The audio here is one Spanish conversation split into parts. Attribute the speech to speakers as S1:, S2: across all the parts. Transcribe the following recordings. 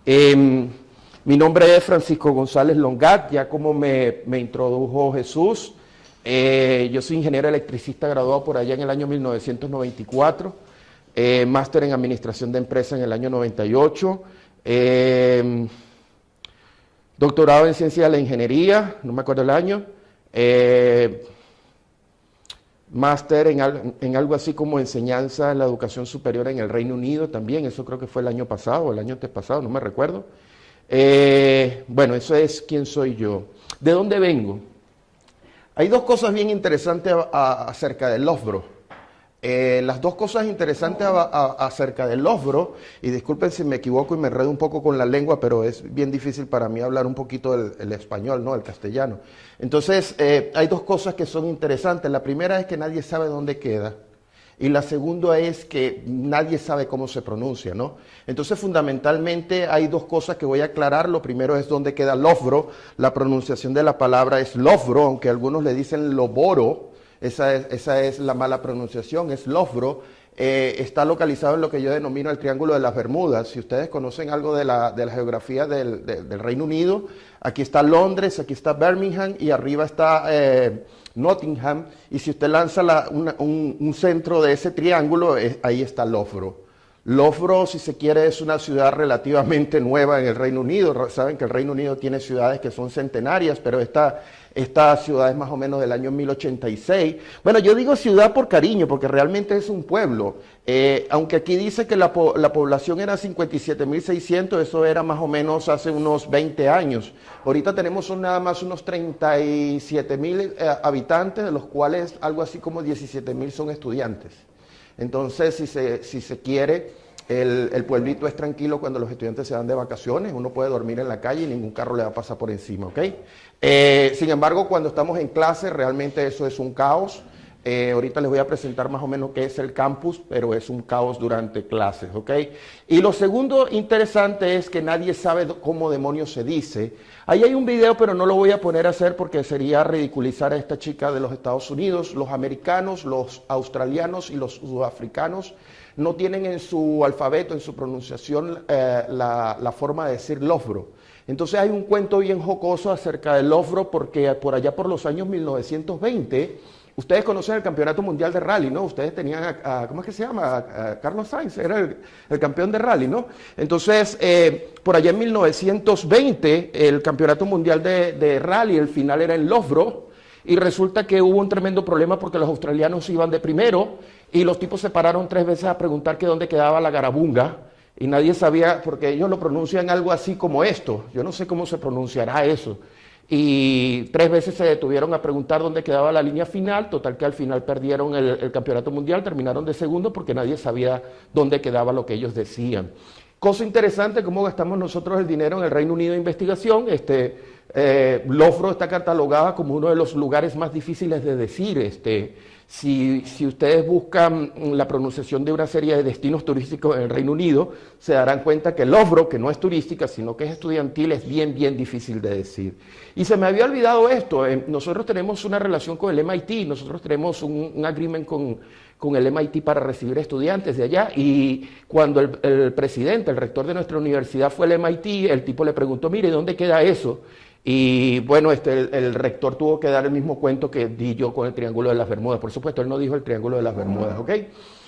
S1: Mi nombre es Francisco González Longat, ya como me introdujo Jesús. Yo soy ingeniero electricista graduado por allá en el año 1994, máster en Administración de Empresas en el año 98, doctorado en Ciencia de la Ingeniería, no me acuerdo el año, máster en algo así como enseñanza en la educación superior en el Reino Unido también, eso creo que fue el año pasado o el año antepasado, no me recuerdo. Bueno, eso es quién soy yo. ¿De dónde vengo? Hay dos cosas bien interesantes acerca de Loughborough. Las dos cosas interesantes acerca de Loughborough, y disculpen si me equivoco y me enredo un poco con la lengua, pero es bien difícil para mí hablar un poquito el español, ¿no? El castellano. Entonces, hay dos cosas que son interesantes. La primera es que nadie sabe dónde queda. Y la segunda es que nadie sabe cómo se pronuncia, ¿no? Entonces, fundamentalmente, hay dos cosas que voy a aclarar. Lo primero es dónde queda Loughborough. La pronunciación de la palabra es Loughborough, aunque algunos le dicen Loboro. Esa es la mala pronunciación, es Loughborough. Está localizado en lo que yo denomino el Triángulo de las Bermudas. Si ustedes conocen algo de la geografía del Reino Unido, aquí está Londres, aquí está Birmingham y arriba está Nottingham. Y si usted lanza un centro de ese triángulo, ahí está Loughborough. Loughborough, si se quiere, es una ciudad relativamente nueva en el Reino Unido. Saben que el Reino Unido tiene ciudades que son centenarias, pero esta ciudad es más o menos del año 1086. Bueno, yo digo ciudad por cariño, porque realmente es un pueblo. Aunque aquí dice que la población era 57.600, eso era más o menos hace unos 20 años. Ahorita tenemos nada más unos 37.000 habitantes, de los cuales algo así como 17.000 son estudiantes. Entonces, si se quiere, el pueblito es tranquilo cuando los estudiantes se van de vacaciones, uno puede dormir en la calle y ningún carro le va a pasar por encima, ¿ok? Sin embargo, cuando estamos en clase, realmente eso es un caos. Ahorita les voy a presentar más o menos qué es el campus, pero es un caos durante clases, ¿ok? Y lo segundo interesante es que nadie sabe cómo demonios se dice. Ahí hay un video, pero no lo voy a poner a hacer porque sería ridiculizar a esta chica de los Estados Unidos. Los americanos, los australianos y los sudafricanos no tienen en su alfabeto, en su pronunciación, la forma de decir Loughborough. Entonces hay un cuento bien jocoso acerca de Loughborough porque por allá por los años 1920, ustedes conocen el Campeonato Mundial de Rally, ¿no? Ustedes tenían ¿cómo es que se llama? A Carlos Sainz, era el campeón de rally, ¿no? Entonces, por allá en 1920, el Campeonato Mundial de Rally, el final era en Loughborough, y resulta que hubo un tremendo problema porque los australianos iban de primero, y los tipos se pararon 3 veces a preguntar que dónde quedaba la Garabunga, y nadie sabía, porque ellos lo pronuncian algo así como esto, yo no sé cómo se pronunciará eso. Y 3 veces se detuvieron a preguntar dónde quedaba la línea final, total que al final perdieron el campeonato mundial, terminaron de segundo porque nadie sabía dónde quedaba lo que ellos decían. Cosa interesante, cómo gastamos nosotros el dinero en el Reino Unido de investigación. Loughborough está catalogada como uno de los lugares más difíciles de decir. Si ustedes buscan la pronunciación de una serie de destinos turísticos en el Reino Unido, se darán cuenta que Loughborough, que no es turística, sino que es estudiantil, es bien difícil de decir. Y se me había olvidado esto, nosotros tenemos una relación con el MIT, nosotros tenemos un agreement con el MIT para recibir estudiantes de allá, y cuando el presidente, el rector de nuestra universidad fue al MIT, el tipo le preguntó, mire, ¿dónde queda eso? Y bueno, el rector tuvo que dar el mismo cuento que di yo con el Triángulo de las Bermudas. Por supuesto, él no dijo el Triángulo de las Bermudas, ¿ok?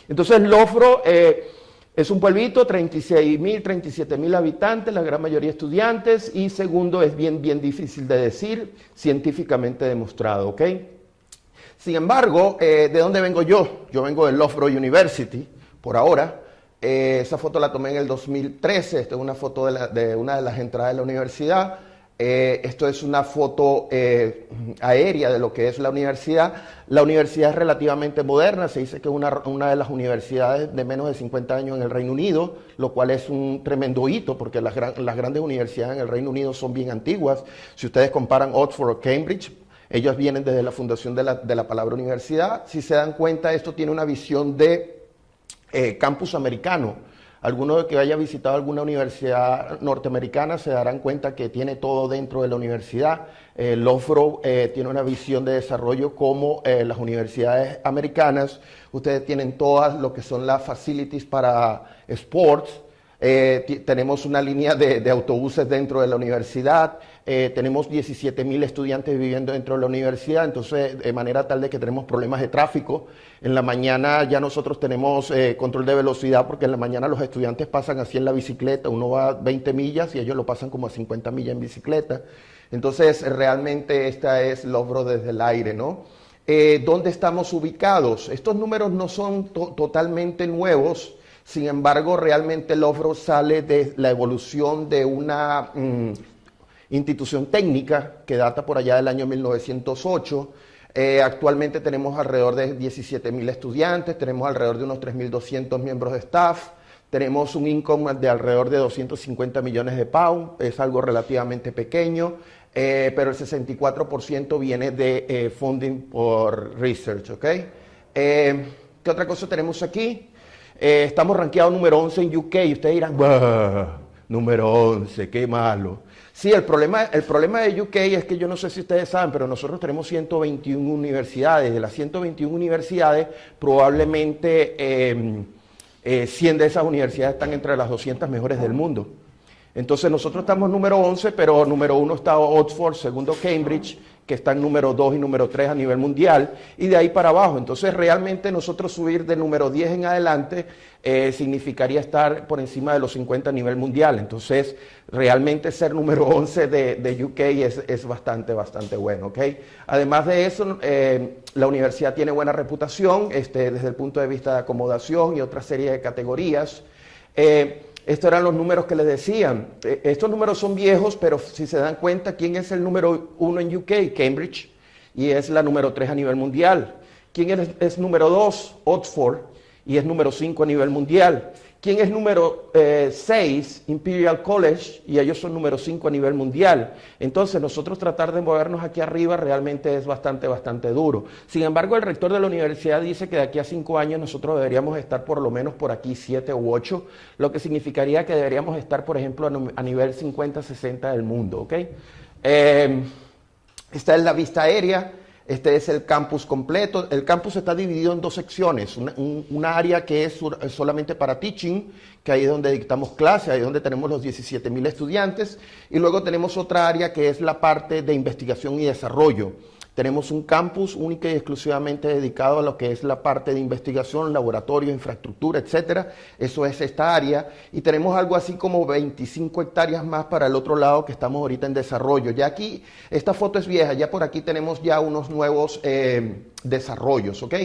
S1: Entonces, Loughborough es un pueblito, 36.000, 37.000 habitantes, la gran mayoría estudiantes, y segundo, es bien difícil de decir, científicamente demostrado, ¿ok? Sin embargo, ¿de dónde vengo yo? Yo vengo de Loughborough University, por ahora. Esa foto la tomé en el 2013, esta es una foto de una de las entradas de la universidad. Esto es una foto aérea de lo que es la universidad. La universidad es relativamente moderna, se dice que es una de las universidades de menos de 50 años en el Reino Unido, lo cual es un tremendo hito porque las grandes universidades en el Reino Unido son bien antiguas. Si ustedes comparan Oxford o Cambridge, ellos vienen desde la fundación de la palabra universidad. Si se dan cuenta, esto tiene una visión de campus americano. Alguno que haya visitado alguna universidad norteamericana se darán cuenta que tiene todo dentro de la universidad. Loughborough tiene una visión de desarrollo como las universidades americanas. Ustedes tienen todas lo que son las facilities para sports. Tenemos una línea de autobuses dentro de la universidad, tenemos 17.000 estudiantes viviendo dentro de la universidad, entonces de manera tal de que tenemos problemas de tráfico. En la mañana ya nosotros tenemos control de velocidad porque en la mañana los estudiantes pasan así en la bicicleta, uno va a 20 millas y ellos lo pasan como a 50 millas en bicicleta. Entonces realmente esta es Loughborough desde el aire, ¿no? ¿Dónde estamos ubicados? Estos números no son totalmente nuevos. Sin embargo, realmente Loughborough sale de la evolución de una institución técnica que data por allá del año 1908. Actualmente tenemos alrededor de 17.000 estudiantes, tenemos alrededor de unos 3.200 miembros de staff, tenemos un income de alrededor de 250 millones de pounds, es algo relativamente pequeño, pero el 64% viene de funding por research, ¿ok? ¿Qué otra cosa tenemos aquí? Estamos rankeados número 11 en UK y ustedes dirán, número 11, qué malo. Sí, el problema de UK es que yo no sé si ustedes saben, pero nosotros tenemos 121 universidades. De las 121 universidades, probablemente 100 de esas universidades están entre las 200 mejores del mundo. Entonces nosotros estamos número 11, pero número 1 está Oxford, segundo Cambridge, que están número 2 y número 3 a nivel mundial, y de ahí para abajo. Entonces realmente nosotros subir de número 10 en adelante significaría estar por encima de los 50 a nivel mundial. Entonces realmente ser número 11 de UK es bastante bueno, ¿ok? Además de eso, la universidad tiene buena reputación desde el punto de vista de acomodación y otra serie de categorías. Estos eran los números que les decían. Estos números son viejos, pero si se dan cuenta, ¿quién es el número 1 en UK? Cambridge, y es la número 3 a nivel mundial. ¿Quién es número 2? Oxford, y es número 5 a nivel mundial. ¿Quién es número 6? Imperial College, y ellos son número 5 a nivel mundial. Entonces, nosotros tratar de movernos aquí arriba realmente es bastante duro. Sin embargo, el rector de la universidad dice que de aquí a 5 años nosotros deberíamos estar por lo menos por aquí 7 u 8, lo que significaría que deberíamos estar, por ejemplo, a nivel 50-60 del mundo, ¿ok? Esta es la vista aérea. Este es el campus completo. El campus está dividido en dos secciones. Una área que es solamente para teaching, que ahí es donde dictamos clases, ahí es donde tenemos los 17.000 estudiantes. Y luego tenemos otra área que es la parte de investigación y desarrollo. Tenemos un campus único y exclusivamente dedicado a lo que es la parte de investigación, laboratorio, infraestructura, etcétera. Eso es esta área. Y tenemos algo así como 25 hectáreas más para el otro lado que estamos ahorita en desarrollo. Ya aquí, esta foto es vieja, ya por aquí tenemos ya unos nuevos desarrollos, ¿ok?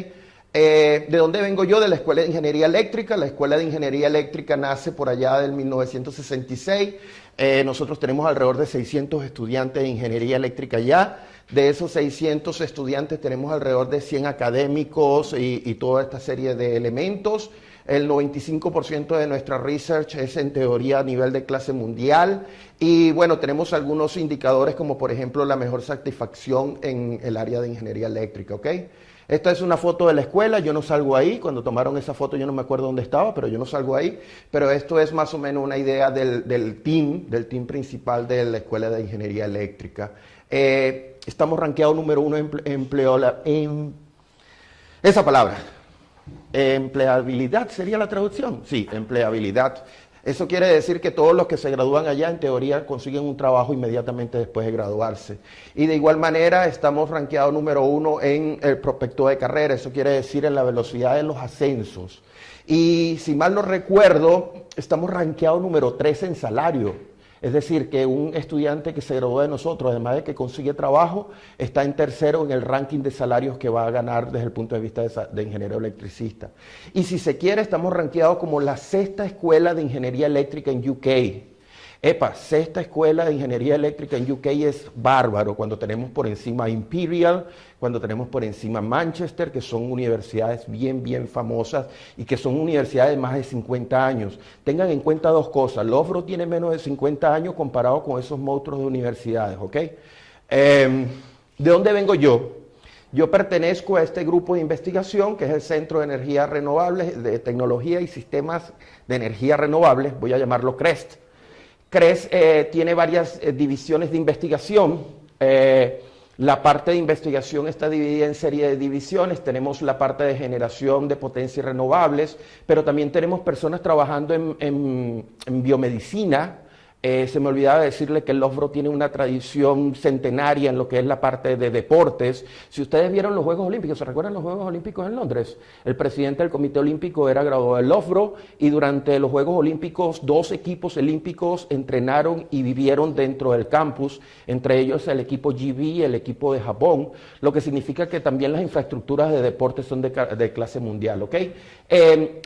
S1: ¿De dónde vengo yo? De la Escuela de Ingeniería Eléctrica. La Escuela de Ingeniería Eléctrica nace por allá del 1966. Nosotros tenemos alrededor de 600 estudiantes de Ingeniería Eléctrica ya. De esos 600 estudiantes tenemos alrededor de 100 académicos y toda esta serie de elementos. El 95% de nuestra research es en teoría a nivel de clase mundial. Y bueno, tenemos algunos indicadores como por ejemplo la mejor satisfacción en el área de ingeniería eléctrica, ¿ok? Esta es una foto de la escuela, yo no salgo ahí, cuando tomaron esa foto yo no me acuerdo dónde estaba, pero yo no salgo ahí. Pero esto es más o menos una idea del team principal de la Escuela de Ingeniería Eléctrica. Estamos rankeados número 1 en esa palabra. ¿Empleabilidad sería la traducción? Sí, empleabilidad. Eso quiere decir que todos los que se gradúan allá, en teoría, consiguen un trabajo inmediatamente después de graduarse. Y de igual manera, estamos rankeados número 1 en el prospecto de carrera. Eso quiere decir en la velocidad de los ascensos. Y si mal no recuerdo, estamos rankeados número 3 en salario. Es decir, que un estudiante que se graduó de nosotros, además de que consigue trabajo, está en tercero en el ranking de salarios que va a ganar desde el punto de vista de ingeniero electricista. Y si se quiere, estamos rankeados como la 6ª escuela de ingeniería eléctrica en UK. Epa, 6ª escuela de ingeniería eléctrica en UK es bárbaro, cuando tenemos por encima Imperial, cuando tenemos por encima Manchester, que son universidades bien famosas y que son universidades de más de 50 años. Tengan en cuenta dos cosas: Loughborough tiene menos de 50 años comparado con esos monstruos de universidades, ¿ok? ¿De dónde vengo yo? Yo pertenezco a este grupo de investigación, que es el Centro de Energías Renovables, de Tecnología y Sistemas de Energía Renovables, voy a llamarlo CREST. CREST tiene varias divisiones de investigación. La parte de investigación está dividida en serie de divisiones. Tenemos la parte de generación de potencias renovables, pero también tenemos personas trabajando en biomedicina. Se me olvidaba decirle que el Loughborough tiene una tradición centenaria en lo que es la parte de deportes. Si ustedes vieron los Juegos Olímpicos, ¿se recuerdan los Juegos Olímpicos en Londres? El presidente del Comité Olímpico era graduado de Loughborough y durante los Juegos Olímpicos 2 equipos olímpicos entrenaron y vivieron dentro del campus, entre ellos el equipo GB y el equipo de Japón, lo que significa que también las infraestructuras de deportes son de clase mundial, ¿ok?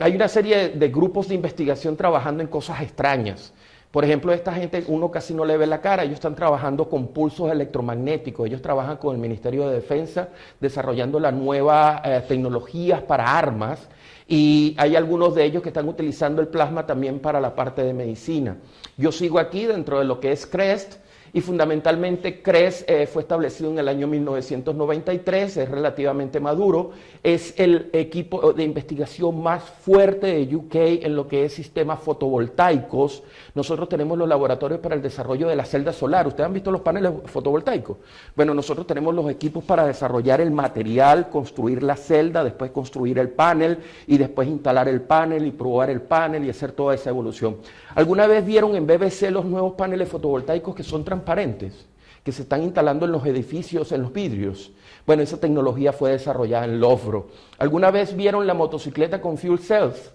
S1: Hay una serie de grupos de investigación trabajando en cosas extrañas. Por ejemplo, esta gente uno casi no le ve la cara, ellos están trabajando con pulsos electromagnéticos, ellos trabajan con el Ministerio de Defensa desarrollando las nuevas tecnologías para armas y hay algunos de ellos que están utilizando el plasma también para la parte de medicina. Yo sigo aquí dentro de lo que es CREST y fundamentalmente CREST fue establecido en el año 1993, es relativamente maduro, es el equipo de investigación más fuerte de UK en lo que es sistemas fotovoltaicos. Nosotros tenemos los laboratorios para el desarrollo de la celda solar. ¿Ustedes han visto los paneles fotovoltaicos? Bueno, nosotros tenemos los equipos para desarrollar el material, construir la celda, después construir el panel y después instalar el panel y probar el panel y hacer toda esa evolución. ¿Alguna vez vieron en BBC los nuevos paneles fotovoltaicos que son transparentes, que se están instalando en los edificios, en los vidrios? Bueno, esa tecnología fue desarrollada en Loughborough. ¿Alguna vez vieron la motocicleta con fuel cells?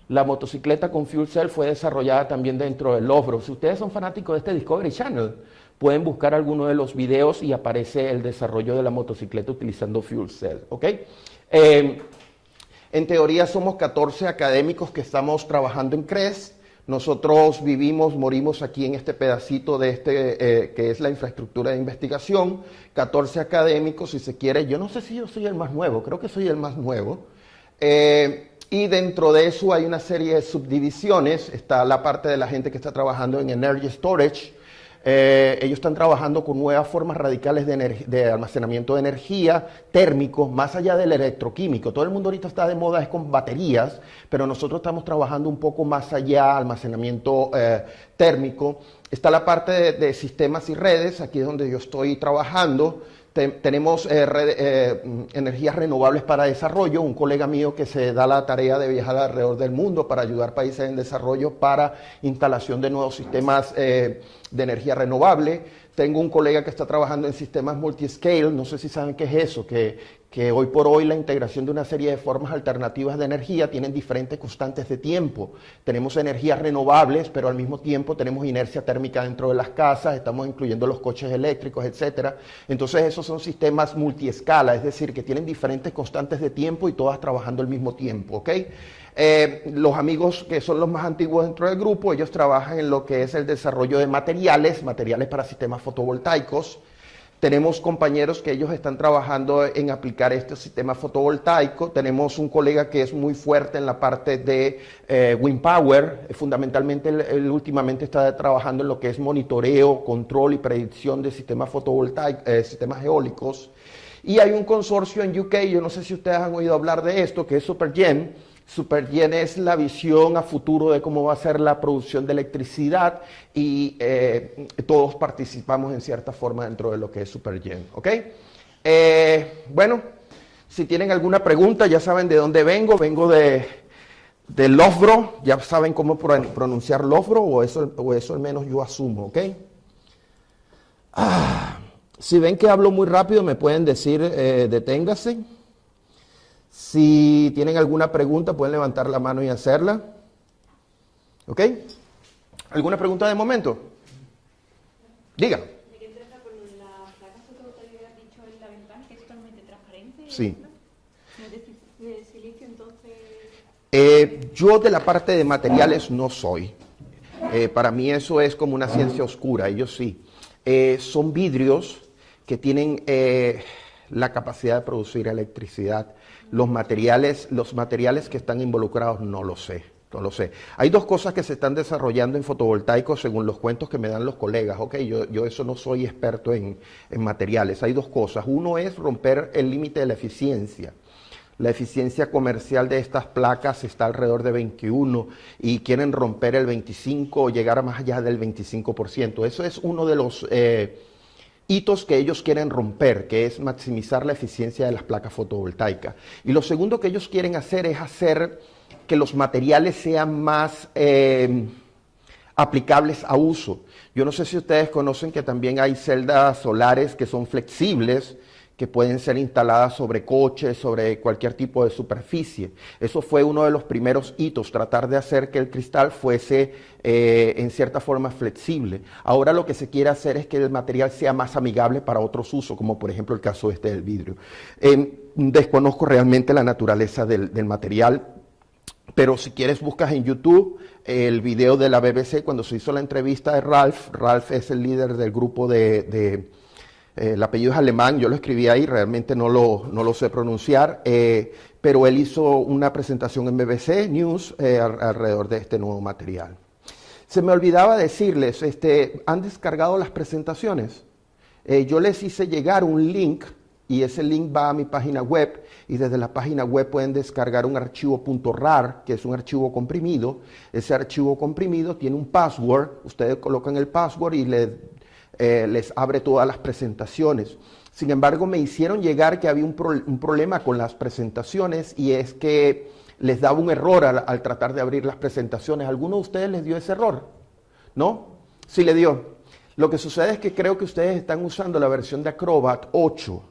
S1: La motocicleta con fuel cell fue desarrollada también dentro de Loughborough. Si ustedes son fanáticos de este Discovery Channel, pueden buscar alguno de los videos y aparece el desarrollo de la motocicleta utilizando fuel cell, ¿ok? En teoría somos 14 académicos que estamos trabajando en CREST. Nosotros vivimos, morimos aquí en este pedacito de que es la infraestructura de investigación. 14 académicos, si se quiere. Yo no sé si yo soy el más nuevo, creo que soy el más nuevo. Y dentro de eso hay una serie de subdivisiones. Está la parte de la gente que está trabajando en Energy Storage. Ellos están trabajando con nuevas formas radicales de almacenamiento de energía térmico, más allá del electroquímico. Todo el mundo ahorita está de moda es con baterías, pero nosotros estamos trabajando un poco más allá, almacenamiento térmico. Está la parte de sistemas y redes, aquí es donde yo estoy trabajando. Tenemos energías renovables para desarrollo, un colega mío que se da la tarea de viajar alrededor del mundo para ayudar países en desarrollo para instalación de nuevos sistemas de energía renovable. Tengo un colega que está trabajando en sistemas multiscale, no sé si saben qué es eso, que hoy por hoy la integración de una serie de formas alternativas de energía tienen diferentes constantes de tiempo. Tenemos energías renovables, pero al mismo tiempo tenemos inercia térmica dentro de las casas, estamos incluyendo los coches eléctricos, etcétera. Entonces esos son sistemas multiescala, es decir, que tienen diferentes constantes de tiempo y todas trabajando al mismo tiempo, ¿ok? Los amigos que son los más antiguos dentro del grupo, ellos trabajan en lo que es el desarrollo de materiales para sistemas fotovoltaicos. Tenemos compañeros que ellos están trabajando en aplicar este sistema fotovoltaico. Tenemos un colega que es muy fuerte en la parte de wind power. Fundamentalmente, él últimamente está trabajando en lo que es monitoreo, control y predicción de sistemas fotovoltaicos, sistemas eólicos. Y hay un consorcio en UK, yo no sé si ustedes han oído hablar de esto, que es SuperGen. SuperGen es la visión a futuro de cómo va a ser la producción de electricidad y todos participamos en cierta forma dentro de lo que es SuperGen, ¿ok? Bueno, si tienen alguna pregunta, ya saben de dónde vengo. Vengo de Loughborough, ya saben cómo pronunciar Loughborough, o eso al menos yo asumo, ¿ok? Si ven que hablo muy rápido, me pueden decir deténgase. Si tienen alguna pregunta, pueden levantar la mano y hacerla. ¿Ok? ¿Alguna pregunta de momento? Diga.
S2: Me quedé interesada por lo de la placa fotovoltaica que has dicho en la ventana, que es totalmente transparente.
S1: Sí.
S2: ¿No es de silicio, entonces?
S1: Yo de la parte de materiales no soy. Para mí eso es como una ciencia oscura, ellos sí. Son vidrios que tienen la capacidad de producir electricidad. Los materiales que están involucrados no lo sé. Hay dos cosas que se están desarrollando en fotovoltaicos según los cuentos que me dan los colegas. Okay, yo eso no soy experto en materiales. Hay dos cosas. Uno es romper el límite de la eficiencia. La eficiencia comercial de estas placas está alrededor de 21 y quieren romper el 25 o llegar a más allá del 25%. Eso es uno de los
S3: hitos que ellos quieren romper, que es maximizar la eficiencia de las placas fotovoltaicas. Y lo segundo que ellos quieren hacer es hacer que los materiales sean más aplicables a uso. Yo no sé si ustedes conocen que también hay celdas solares que son flexibles, que pueden ser instaladas sobre coches, sobre cualquier tipo de superficie. Eso fue uno de los primeros hitos, tratar de hacer que el cristal fuese en cierta forma flexible. Ahora lo que se quiere hacer es que el material sea más amigable para otros usos, como por ejemplo el caso del vidrio. Desconozco realmente la naturaleza del material, pero si quieres buscas en YouTube el video de la BBC cuando se hizo la entrevista de Ralph. Ralph es el líder del grupo el apellido es alemán, yo lo escribí ahí, realmente no lo sé pronunciar, pero él hizo una presentación en BBC News alrededor de este nuevo material. Se me olvidaba decirles, ¿han descargado las presentaciones? Yo les hice llegar un link y ese link va a mi página web y desde la página web pueden descargar un archivo .rar, que es un archivo comprimido. Ese archivo comprimido tiene un password, ustedes colocan el password y les abre todas las presentaciones. Sin embargo, me hicieron llegar que había un problema con las presentaciones y es que les daba un error al tratar de abrir las presentaciones. ¿Alguno de ustedes les dio ese error? ¿No? Sí le dio. Lo que sucede es que creo que ustedes están usando la versión de Acrobat 8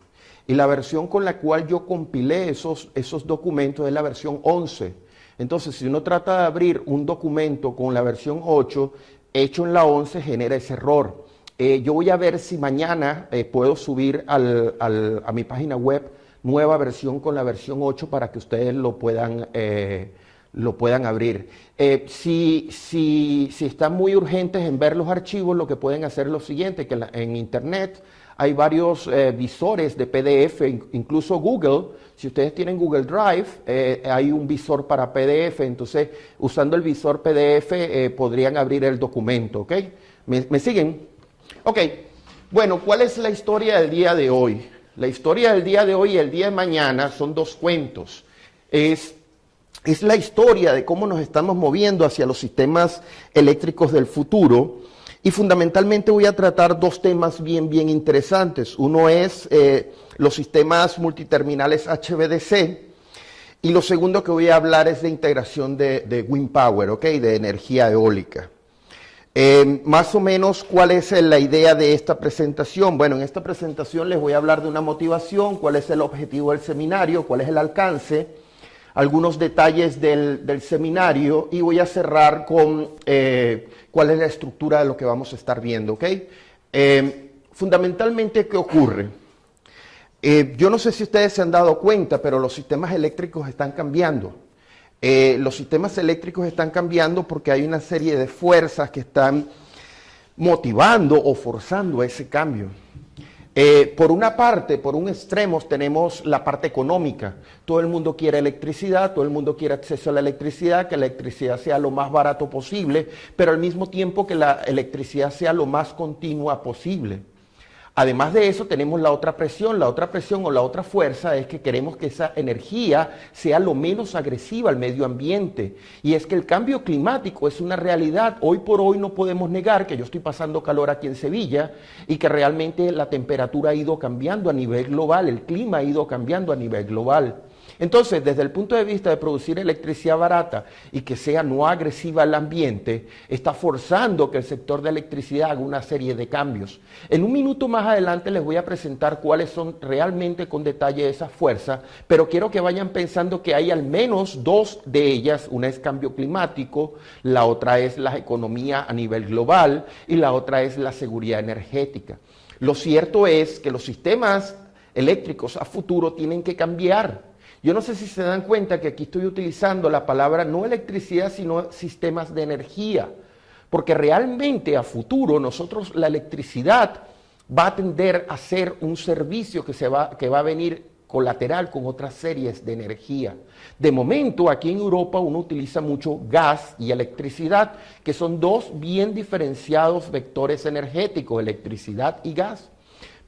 S3: y la versión con la cual yo compilé esos documentos es la versión 11. Entonces, si uno trata de abrir un documento con la versión 8, hecho en la 11 genera ese error. Yo voy a ver si mañana puedo subir a mi página web nueva versión con la versión 8 para que ustedes lo puedan abrir. Si están muy urgentes en ver los archivos, lo que pueden hacer es lo siguiente, que en Internet hay varios visores de PDF, incluso Google. Si ustedes tienen Google Drive, hay un visor para PDF, entonces usando el visor PDF podrían abrir el documento, ¿ok? ¿Me siguen? Ok, bueno, ¿cuál es la historia del día de hoy? La historia del día de hoy y el día de mañana son dos cuentos. Es la historia de cómo nos estamos moviendo hacia los sistemas eléctricos del futuro y fundamentalmente voy a tratar dos temas bien interesantes. Uno es los sistemas multiterminales HVDC y lo segundo que voy a hablar es de integración de wind power, ¿ok? De energía eólica. Más o menos, ¿cuál es la idea de esta presentación? Bueno, en esta presentación les voy a hablar de una motivación, cuál es el objetivo del seminario, cuál es el alcance, algunos detalles del seminario y voy a cerrar con cuál es la estructura de lo que vamos a estar viendo, ¿ok? Fundamentalmente, ¿qué ocurre? Yo no sé si ustedes se han dado cuenta, pero los sistemas eléctricos están cambiando. Los sistemas eléctricos están cambiando porque hay una serie de fuerzas que están motivando o forzando ese cambio. Por una parte, por un extremo, tenemos la parte económica. Todo el mundo quiere electricidad, todo el mundo quiere acceso a la electricidad, que la electricidad sea lo más barato posible, pero al mismo tiempo que la electricidad sea lo más continua posible. Además de eso, tenemos la otra presión o la otra fuerza es que queremos que esa energía sea lo menos agresiva al medio ambiente. Y es que el cambio climático es una realidad. Hoy por hoy no podemos negar que yo estoy pasando calor aquí en Sevilla y que realmente la temperatura ha ido cambiando a nivel global, el clima ha ido cambiando a nivel global. Entonces, desde el punto de vista de producir electricidad barata y que sea no agresiva al ambiente, está forzando que el sector de electricidad haga una serie de cambios. En un minuto más adelante les voy a presentar cuáles son realmente con detalle esas fuerzas, pero quiero que vayan pensando que hay al menos dos de ellas. Una es cambio climático, la otra es la economía a nivel global y la otra es la seguridad energética. Lo cierto es que los sistemas eléctricos a futuro tienen que cambiar. Yo no sé si se dan cuenta que aquí estoy utilizando la palabra no electricidad, sino sistemas de energía, porque realmente a futuro nosotros la electricidad va a tender a ser un servicio que va a venir colateral con otras series de energía. De momento, aquí en Europa uno utiliza mucho gas y electricidad, que son dos bien diferenciados vectores energéticos, electricidad y gas.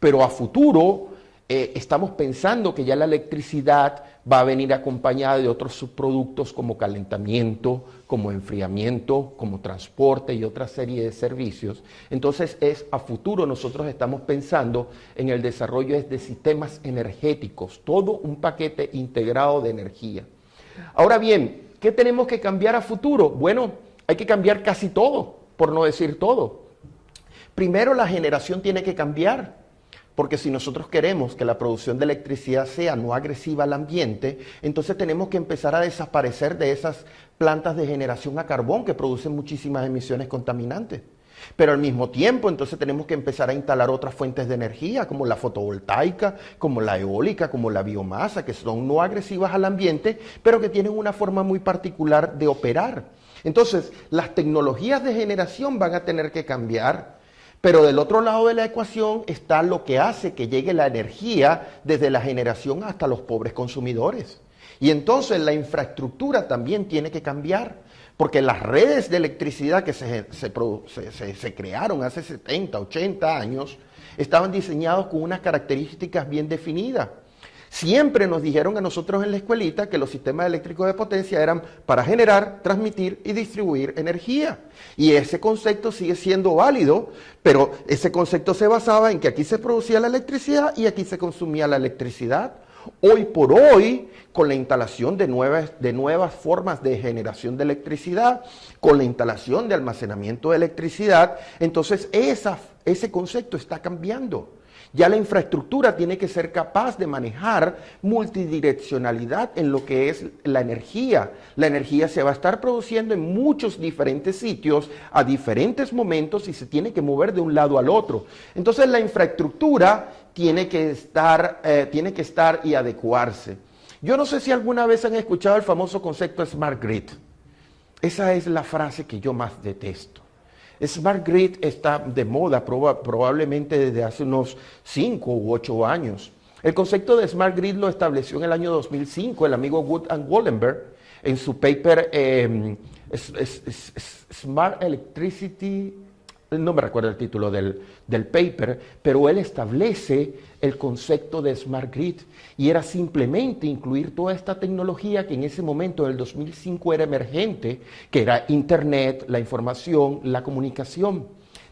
S3: Pero a futuro
S1: Estamos pensando que ya la electricidad va a venir acompañada de otros subproductos como calentamiento, como enfriamiento, como transporte y otra serie de servicios. Entonces a futuro nosotros estamos pensando en el desarrollo de sistemas energéticos, todo un paquete integrado de energía. Ahora bien, ¿qué tenemos que cambiar a futuro? Bueno, hay que cambiar casi todo, por no decir todo. Primero, la generación tiene que cambiar. Porque si nosotros queremos que la producción de electricidad sea no agresiva al ambiente, entonces tenemos que empezar a desaparecer de esas plantas de generación a carbón que producen muchísimas emisiones contaminantes. Pero al mismo tiempo, entonces tenemos que empezar a instalar otras fuentes de energía, como la fotovoltaica, como la eólica, como la biomasa, que son no agresivas al ambiente, pero que tienen una forma muy particular de operar. Entonces, las tecnologías de generación van a tener que cambiar. Pero del otro lado de la ecuación está lo que hace que llegue la energía desde la generación hasta los pobres consumidores. Y entonces la infraestructura también tiene que cambiar, porque las redes de electricidad que se crearon hace 70, 80 años, estaban diseñados con unas características bien definidas. Siempre nos dijeron a nosotros en la escuelita que los sistemas eléctricos de potencia eran para generar, transmitir y distribuir energía. Y ese concepto sigue siendo válido, pero ese concepto se basaba en que aquí se producía la electricidad y aquí se consumía la electricidad. Hoy por hoy, con la instalación de nuevas formas de generación de electricidad, con la instalación de almacenamiento de electricidad, entonces ese concepto está cambiando. Ya la infraestructura tiene que ser capaz de manejar multidireccionalidad en lo que es la energía. La energía se va a estar produciendo en muchos diferentes sitios a diferentes momentos y se tiene que mover de un lado al otro. Entonces la infraestructura tiene que estar y adecuarse. Yo no sé si alguna vez han escuchado el famoso concepto Smart Grid. Esa es la frase que yo más detesto. Smart Grid está de moda probablemente desde hace unos 5 u 8 años. El concepto de Smart Grid lo estableció en el año 2005 el amigo Wood and Wallenberg en su paper Smart Electricity. No me recuerdo el título del paper, pero él establece el concepto de Smart Grid y era simplemente incluir toda esta tecnología que en ese momento, en el 2005, era emergente, que era Internet, la información, la comunicación.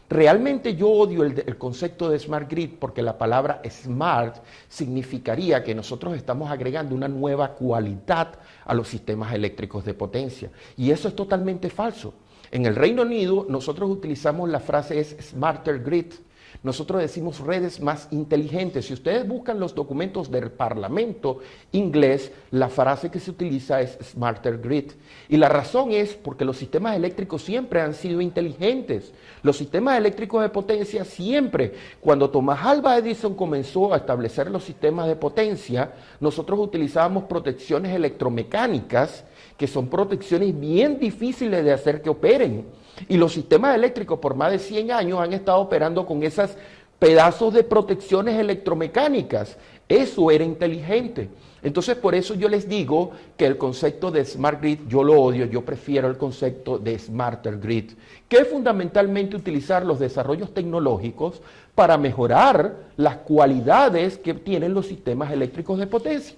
S1: Realmente yo odio el concepto de Smart Grid porque la palabra smart significaría que nosotros estamos agregando una nueva cualidad a los sistemas eléctricos de potencia y eso es totalmente falso. En el Reino Unido nosotros utilizamos la frase es Smarter Grid. Nosotros decimos redes más inteligentes. Si ustedes buscan los documentos del Parlamento inglés, la frase que se utiliza es Smarter Grid. Y la razón es porque los sistemas eléctricos siempre han sido inteligentes. Los sistemas eléctricos de potencia siempre, cuando Thomas Alva Edison comenzó a establecer los sistemas de potencia, nosotros utilizábamos protecciones electromecánicas, que son protecciones bien difíciles de hacer que operen. Y los sistemas eléctricos por más de 100 años han estado operando con esos pedazos de protecciones electromecánicas. Eso era inteligente. Entonces por eso yo les digo que el concepto de Smart Grid yo lo odio, yo prefiero el concepto de Smarter Grid, que es fundamentalmente utilizar los desarrollos tecnológicos para mejorar las cualidades que tienen los sistemas eléctricos de potencia.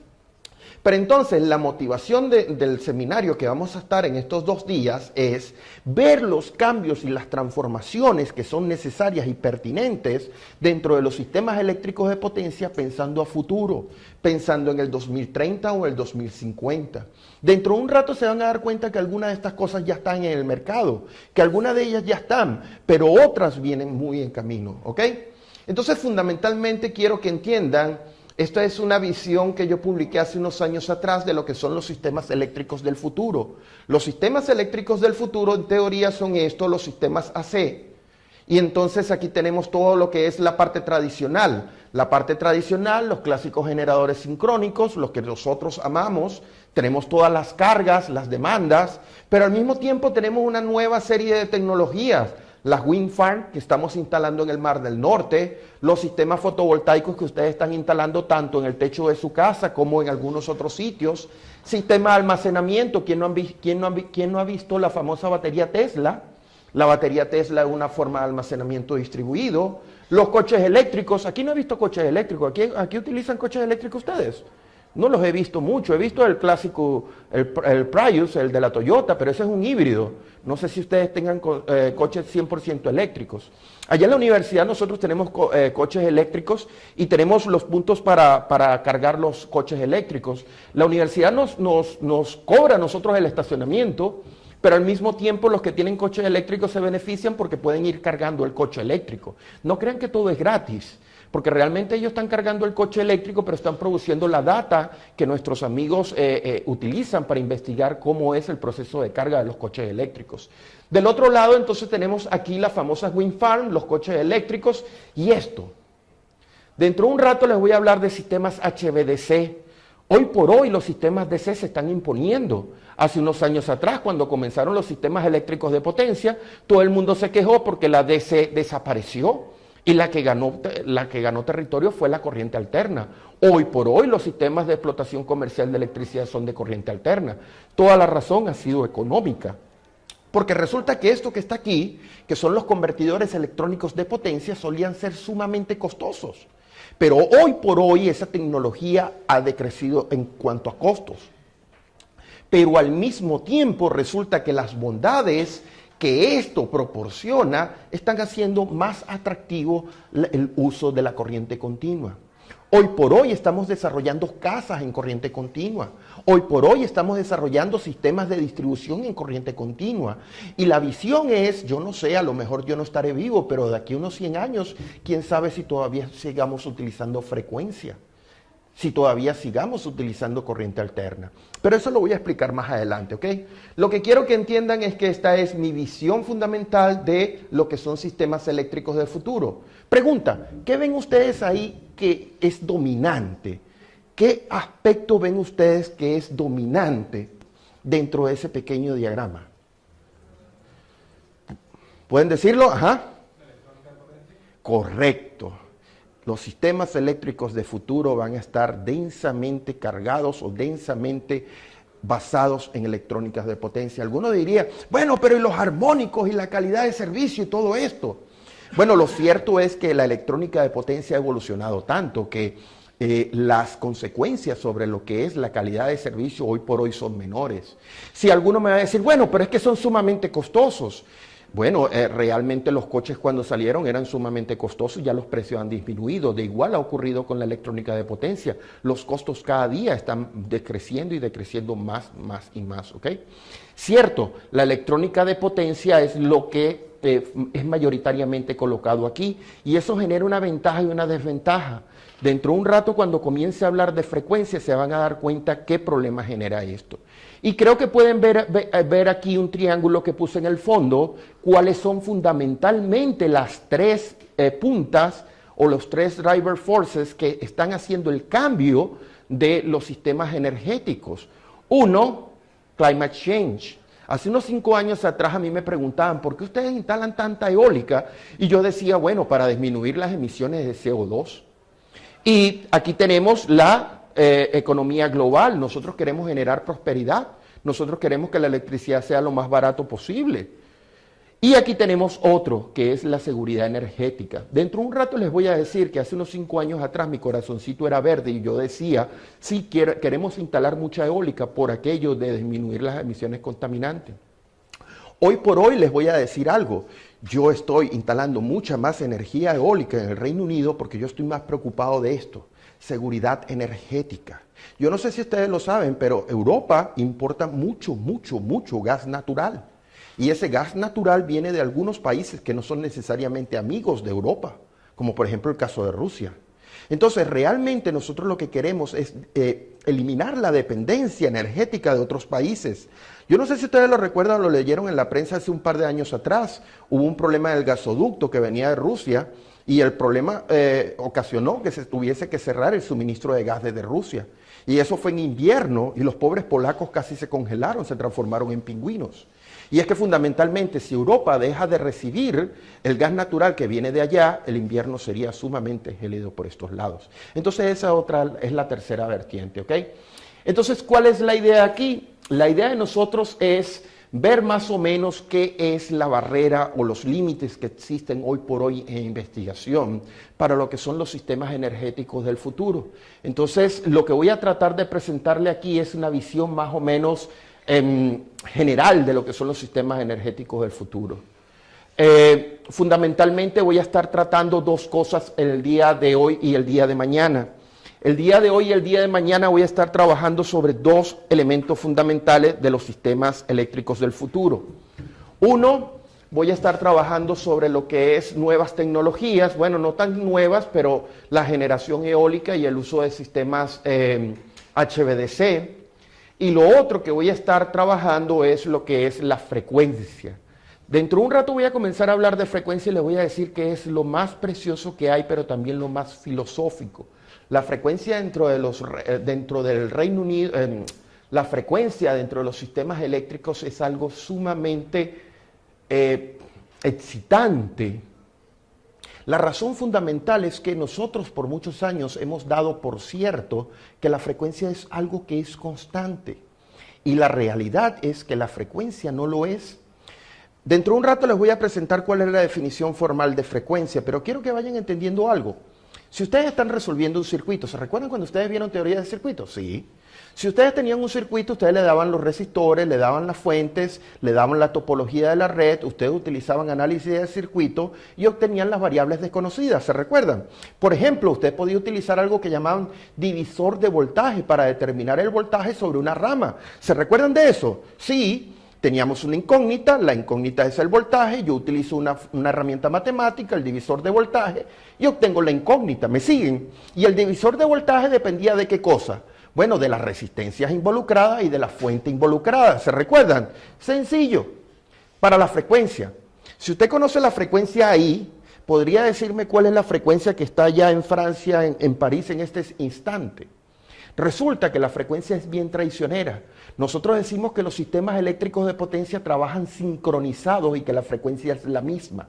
S1: Pero entonces la motivación del seminario que vamos a estar en estos 2 días es ver los cambios y las transformaciones que son necesarias y pertinentes dentro de los sistemas eléctricos de potencia pensando a futuro, pensando en el 2030 o el 2050. Dentro de un rato se van a dar cuenta que algunas de estas cosas ya están en el mercado, que algunas de ellas ya están, pero otras vienen muy en camino, ¿ok? Entonces fundamentalmente quiero que entiendan. Esta es una visión que yo publiqué hace unos años atrás de lo que son los sistemas eléctricos del futuro. Los sistemas eléctricos del futuro en teoría son estos, los sistemas AC. Y entonces aquí tenemos todo lo que es la parte tradicional. La parte tradicional, los clásicos generadores sincrónicos, los que nosotros amamos. Tenemos todas las cargas, las demandas, pero al mismo tiempo tenemos una nueva serie de tecnologías. Las wind farm que estamos instalando en el Mar del Norte, los sistemas fotovoltaicos que ustedes están instalando tanto en el techo de su casa como en algunos otros sitios, sistema de almacenamiento, ¿quién no ha visto la famosa batería Tesla?
S3: La batería Tesla es una forma de almacenamiento distribuido. Los coches eléctricos, aquí no he visto coches eléctricos, aquí utilizan coches eléctricos ustedes. No los he visto mucho, he visto el clásico, el Prius, el de la Toyota, pero ese es un híbrido. No sé si ustedes tengan coches 100% eléctricos. Allá en la universidad nosotros tenemos coches eléctricos y tenemos los puntos para cargar los coches eléctricos. La universidad nos cobra a nosotros el estacionamiento, pero al mismo tiempo los que tienen coches eléctricos se benefician porque pueden ir cargando el coche eléctrico. No crean que todo es gratis, porque realmente ellos están cargando el coche eléctrico, pero están produciendo la data que nuestros amigos utilizan para investigar cómo es el proceso de carga de los coches eléctricos. Del otro lado, entonces, tenemos aquí las famosas wind farm, los coches eléctricos, y esto. Dentro de un rato les voy a hablar de sistemas HVDC. Hoy por hoy los sistemas DC se están imponiendo. Hace unos años atrás, cuando comenzaron los sistemas eléctricos de potencia, todo el mundo se quejó porque la DC desapareció y la que ganó territorio fue la corriente alterna. Hoy por hoy los sistemas de explotación comercial de electricidad son de corriente alterna. Toda la razón ha sido económica. Porque resulta que esto que está aquí, que son los convertidores electrónicos de potencia, solían ser sumamente costosos. Pero hoy por hoy esa tecnología ha decrecido en cuanto a costos. Pero al mismo tiempo resulta que las bondades que esto proporciona están haciendo más atractivo el uso de la corriente continua. Hoy por hoy estamos desarrollando casas en corriente continua. Hoy por hoy estamos desarrollando sistemas de distribución en corriente continua. Y la visión es, yo no sé, a lo mejor yo no estaré vivo, pero de aquí a unos 100 años, quién sabe si todavía sigamos utilizando frecuencia, si todavía sigamos utilizando corriente alterna. Pero eso lo voy a explicar más adelante, ¿ok? Lo que quiero que entiendan es que esta es mi visión fundamental de lo que son sistemas eléctricos del futuro. Pregunta, ¿qué ven ustedes ahí que es dominante? ¿Qué aspecto ven ustedes que es dominante dentro de ese pequeño diagrama? ¿Pueden decirlo? Ajá. Correcto. Los sistemas eléctricos de futuro van a estar densamente cargados o densamente basados en electrónicas de potencia. Alguno diría, bueno, pero ¿y los armónicos y la calidad de servicio y todo esto? Bueno, lo cierto es que la electrónica de potencia ha evolucionado tanto que las consecuencias sobre lo que es la calidad de servicio hoy por hoy son menores. Si alguno me va a decir, bueno, pero es que son sumamente costosos. Bueno, realmente los coches cuando salieron eran sumamente costosos, ya los precios han disminuido. De igual ha ocurrido con la electrónica de potencia. Los costos cada día están decreciendo y decreciendo más y más, ¿ok? Cierto, la electrónica de potencia es lo que es mayoritariamente colocado aquí y eso genera una ventaja y una desventaja. Dentro de un rato, cuando comience a hablar de frecuencia, se van a dar cuenta qué problema genera esto. Y creo que pueden ver aquí un triángulo que puse en el fondo, cuáles son fundamentalmente las tres puntas o los tres driver forces que están haciendo el cambio de los sistemas energéticos. Uno, climate change. Hace unos 5 años atrás a mí me preguntaban, ¿por qué ustedes instalan tanta eólica? Y yo decía, bueno, para disminuir las emisiones de CO2. Y aquí tenemos la economía global. Nosotros queremos generar prosperidad. Nosotros queremos que la electricidad sea lo más barato posible. Y aquí tenemos otro, que es la seguridad energética. Dentro de un rato les voy a decir que hace unos 5 años atrás mi corazoncito era verde y yo decía, sí, queremos instalar mucha eólica por aquello de disminuir las emisiones contaminantes. Hoy por hoy les voy a decir algo. Yo estoy instalando mucha más energía eólica en el Reino Unido porque yo estoy más preocupado de esto, seguridad energética. Yo no sé si ustedes lo saben, pero Europa importa mucho gas natural. Y ese gas natural viene de algunos países que no son necesariamente amigos de Europa, como por ejemplo el caso de Rusia. Entonces, realmente nosotros lo que queremos es eliminar la dependencia energética de otros países. Yo no sé si ustedes lo recuerdan o lo leyeron en la prensa hace un par de años atrás. Hubo un problema del gasoducto que venía de Rusia y el problema ocasionó que se tuviese que cerrar el suministro de gas desde Rusia. Y eso fue en invierno y los pobres polacos casi se congelaron, se transformaron en pingüinos. Y es que fundamentalmente si Europa deja de recibir el gas natural que viene de allá, el invierno sería sumamente gélido por estos lados. Entonces esa otra es la tercera vertiente, ¿ok? Entonces, ¿cuál es la idea aquí? La idea de nosotros es ver más o menos qué es la barrera o los límites que existen hoy por hoy en investigación para lo que son los sistemas energéticos del futuro. Entonces, lo que voy a tratar de presentarle aquí es una visión más o menos general de lo que son los sistemas energéticos del futuro. Fundamentalmente voy a estar tratando dos cosas el día de hoy y el día de mañana. El día de hoy y el día de mañana voy a estar trabajando sobre dos elementos fundamentales de los sistemas eléctricos del futuro. Uno, voy a estar trabajando sobre lo que es nuevas tecnologías, bueno, no tan nuevas, pero la generación eólica y el uso de sistemas HVDC. Y lo otro que voy a estar trabajando es lo que es la frecuencia. Dentro de un rato voy a comenzar a hablar de frecuencia y les voy a decir que es lo más precioso que hay, pero también lo más filosófico. La frecuencia dentro del Reino Unido, la frecuencia dentro de los sistemas eléctricos es algo sumamente excitante. La razón fundamental es que nosotros por muchos años hemos dado por cierto que la frecuencia es algo que es constante. Y la realidad es que la frecuencia no lo es. Dentro de un rato les voy a presentar cuál es la definición formal de frecuencia, pero quiero que vayan entendiendo algo. Si ustedes están resolviendo un circuito, ¿se recuerdan cuando ustedes vieron teoría de circuitos? Sí. Si ustedes tenían un circuito, ustedes le daban los resistores, le daban las fuentes, le daban la topología de la red, ustedes utilizaban análisis de circuito y obtenían las variables desconocidas, ¿se recuerdan? Por ejemplo, usted podía utilizar algo que llamaban divisor de voltaje para determinar el voltaje sobre una rama. ¿Se recuerdan de eso? Sí. Teníamos una incógnita, la incógnita es el voltaje, yo utilizo una herramienta matemática, el divisor de voltaje, y obtengo la incógnita, ¿me siguen? Y el divisor de voltaje dependía de qué cosa. Bueno, de las resistencias involucradas y de la fuente involucrada, ¿se recuerdan? Sencillo, para la frecuencia. Si usted conoce la frecuencia ahí, ¿podría decirme cuál es la frecuencia que está allá en Francia, en París, en este instante? Resulta que la frecuencia es bien traicionera. Nosotros decimos que los sistemas eléctricos de potencia trabajan sincronizados y que la frecuencia es la misma.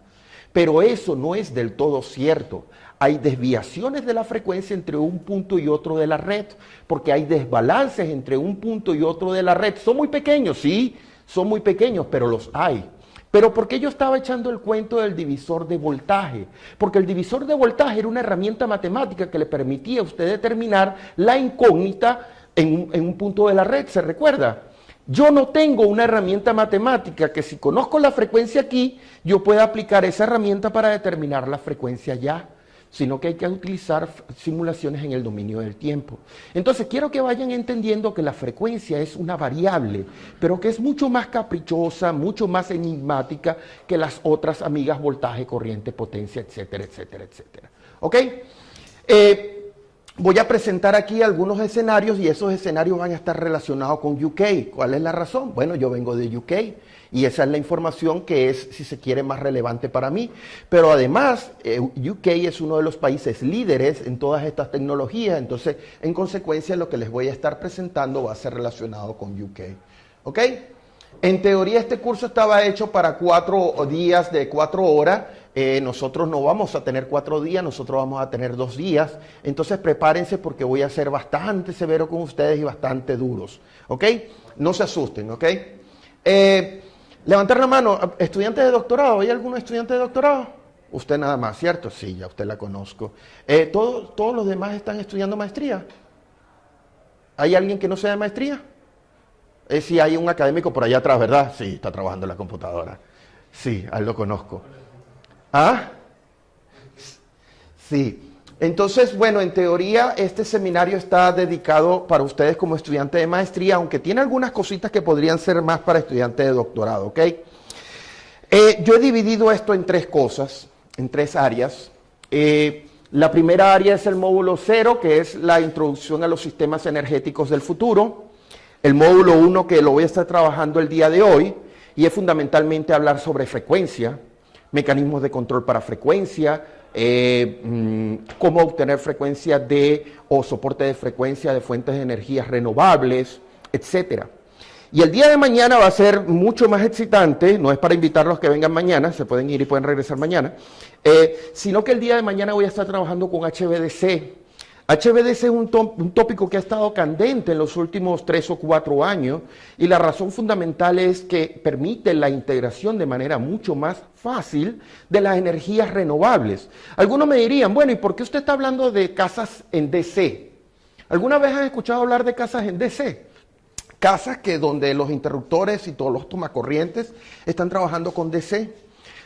S3: Pero eso no es del todo cierto. Hay desviaciones de la frecuencia entre un punto y otro de la red, porque hay desbalances entre un punto y otro de la red. Son muy pequeños, sí, son muy pequeños, pero los hay. Pero ¿por qué yo estaba echando el cuento del divisor de voltaje? Porque el divisor de voltaje era una herramienta matemática que le permitía a usted determinar la incógnita en un punto de la red, ¿se recuerda? Yo no tengo una herramienta matemática que si conozco la frecuencia aquí, yo pueda aplicar esa herramienta para determinar la frecuencia allá, sino que hay que utilizar simulaciones en el dominio del tiempo. Entonces, quiero que vayan entendiendo que la frecuencia es una variable, pero que es mucho más caprichosa, mucho más enigmática que las otras amigas voltaje, corriente, potencia, etcétera, etcétera, etcétera. ¿Ok? Voy a presentar aquí algunos escenarios y esos escenarios van a estar relacionados con UK. ¿Cuál es la razón? Bueno, yo vengo de UK y esa es la información que es, si se quiere, más relevante para mí. Pero además, UK es uno de los países líderes en todas estas tecnologías, entonces, en consecuencia, lo que les voy a estar presentando va a ser relacionado con UK. ¿Ok? En teoría, este curso estaba hecho para 4 días de 4 horas. Nosotros no vamos a tener 4 días, nosotros vamos a tener 2 días. Entonces prepárense porque voy a ser bastante severo con ustedes y bastante duros. ¿Ok? No se asusten, ¿ok? Levantar la mano, estudiantes de doctorado. ¿Hay algún estudiante de doctorado? Usted nada más, ¿cierto? Sí, ya usted la conozco. ¿Todos los demás están estudiando maestría? ¿Hay alguien que no sea de maestría? Sí, hay un académico por allá atrás, ¿verdad? Sí, está trabajando en la computadora. Sí, a él lo conozco. ¿Ah? Sí. Entonces, bueno, en teoría este seminario está dedicado para ustedes como estudiantes de maestría, aunque tiene algunas cositas que podrían ser más para estudiantes de doctorado, ¿ok? Yo he dividido esto en 3 cosas, en 3 áreas. La primera área es el módulo 0, que es la introducción a los sistemas energéticos del futuro. El módulo 1, que lo voy a estar trabajando el día de hoy, y es fundamentalmente hablar sobre frecuencia, mecanismos de control para frecuencia, cómo obtener frecuencia o soporte de frecuencia de fuentes de energías renovables, etcétera. Y el día de mañana va a ser mucho más excitante, no es para invitarlos a que vengan mañana, se pueden ir y pueden regresar mañana, sino que el día de mañana voy a estar trabajando con HVDC.
S1: HVDC es un tópico que ha estado candente en los últimos 3 o 4 años y la razón fundamental es que permite la integración de manera mucho más fácil de las energías renovables. Algunos me dirían, bueno, ¿y por qué usted está hablando de casas en DC? ¿Alguna vez han escuchado hablar de casas en DC? Casas que donde los interruptores y todos los tomacorrientes están trabajando con DC.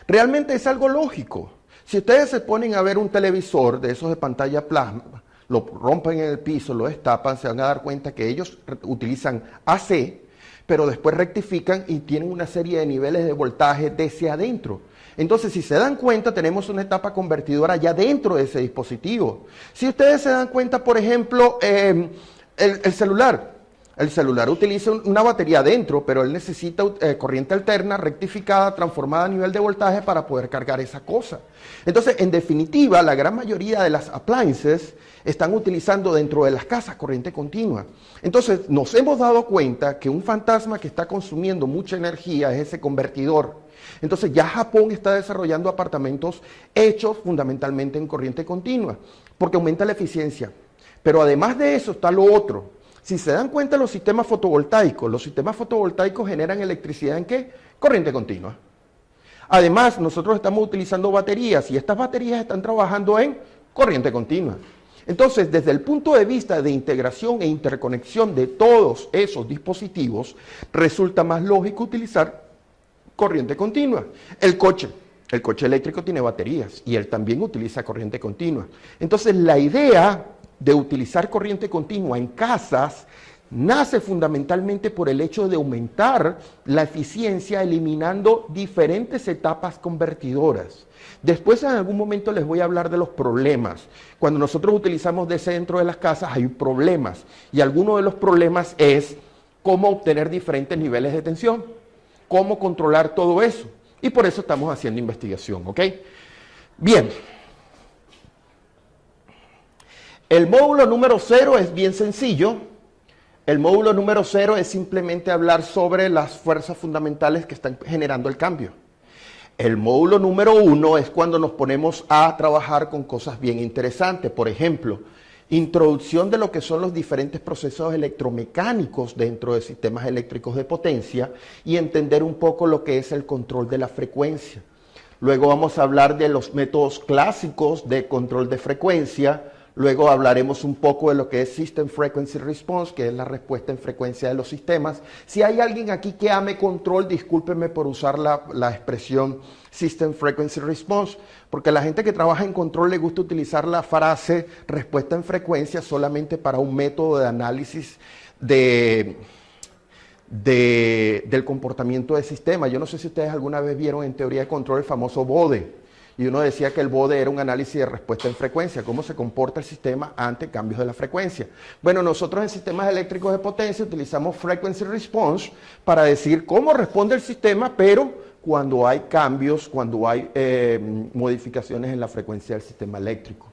S1: Realmente es algo lógico. Si ustedes se ponen a ver un televisor de esos de pantalla plasma, lo rompen en el piso, lo destapan, se van a dar cuenta que ellos utilizan AC, pero después rectifican y tienen una serie de niveles de voltaje DC adentro. Entonces, si se dan cuenta, tenemos una etapa convertidora ya dentro de ese dispositivo. Si ustedes se dan cuenta, por ejemplo, el celular. El celular utiliza una batería dentro, pero él necesita corriente alterna, rectificada, transformada a nivel de voltaje para poder cargar esa cosa. Entonces, en definitiva, la gran mayoría de las appliances están utilizando dentro de las casas corriente continua. Entonces, nos hemos dado cuenta que un fantasma que está consumiendo mucha energía es ese convertidor. Entonces, ya Japón está desarrollando apartamentos hechos fundamentalmente en corriente continua, porque aumenta la eficiencia. Pero además de eso está lo otro. Si se dan cuenta, los sistemas fotovoltaicos generan electricidad ¿en qué? Corriente continua. Además, nosotros estamos utilizando baterías y estas baterías están trabajando en corriente continua. Entonces, desde el punto de vista de integración e interconexión de todos esos dispositivos, resulta más lógico utilizar corriente continua. El coche eléctrico tiene baterías y él también utiliza corriente continua. Entonces, la idea de utilizar corriente continua en casas nace fundamentalmente por el hecho de aumentar la eficiencia eliminando diferentes etapas convertidoras. Después en algún momento les voy a hablar de los problemas. Cuando nosotros utilizamos DC dentro de las casas hay problemas y alguno de los problemas es cómo obtener diferentes niveles de tensión, cómo controlar todo eso y por eso estamos haciendo investigación, ¿ok? Bien. El módulo número 0 es bien sencillo. El módulo número 0 es simplemente hablar sobre las fuerzas fundamentales que están generando el cambio. El módulo número 1 es cuando nos ponemos a trabajar con cosas bien interesantes. Por ejemplo, introducción de lo que son los diferentes procesos electromecánicos dentro de sistemas eléctricos de potencia y entender un poco lo que es el control de la frecuencia. Luego vamos a hablar de los métodos clásicos de control de frecuencia. Luego hablaremos un poco de lo que es System Frequency Response, que es la respuesta en frecuencia de los sistemas. Si hay alguien aquí que ame control, discúlpenme por usar la expresión System Frequency Response, porque a la gente que trabaja en control le gusta utilizar la frase respuesta en frecuencia solamente para un método de análisis del comportamiento del sistema. Yo no sé si ustedes alguna vez vieron en teoría de control el famoso BODE. Y uno decía que el BODE era un análisis de respuesta en frecuencia, cómo se comporta el sistema ante cambios de la frecuencia. Bueno, nosotros en sistemas eléctricos de potencia utilizamos Frequency Response para decir cómo responde el sistema, pero cuando hay cambios, cuando hay modificaciones en la frecuencia del sistema eléctrico.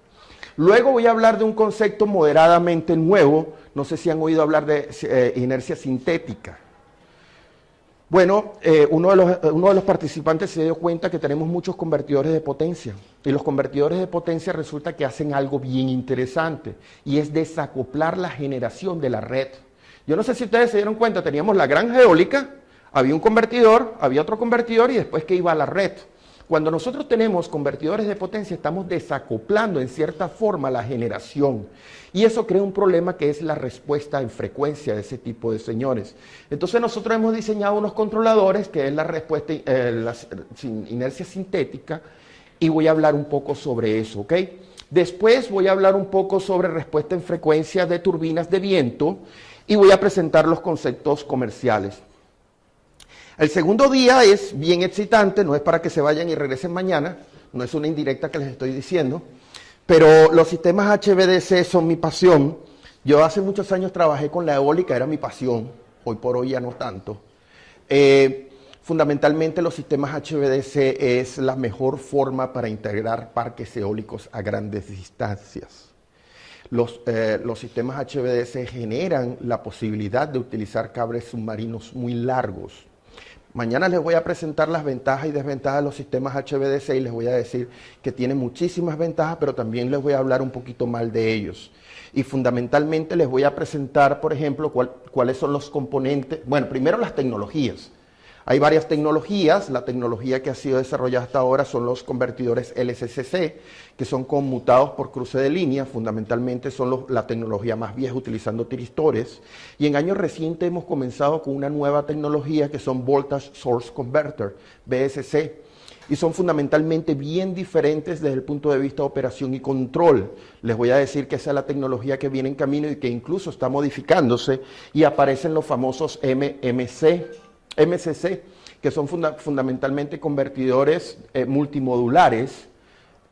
S1: Luego voy a hablar de un concepto moderadamente nuevo, no sé si han oído hablar de inercia sintética. Bueno, uno de los participantes se dio cuenta que tenemos muchos convertidores de potencia y los convertidores de potencia resulta que hacen algo bien interesante y es desacoplar la generación de la red. Yo no sé si ustedes se dieron cuenta, teníamos la granja eólica, había un convertidor, había otro convertidor y después que iba a la red. Cuando nosotros tenemos convertidores de potencia estamos desacoplando en cierta forma la generación y eso crea un problema que es la respuesta en frecuencia de ese tipo de señores. Entonces nosotros hemos diseñado unos controladores que es la respuesta inercia sintética y voy a hablar un poco sobre eso, ¿ok? Después voy a hablar un poco sobre respuesta en frecuencia de turbinas de viento y voy a presentar los conceptos comerciales. El segundo día es bien excitante, no es para que se vayan y regresen mañana, no es una indirecta que les estoy diciendo, pero los sistemas HVDC son mi pasión. Yo hace muchos años trabajé con la eólica, era mi pasión, hoy por hoy ya no tanto. Fundamentalmente los sistemas HVDC es la mejor forma para integrar parques eólicos a grandes distancias. Los sistemas HVDC generan la posibilidad de utilizar cables submarinos muy largos.
S3: Mañana les voy a presentar las ventajas y desventajas de los sistemas HVDC y les voy a decir que tienen muchísimas ventajas, pero también les voy a hablar un poquito mal de ellos. Y fundamentalmente les voy a presentar, por ejemplo, cuáles son los componentes. Bueno, primero las tecnologías. Hay varias tecnologías. La tecnología que ha sido desarrollada hasta ahora son los convertidores LSCC, que son conmutados por cruce de línea. Fundamentalmente son la tecnología más vieja utilizando tiristores. Y en años recientes hemos comenzado con una nueva tecnología que son Voltage Source Converter, VSC. Y son fundamentalmente bien diferentes desde el punto de vista de operación y control. Les voy a decir que esa es la tecnología que viene en camino y que incluso está modificándose y aparecen los famosos MCC, que son fundamentalmente convertidores multimodulares,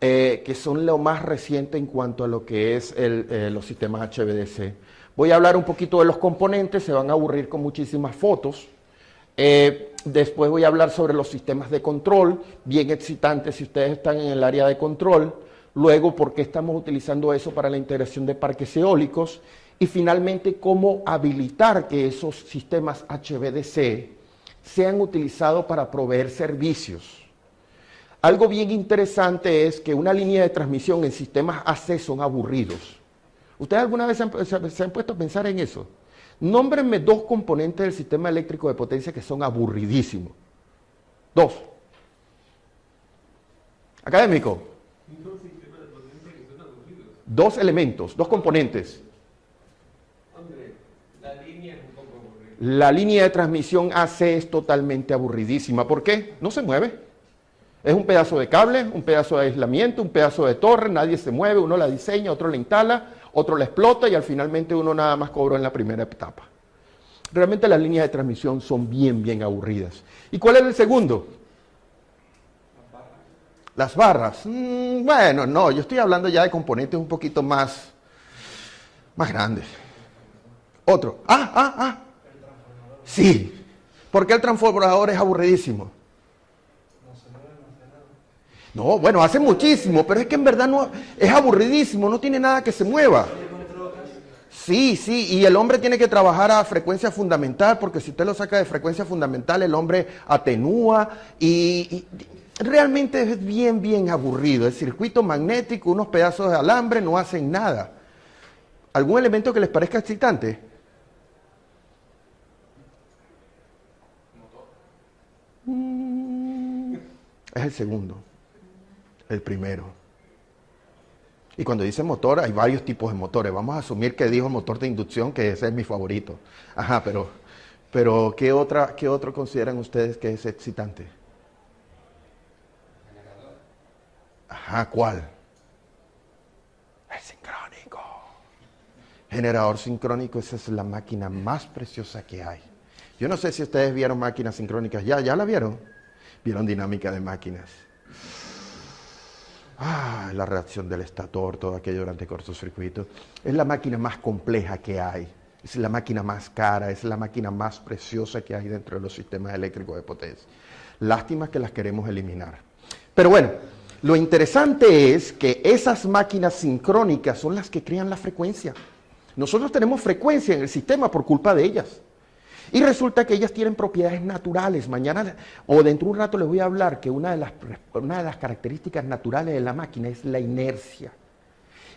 S3: que son lo más reciente en cuanto a lo que es los sistemas HVDC. Voy a hablar un poquito de los componentes, se van a aburrir con muchísimas fotos. Después voy a hablar sobre los sistemas de control, bien excitantes si ustedes están en el área de control. Luego, por qué estamos utilizando eso para la integración de parques eólicos. Y finalmente, cómo habilitar que esos sistemas HVDC sean utilizados para proveer servicios. Algo bien interesante es que una línea de transmisión en sistemas AC son aburridos. ¿Ustedes alguna vez se han puesto a pensar en eso? Nómbrenme dos componentes del sistema eléctrico de potencia que son aburridísimos. Dos. Académico. Dos elementos, dos componentes. La línea de transmisión AC es totalmente aburridísima. ¿Por qué? No se mueve. Es un pedazo de cable, un pedazo de aislamiento, un pedazo de torre, nadie se mueve, uno la diseña, otro la instala, otro la explota y al finalmente uno nada más cobró en la primera etapa. Realmente las líneas de transmisión son bien aburridas. ¿Y cuál es el segundo? Las barras. Bueno, no, yo estoy hablando ya de componentes un poquito más grandes. Otro. Sí. ¿Por qué el transformador es aburridísimo? No, bueno, hace muchísimo, pero es que en verdad no es aburridísimo, no tiene nada que se mueva. Sí, y el hombre tiene que trabajar a frecuencia fundamental, porque si usted lo saca de frecuencia fundamental, el hombre atenúa y realmente es bien aburrido. El circuito magnético, unos pedazos de alambre no hacen nada. ¿Algún elemento que les parezca excitante? Es el segundo. El primero. Y cuando dice motor, hay varios tipos de motores. Vamos a asumir que dijo motor de inducción, que ese es mi favorito. Ajá, pero ¿qué otro consideran ustedes que es excitante? Ajá, ¿cuál? El sincrónico. Generador sincrónico, esa es la máquina más preciosa que hay. Yo no sé si ustedes vieron máquinas sincrónicas. ¿Ya la vieron? ¿Vieron dinámica de máquinas? La reacción del estator, todo aquello durante cortocircuito. Es la máquina más compleja que hay. Es la máquina más cara, es la máquina más preciosa que hay dentro de los sistemas eléctricos de potencia. Lástima que las queremos eliminar. Pero bueno, lo interesante es que esas máquinas sincrónicas son las que crean la frecuencia. Nosotros tenemos frecuencia en el sistema por culpa de ellas. Y resulta que ellas tienen propiedades naturales. Mañana o dentro de un rato les voy a hablar que una de las características naturales de la máquina es la inercia.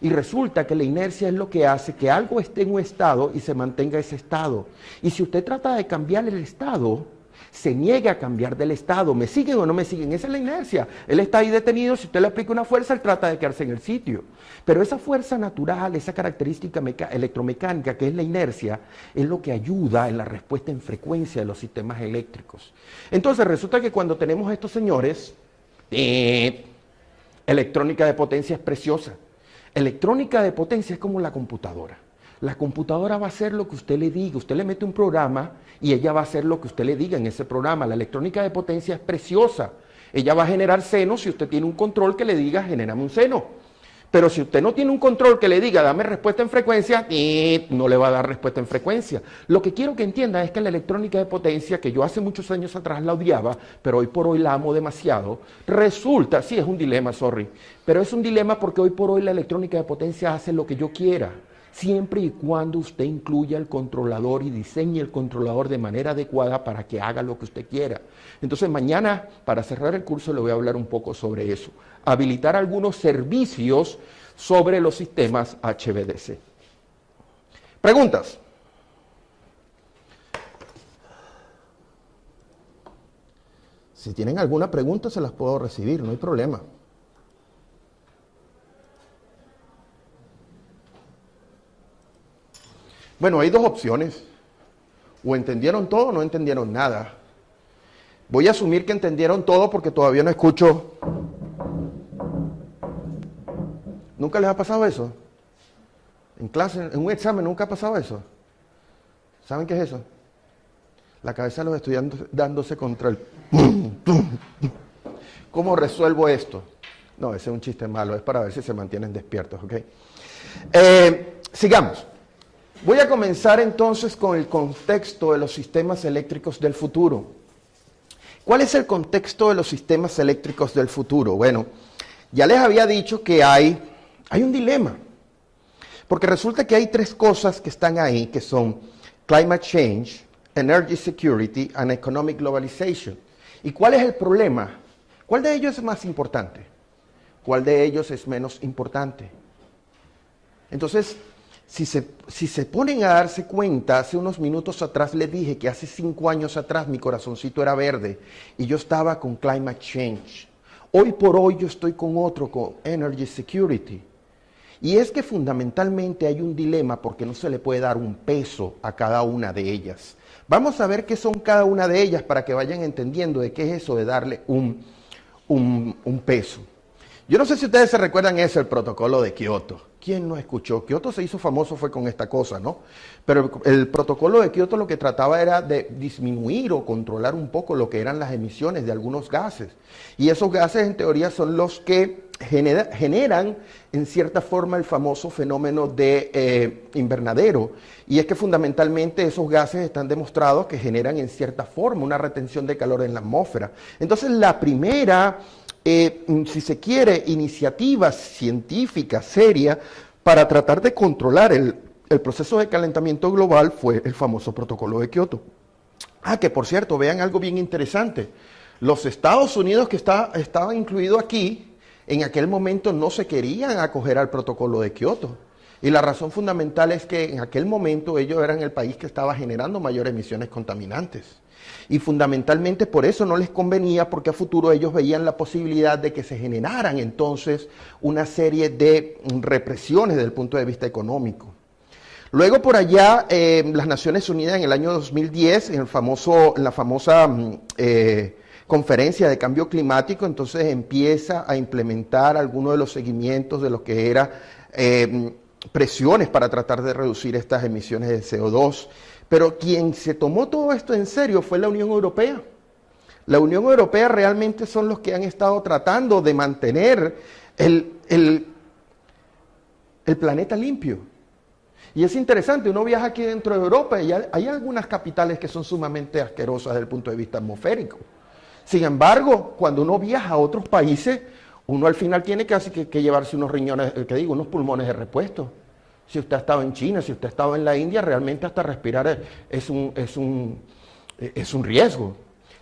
S3: Y resulta que la inercia es lo que hace que algo esté en un estado y se mantenga ese estado. Y si usted trata de cambiar el estado, se niega a cambiar del estado. ¿Me siguen o no me siguen? Esa es la inercia. Él está ahí detenido, si usted le aplica una fuerza, él trata de quedarse en el sitio. Pero esa fuerza natural, esa característica electromecánica que es la inercia, es lo que ayuda en la respuesta en frecuencia de los sistemas eléctricos. Entonces resulta que cuando tenemos estos señores, electrónica de potencia es preciosa. Electrónica de potencia es como la computadora. La computadora va a hacer lo que usted le diga. Usted le mete un programa y ella va a hacer lo que usted le diga en ese programa. La electrónica de potencia es preciosa. Ella va a generar senos si usted tiene un control que le diga, genérame un seno. Pero si usted no tiene un control que le diga, dame respuesta en frecuencia, no le va a dar respuesta en frecuencia. Lo que quiero que entienda es que la electrónica de potencia, que yo hace muchos años atrás la odiaba, pero hoy por hoy la amo demasiado, resulta, sí es un dilema, sorry, pero es un dilema porque hoy por hoy la electrónica de potencia hace lo que yo quiera.
S1: siempre y cuando usted incluya el controlador y diseñe el controlador de manera adecuada para que haga lo que usted quiera. Entonces mañana, para cerrar el curso, le voy a hablar un poco sobre eso. Habilitar algunos servicios sobre los sistemas HVDC. ¿Preguntas? Si tienen alguna pregunta, se las puedo recibir, no hay problema. Bueno, hay dos opciones. O entendieron todo o no entendieron nada. Voy a asumir que entendieron todo porque todavía no escucho. ¿Nunca les ha pasado eso? En clase, en un examen, ¿nunca ha pasado eso? ¿Saben qué es eso? La cabeza de los estudiantes dándose contra el... ¿Cómo resuelvo esto? No, ese es un chiste malo, es para ver si se mantienen despiertos, ¿ok? Sigamos. Voy a comenzar entonces con el contexto de los sistemas eléctricos del futuro. ¿Cuál es el contexto de los sistemas eléctricos del futuro? Bueno, ya les había dicho que hay un dilema. Porque resulta que hay tres cosas que están ahí, que son climate change, energy security and economic globalization. ¿Y cuál es el problema? ¿Cuál de ellos es más importante? ¿Cuál de ellos es menos importante? Entonces, si se ponen a darse cuenta, hace unos minutos atrás les dije que hace 5 años atrás mi corazoncito era verde y yo estaba con climate change. Hoy por hoy yo estoy con otro, con energy security. Y es que fundamentalmente hay un dilema porque no se le puede dar un peso a cada una de ellas. Vamos a ver qué son cada una de ellas para que vayan entendiendo de qué es eso de darle un peso. Yo no sé si ustedes se recuerdan el protocolo de Kioto. ¿Quién no escuchó? Kioto se hizo famoso fue con esta cosa, ¿no? Pero el protocolo de Kioto lo que trataba era de disminuir o controlar un poco lo que eran las emisiones de algunos gases. Y esos gases en teoría son los que generan en cierta forma el famoso fenómeno de invernadero. Y es que fundamentalmente esos gases están demostrados que generan en cierta forma una retención de calor en la atmósfera. Entonces la primera... si se quiere, iniciativa científica seria para tratar de controlar el proceso de calentamiento global fue el famoso protocolo de Kioto. Que por cierto, vean algo bien interesante. Los Estados Unidos que estaban incluidos aquí, en aquel momento no se querían acoger al protocolo de Kioto. Y la razón fundamental es que en aquel momento ellos eran el país que estaba generando mayores emisiones contaminantes. Y fundamentalmente por eso no les convenía, porque a futuro ellos veían la posibilidad de que se generaran entonces una serie de represiones desde el punto de vista económico. Luego por allá, las Naciones Unidas en el año 2010, en la famosa conferencia de cambio climático, entonces empieza a implementar algunos de los seguimientos de lo que era presiones para tratar de reducir estas emisiones de CO2. Pero quien se tomó todo esto en serio fue la Unión Europea. La Unión Europea realmente son los que han estado tratando de mantener el planeta limpio. Y es interesante, uno viaja aquí dentro de Europa y hay algunas capitales que son sumamente asquerosas desde el punto de vista atmosférico. Sin embargo, cuando uno viaja a otros países, uno al final tiene casi que llevarse unos riñones, unos pulmones de repuesto. Si usted ha estado en China, si usted ha estado en la India, realmente hasta respirar es un riesgo.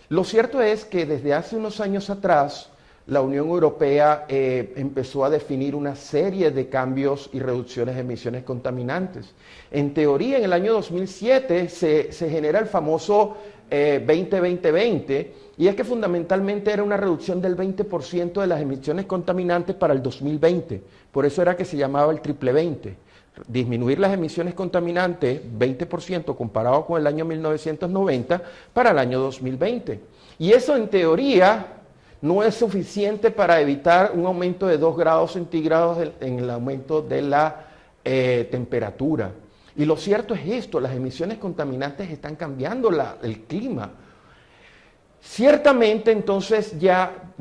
S1: Lo cierto es que desde hace unos años atrás, la Unión Europea empezó a definir una serie de cambios y reducciones de emisiones contaminantes. En teoría, en el año 2007 se genera el famoso 20-20-20, y es que fundamentalmente era una reducción del 20% de las emisiones contaminantes para el 2020. Por eso era que se llamaba el triple 20. Disminuir las emisiones contaminantes 20% comparado con el año 1990 para el año 2020. Y eso en teoría no es suficiente para evitar un aumento de 2 grados centígrados en el aumento de la temperatura. Y lo cierto es esto, las emisiones contaminantes están cambiando el clima. Ciertamente, entonces, ya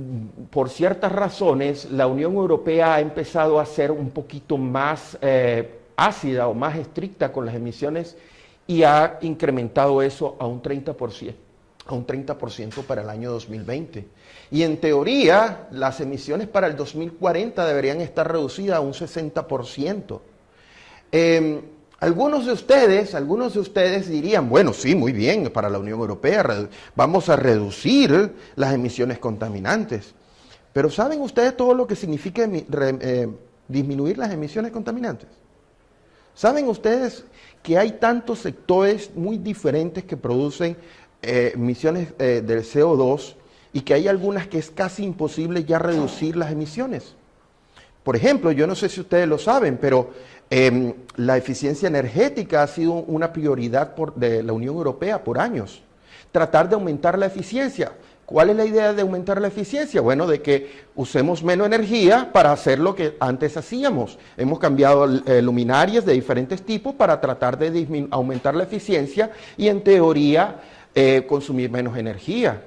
S1: por ciertas razones, la Unión Europea ha empezado a ser un poquito más ácida o más estricta con las emisiones y ha incrementado eso a un 30% para el año 2020. Y en teoría, las emisiones para el 2040 deberían estar reducidas a un 60%.
S3: Algunos de ustedes dirían, bueno, sí, muy bien, para la Unión Europea vamos a reducir las emisiones contaminantes. Pero ¿saben ustedes todo lo que significa disminuir las emisiones contaminantes? ¿Saben ustedes que hay tantos sectores muy diferentes que producen emisiones del CO2 y que hay algunas que es casi imposible ya reducir las emisiones? Por ejemplo, yo no sé si ustedes lo saben, pero la eficiencia energética ha sido una prioridad de la Unión Europea por años. Tratar de aumentar la eficiencia. ¿Cuál es la idea de aumentar la eficiencia? Bueno, de que usemos menos energía para hacer lo que antes hacíamos. Hemos cambiado luminarias de diferentes tipos para tratar de aumentar la eficiencia y en teoría consumir menos energía.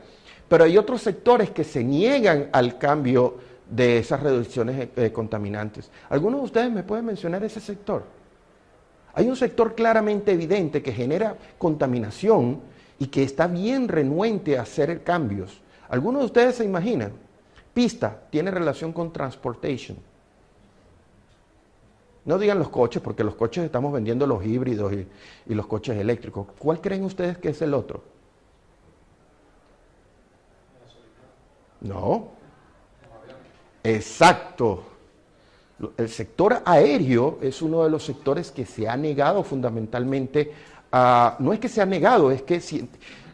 S3: Pero hay otros sectores que se niegan al cambio de esas reducciones contaminantes. ¿Algunos de ustedes me pueden mencionar ese sector? Hay un sector claramente evidente que genera contaminación y que está bien renuente a hacer cambios. ¿Algunos de ustedes se imaginan? Pista tiene relación con transportation. No digan los coches, porque los coches estamos vendiendo los híbridos y los coches eléctricos. ¿Cuál creen ustedes que es el otro? No. Exacto. El sector aéreo es uno de los sectores que se ha negado fundamentalmente a... No es que se ha negado, es que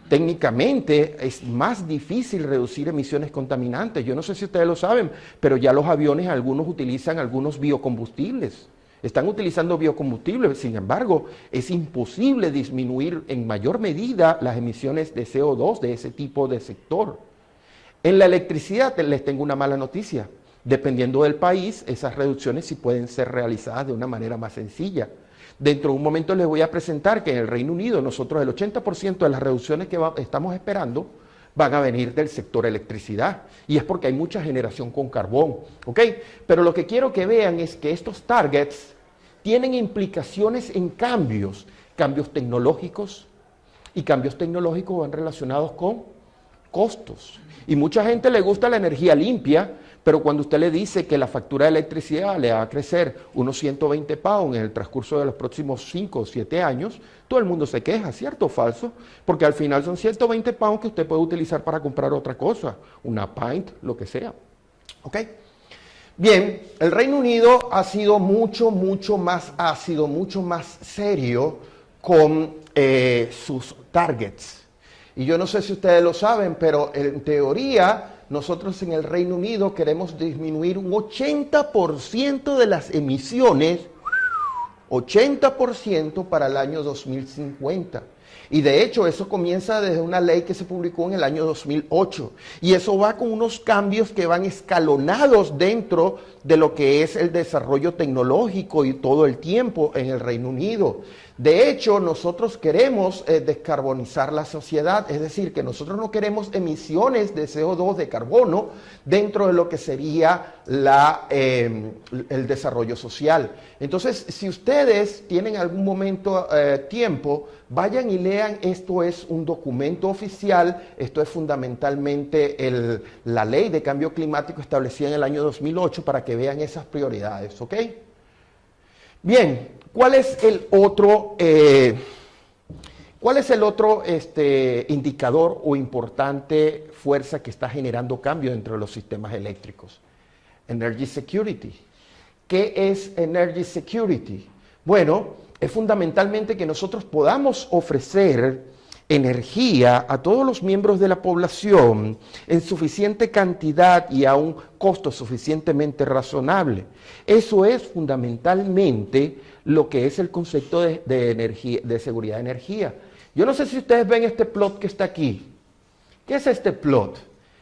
S3: técnicamente es más difícil reducir emisiones contaminantes. Yo no sé si ustedes lo saben, pero ya los aviones, algunos utilizan algunos biocombustibles. Están utilizando biocombustibles, sin embargo, es imposible disminuir en mayor medida las emisiones de CO2 de ese tipo de sector. En la electricidad les tengo una mala noticia. Dependiendo del país, esas reducciones sí pueden ser realizadas de una manera más sencilla. Dentro de un momento les voy a presentar que en el Reino Unido nosotros el 80% de las reducciones que estamos esperando van a venir del sector electricidad. Y es porque hay mucha generación con carbón. ¿Ok? Pero lo que quiero que vean es que estos targets tienen implicaciones en cambios tecnológicos, y cambios tecnológicos van relacionados con costos. Y mucha gente le gusta la energía limpia, pero cuando usted le dice que la factura de electricidad le va a crecer unos 120 pounds en el transcurso de los próximos 5 o 7 años, todo el mundo se queja, ¿cierto o falso? Porque al final son 120 pounds que usted puede utilizar para comprar otra cosa, una pint, lo que sea. ¿Ok? Bien, el Reino Unido ha sido mucho más ácido, mucho más serio con sus targets. Y yo no sé si ustedes lo saben, pero en teoría nosotros en el Reino Unido queremos disminuir un 80% de las emisiones, 80% para el año 2050. Y de hecho eso comienza desde una ley que se publicó en el año 2008. Y eso va con unos cambios que van escalonados dentro de lo que es el desarrollo tecnológico y todo el tiempo en el Reino Unido. De hecho, nosotros queremos descarbonizar la sociedad, es decir, que nosotros no queremos emisiones de CO2, de carbono, dentro de lo que sería el desarrollo social. Entonces, si ustedes tienen algún momento tiempo, vayan y lean, esto es un documento oficial, esto es fundamentalmente la ley de cambio climático establecida en el año 2008 para que vean esas prioridades, ¿ok? Bien, ¿cuál es el otro indicador o importante fuerza que está generando cambio dentro de los sistemas eléctricos? Energy Security. ¿Qué es Energy Security? Bueno, es fundamentalmente que nosotros podamos ofrecer energía a todos los miembros de la población en suficiente cantidad y a un costo suficientemente razonable. Eso es fundamentalmente lo que es el concepto de energía, de seguridad de energía. Yo no sé si ustedes ven este plot que está aquí. ¿Qué es este plot?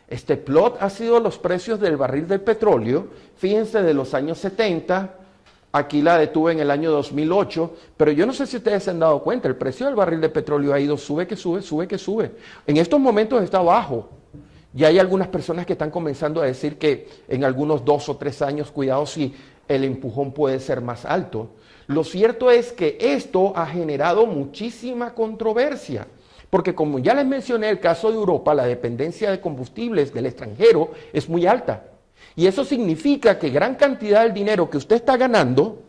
S3: Este plot ha sido los precios del barril del petróleo, fíjense, de los años 70, aquí la detuve en el año 2008, pero yo no sé si ustedes se han dado cuenta, el precio del barril de petróleo ha ido sube que sube, sube que sube. En estos momentos está bajo. Ya hay algunas personas que están comenzando a decir que en algunos 2 o 3 años, cuidado si el empujón puede ser más alto. Lo cierto es que esto ha generado muchísima controversia, porque como ya les mencioné, el caso de Europa, la dependencia de combustibles del extranjero es muy alta. Y eso significa que gran cantidad del dinero que usted está ganando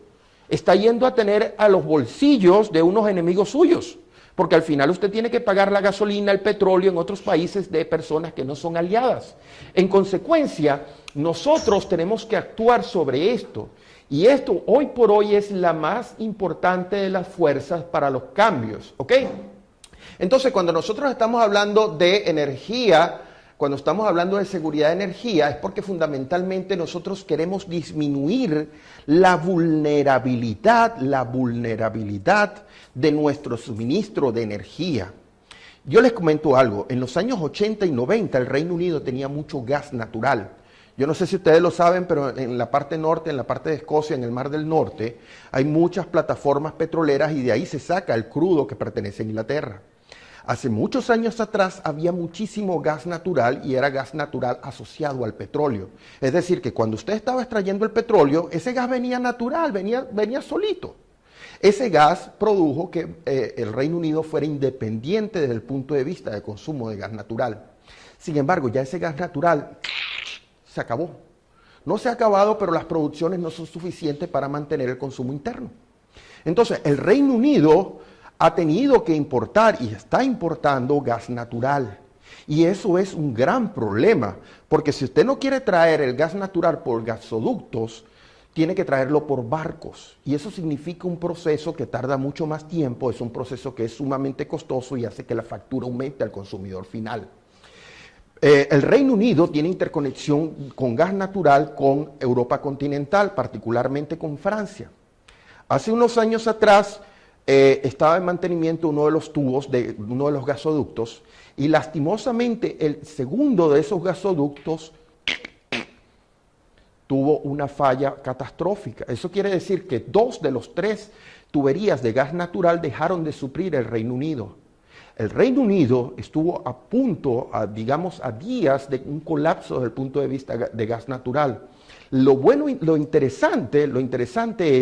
S1: está yendo a tener a los bolsillos de unos enemigos suyos, porque al final usted tiene que pagar la gasolina, el petróleo en otros países de personas que no son aliadas. En consecuencia, nosotros tenemos que actuar sobre esto, y esto hoy por hoy es la más importante de las fuerzas para los cambios, ¿ok? Entonces, cuando nosotros estamos hablando de energía, cuando estamos hablando de seguridad de energía, es porque fundamentalmente nosotros queremos disminuir la vulnerabilidad de nuestro suministro de energía. Yo les comento algo, en los años 80 y 90 el Reino Unido tenía mucho gas natural. Yo no sé si ustedes lo saben, pero en la parte norte, en la parte de Escocia, en el Mar del Norte, hay muchas plataformas petroleras y de ahí se saca el crudo que pertenece a Inglaterra. Hace muchos años atrás había muchísimo gas natural y era gas natural asociado al petróleo. Es decir, que cuando usted estaba extrayendo el petróleo, ese gas venía natural, venía solito. Ese gas produjo que el Reino Unido fuera independiente desde el punto de vista del consumo de gas natural. Sin embargo, ya ese gas natural se acabó. No se ha acabado, pero las producciones no son suficientes para mantener el consumo interno. Entonces, el Reino Unido ha tenido que importar y está importando gas natural. Y eso es un gran problema, porque si usted no quiere traer el gas natural por gasoductos, tiene que traerlo por barcos. Y eso significa un proceso que tarda mucho más tiempo, es un proceso que es sumamente costoso y hace que la factura aumente al consumidor final. El Reino Unido tiene interconexión con gas natural con Europa continental, particularmente con Francia. Hace unos años atrás, estaba en mantenimiento uno de los tubos de uno de los gasoductos y lastimosamente el segundo de esos gasoductos tuvo una falla catastrófica. Eso quiere decir que 2 de los 3 tuberías de gas natural dejaron de suplir el Reino Unido. El Reino Unido estuvo a punto, digamos, a días de un colapso desde el punto de vista de gas natural. Lo bueno y lo interesante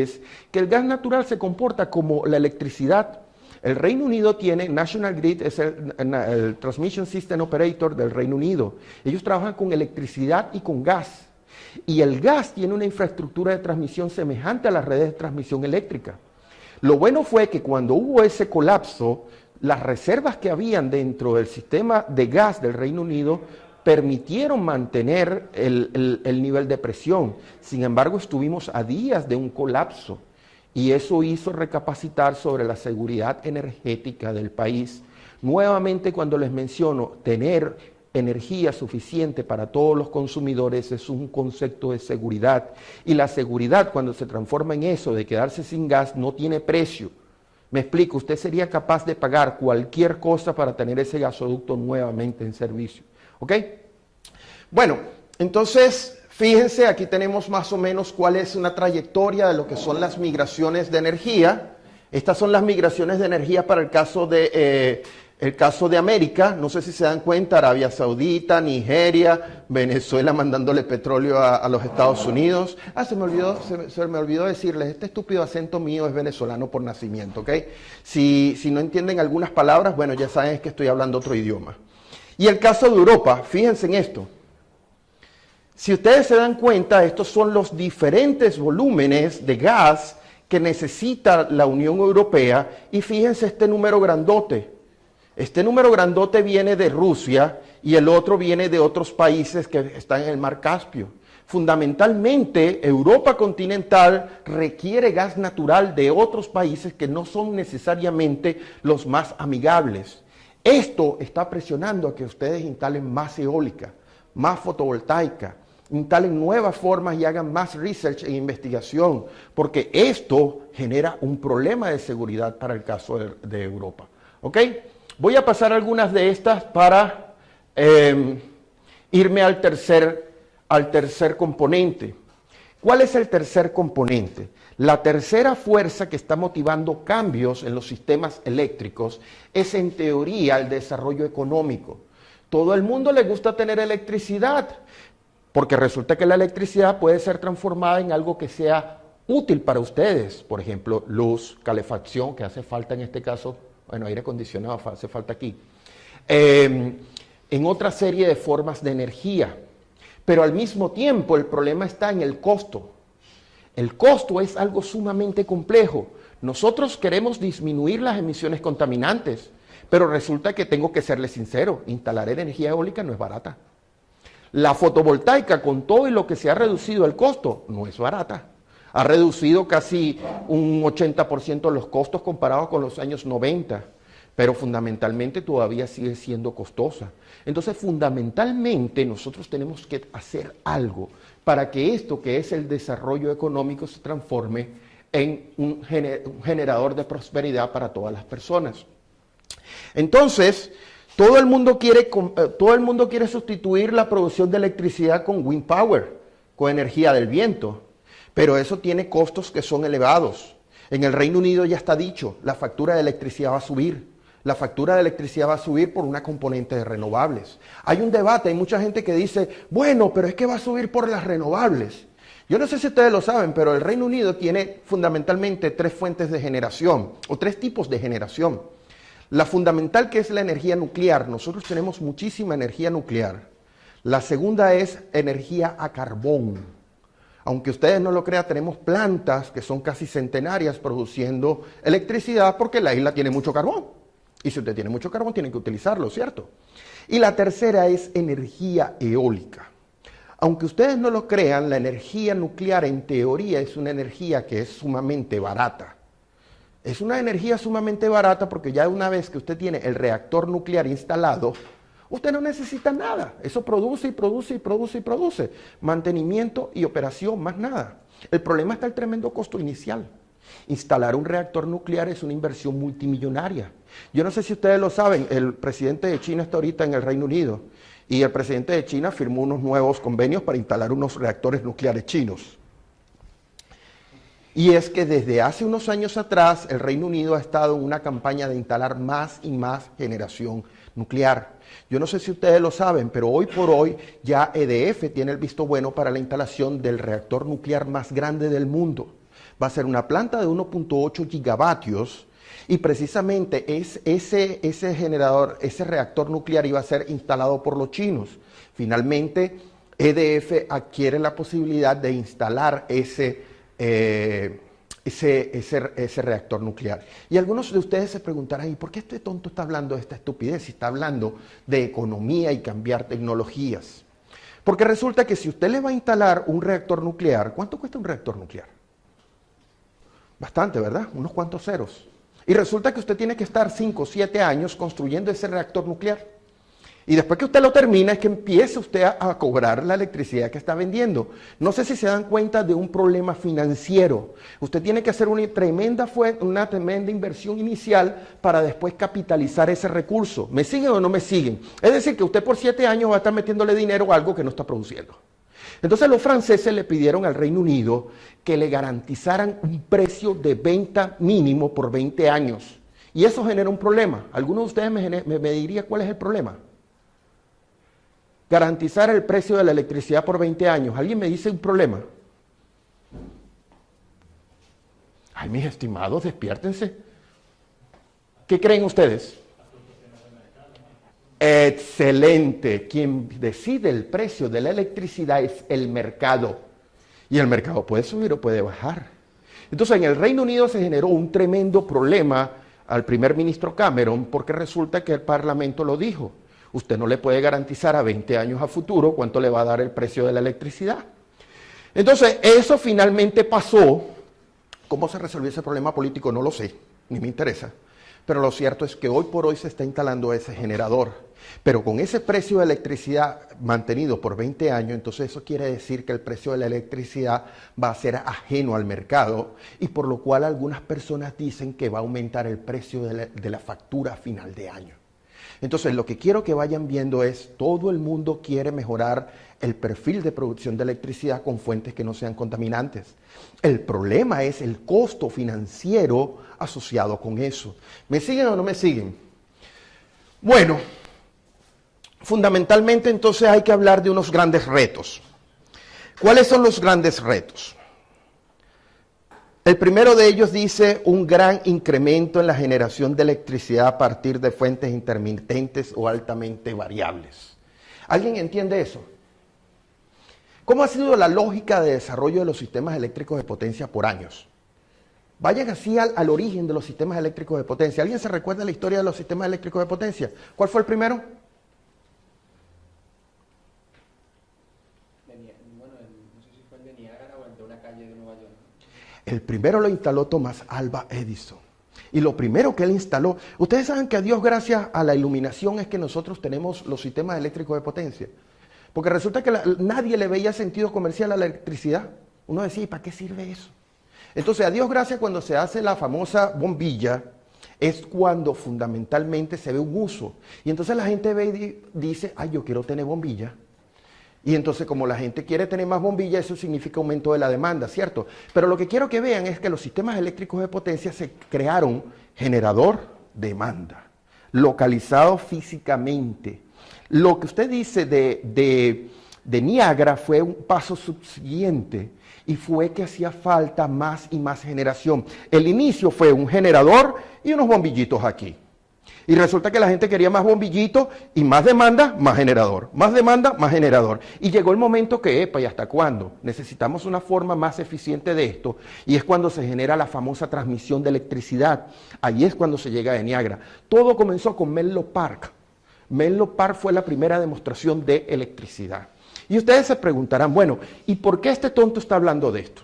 S1: es que el gas natural se comporta como la electricidad. El Reino Unido tiene, National Grid es el Transmission System Operator del Reino Unido. Ellos trabajan con electricidad y con gas. Y el gas tiene una infraestructura de transmisión semejante a las redes de transmisión eléctrica. Lo bueno fue que cuando hubo ese colapso, las reservas que habían dentro del sistema de gas del Reino Unido permitieron mantener el nivel de presión. Sin embargo, estuvimos a días de un colapso y eso hizo recapacitar sobre la seguridad energética del país. Nuevamente, cuando les menciono tener energía suficiente para todos los consumidores es un concepto de seguridad. Y la seguridad, cuando se transforma en eso de quedarse sin gas, no tiene precio. Me explico, usted sería capaz de pagar cualquier cosa para tener ese gasoducto nuevamente en servicio. ¿Ok? Bueno, entonces, fíjense, aquí tenemos más o menos cuál es una trayectoria de lo que son las migraciones de energía. Estas son las migraciones de energía para el caso de América. No sé si se dan cuenta, Arabia Saudita, Nigeria, Venezuela mandándole petróleo a los Estados Unidos. Se me olvidó decirles, este estúpido acento mío es venezolano por nacimiento, ¿ok? Si no entienden algunas palabras, bueno, ya saben que estoy hablando otro idioma. Y el caso de Europa, fíjense en esto. Si ustedes se dan cuenta, estos son los diferentes volúmenes de gas que necesita la Unión Europea y fíjense este número grandote. Este número grandote viene de Rusia y el otro viene de otros países que están en el Mar Caspio. Fundamentalmente, Europa continental requiere gas natural de otros países que no son necesariamente los más amigables. Esto está presionando a que ustedes instalen más eólica, más fotovoltaica, instalen nuevas formas y hagan más research e investigación, porque esto genera un problema de seguridad para el caso de Europa. ¿Ok? Voy a pasar algunas de estas para irme al tercer componente. ¿Cuál es el tercer componente? La tercera fuerza que está motivando cambios en los sistemas eléctricos es en teoría el desarrollo económico. Todo el mundo le gusta tener electricidad, porque resulta que la electricidad puede ser transformada en algo que sea útil para ustedes. Por ejemplo, luz, calefacción, que hace falta en este caso, bueno, aire acondicionado hace falta aquí. En otra serie de formas de energía. Pero al mismo tiempo el problema está en el costo. El costo es algo sumamente complejo. Nosotros queremos disminuir las emisiones contaminantes, pero resulta que tengo que serle sincero, instalar energía eólica no es barata. La fotovoltaica, con todo y lo que se ha reducido el costo, no es barata. Ha reducido casi un 80% los costos comparados con los años 90, pero fundamentalmente todavía sigue siendo costosa. Entonces, fundamentalmente, nosotros tenemos que hacer algo para que esto que es el desarrollo económico se transforme en un generador de prosperidad para todas las personas. Entonces, todo el mundo quiere sustituir la producción de electricidad con wind power, con energía del viento, pero eso tiene costos que son elevados. En el Reino Unido ya está dicho, la factura de electricidad va a subir. La factura de electricidad va a subir por una componente de renovables. Hay un debate, hay mucha gente que dice, bueno, pero es que va a subir por las renovables. Yo no sé si ustedes lo saben, pero el Reino Unido tiene fundamentalmente 3 fuentes de generación, o 3 tipos de generación. La fundamental, que es la energía nuclear. Nosotros tenemos muchísima energía nuclear. La segunda es energía a carbón. Aunque ustedes no lo crean, tenemos plantas que son casi centenarias produciendo electricidad porque la isla tiene mucho carbón. Y si usted tiene mucho carbón, tiene que utilizarlo, ¿cierto? Y la tercera es energía eólica. Aunque ustedes no lo crean, la energía nuclear en teoría es una energía que es sumamente barata. Es una energía sumamente barata porque ya una vez que usted tiene el reactor nuclear instalado, usted no necesita nada. Eso produce y produce y produce y produce. Mantenimiento y operación, más nada. El problema está el tremendo costo inicial. Instalar un reactor nuclear es una inversión multimillonaria. Yo no sé si ustedes lo saben, el presidente de China está ahorita en el Reino Unido y el presidente de China firmó unos nuevos convenios para instalar unos reactores nucleares chinos. Y es que desde hace unos años atrás el Reino Unido ha estado en una campaña de instalar más y más generación nuclear. Yo no sé si ustedes lo saben, pero hoy por hoy ya EDF tiene el visto bueno para la instalación del reactor nuclear más grande del mundo. Va a ser una planta de 1.8 gigavatios y precisamente ese generador, ese reactor nuclear iba a ser instalado por los chinos. Finalmente, EDF adquiere la posibilidad de instalar ese reactor nuclear. Y algunos de ustedes se preguntarán, ¿y por qué este tonto está hablando de esta estupidez? Si está hablando de economía y cambiar tecnologías. Porque resulta que si usted le va a instalar un reactor nuclear, ¿cuánto cuesta un reactor nuclear? Bastante, ¿verdad? Unos cuantos ceros. Y resulta que usted tiene que estar 5 o 7 años construyendo ese reactor nuclear. Y después que usted lo termina es que empiece usted a cobrar la electricidad que está vendiendo. No sé si se dan cuenta de un problema financiero. Usted tiene que hacer una tremenda inversión inicial para después capitalizar ese recurso. ¿Me siguen o no me siguen? Es decir, que usted por 7 años va a estar metiéndole dinero a algo que no está produciendo. Entonces los franceses le pidieron al Reino Unido que le garantizaran un precio de venta mínimo por 20 años. Y eso genera un problema. ¿Alguno de ustedes me diría cuál es el problema? Garantizar el precio de la electricidad por 20 años. ¿Alguien me dice un problema? Ay, mis estimados, despiértense. ¿Qué creen ustedes? Excelente. Quien decide el precio de la electricidad es el mercado. Y el mercado puede subir o puede bajar. Entonces, en el Reino Unido se generó un tremendo problema al primer ministro Cameron porque resulta que el Parlamento lo dijo. Usted no le puede garantizar a 20 años a futuro cuánto le va a dar el precio de la electricidad. Entonces, eso finalmente pasó. ¿Cómo se resolvió ese problema político? No lo sé, ni me interesa. Pero lo cierto es que hoy por hoy se está instalando ese generador. Pero con ese precio de electricidad mantenido por 20 años, entonces eso quiere decir que el precio de la electricidad va a ser ajeno al mercado y por lo cual algunas personas dicen que va a aumentar el precio de la factura a final de año. Entonces, lo que quiero que vayan viendo es, todo el mundo quiere mejorar el perfil de producción de electricidad con fuentes que no sean contaminantes. El problema es el costo financiero asociado con eso. ¿Me siguen o no me siguen? Bueno, fundamentalmente entonces hay que hablar de unos grandes retos. ¿Cuáles son los grandes retos? El primero de ellos dice un gran incremento en la generación de electricidad a partir de fuentes intermitentes o altamente variables. ¿Alguien entiende eso?
S3: ¿Cómo ha sido la lógica de desarrollo de los sistemas eléctricos de potencia por años? Vayan así al origen de los sistemas eléctricos de potencia. ¿Alguien se recuerda la historia de los sistemas eléctricos de potencia? ¿Cuál fue el primero?
S1: Bueno, no sé si fue el de Niágara o el de una calle de Nueva York.
S3: El primero lo instaló Thomas Alva Edison. Y lo primero que él instaló, ustedes saben que a Dios gracias a la iluminación es que nosotros tenemos los sistemas eléctricos de potencia. Porque resulta que nadie le veía sentido comercial a la electricidad. Uno decía, ¿y para qué sirve eso? Entonces, a Dios gracias, cuando se hace la famosa bombilla, es cuando fundamentalmente se ve un uso. Y entonces la gente ve y dice, ay, yo quiero tener bombilla. Y entonces, como la gente quiere tener más bombillas, eso significa aumento de la demanda, ¿cierto? Pero lo que quiero que vean es que los sistemas eléctricos de potencia se crearon generador, demanda, localizado físicamente. Lo que usted dice de Niágara fue un paso subsiguiente y fue que hacía falta más y más generación. El inicio fue un generador y unos bombillitos aquí. Y resulta que la gente quería más bombillitos y más demanda, más generador. Más demanda, más generador. Y llegó el momento que, epa, ¿y hasta cuándo? Necesitamos una forma más eficiente de esto. Y es cuando se genera la famosa transmisión de electricidad. Ahí es cuando se llega a Niágara. Todo comenzó con Menlo Park. Menlo Park fue la primera demostración de electricidad. Y ustedes se preguntarán, bueno, ¿y por qué este tonto está hablando de esto?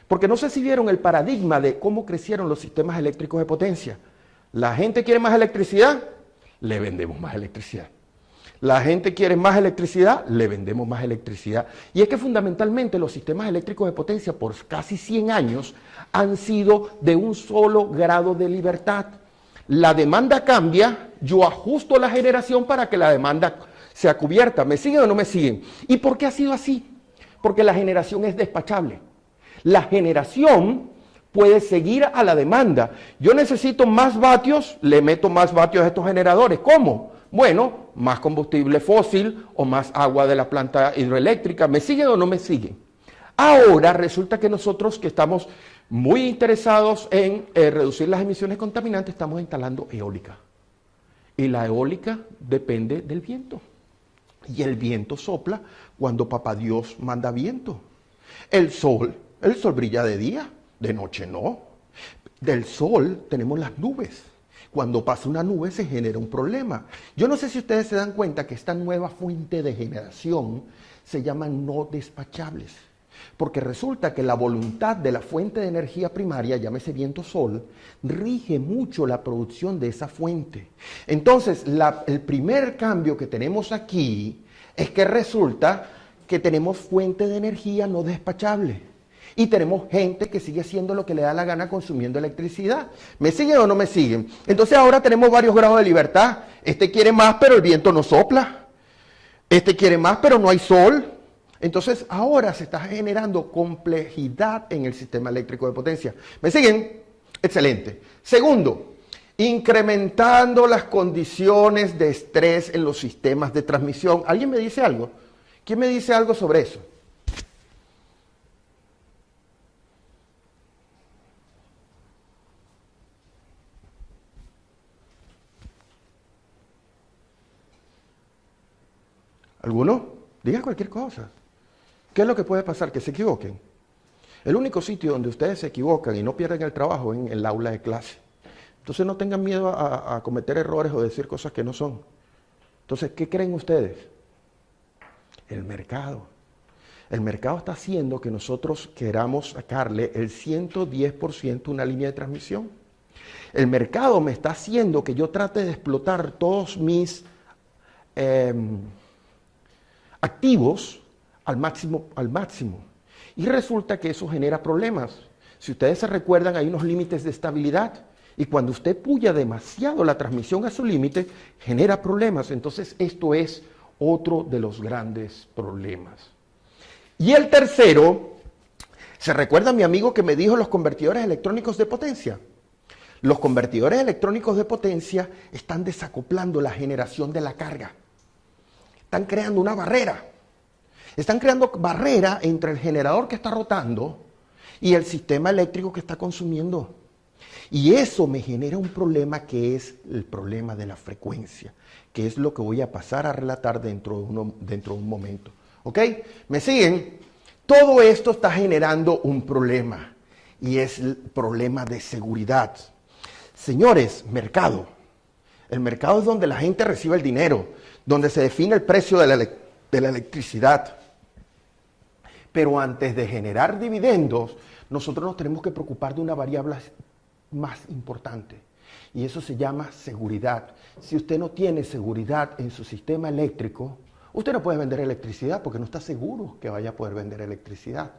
S3: Porque no sé si vieron el paradigma de cómo crecieron los sistemas eléctricos de potencia. La gente quiere más electricidad, le vendemos más electricidad. La gente quiere más electricidad, le vendemos más electricidad. Y es que fundamentalmente los sistemas eléctricos de potencia por casi 100 años han sido de un solo grado de libertad. La demanda cambia, yo ajusto la generación para que la demanda sea cubierta. ¿Me siguen o no me siguen? ¿Y por qué ha sido así? Porque la generación es despachable. La generación puede seguir a la demanda. Yo necesito más vatios, le meto más vatios a estos generadores. ¿Cómo? Bueno, más combustible fósil o más agua de la planta hidroeléctrica. ¿Me siguen o no me siguen? Ahora resulta que nosotros que estamos muy interesados en reducir las emisiones contaminantes, estamos instalando eólica. Y la eólica depende del viento. Y el viento sopla cuando Papá Dios manda viento. El sol brilla de día. De noche no. Del sol tenemos las nubes. Cuando pasa una nube se genera un problema. Yo no sé si ustedes se dan cuenta que esta nueva fuente de generación se llaman no despachables. Porque resulta que la voluntad de la fuente de energía primaria, llámese viento sol, rige mucho la producción de esa fuente. Entonces, el primer cambio que tenemos aquí es que resulta que tenemos fuente de energía no despachable. Y tenemos gente que sigue haciendo lo que le da la gana consumiendo electricidad. ¿Me siguen o no me siguen? Entonces ahora tenemos varios grados de libertad. Este quiere más, pero el viento no sopla. Este quiere más, pero no hay sol. Entonces ahora se está generando complejidad en el sistema eléctrico de potencia. ¿Me siguen? Excelente. Segundo, incrementando las condiciones de estrés en los sistemas de transmisión. ¿Alguien me dice algo? ¿Quién me dice algo sobre eso? ¿Alguno? Digan cualquier cosa. ¿Qué es lo que puede pasar? Que se equivoquen. El único sitio donde ustedes se equivocan y no pierden el trabajo es en el aula de clase. Entonces no tengan miedo a cometer errores o decir cosas que no son. Entonces, ¿qué creen ustedes? El mercado. El mercado está haciendo que nosotros queramos sacarle el 110% una línea de transmisión. El mercado me está haciendo que yo trate de explotar todos mis activos al máximo. Y resulta que eso genera problemas. Si ustedes se recuerdan, hay unos límites de estabilidad. Y cuando usted puya demasiado la transmisión a su límite, genera problemas. Entonces, esto es otro de los grandes problemas. Y el tercero, ¿se recuerda mi amigo que me dijo los convertidores electrónicos de potencia? Los convertidores electrónicos de potencia están desacoplando la generación de la carga. Están creando una barrera. Están creando barrera entre el generador que está rotando y el sistema eléctrico que está consumiendo. Y eso me genera un problema que es el problema de la frecuencia, que es lo que voy a pasar a relatar dentro de un momento. ¿Ok? ¿Me siguen? Todo esto está generando un problema y es el problema de seguridad. Señores, mercado. El mercado es donde la gente recibe el dinero, donde se define el precio de la electricidad. Pero antes de generar dividendos, nosotros nos tenemos que preocupar de una variable más importante. Y eso se llama seguridad. Si usted no tiene seguridad en su sistema eléctrico, usted no puede vender electricidad porque no está seguro que vaya a poder vender electricidad.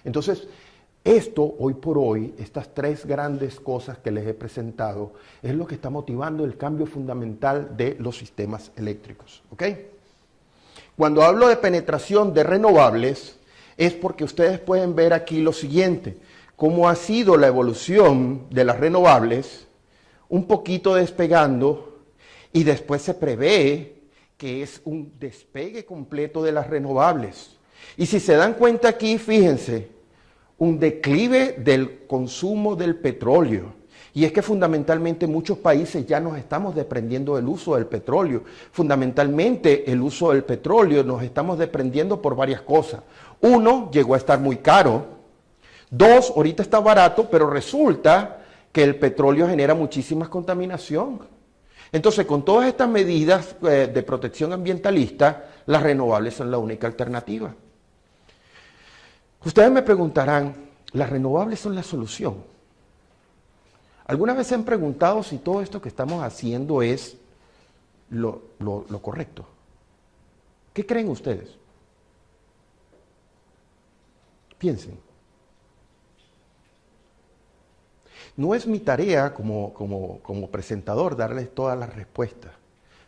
S3: Entonces, esto, hoy por hoy, estas tres grandes cosas que les he presentado, es lo que está motivando el cambio fundamental de los sistemas eléctricos. ¿Ok? Cuando hablo de penetración de renovables, es porque ustedes pueden ver aquí lo siguiente, cómo ha sido la evolución de las renovables, un poquito despegando, y después se prevé que es un despegue completo de las renovables. Y si se dan cuenta aquí, fíjense, un declive del consumo del petróleo. Y es que fundamentalmente muchos países ya nos estamos desprendiendo del uso del petróleo. Fundamentalmente el uso del petróleo nos estamos desprendiendo por varias cosas. Uno, llegó a estar muy caro. Dos, ahorita está barato, pero resulta que el petróleo genera muchísima contaminación. Entonces, con todas estas medidas de protección ambientalista, las renovables son la única alternativa. Ustedes me preguntarán, ¿las renovables son la solución? ¿Alguna vez se han preguntado si todo esto que estamos haciendo es lo correcto? ¿Qué creen ustedes? Piensen. No es mi tarea como presentador darles todas las respuestas.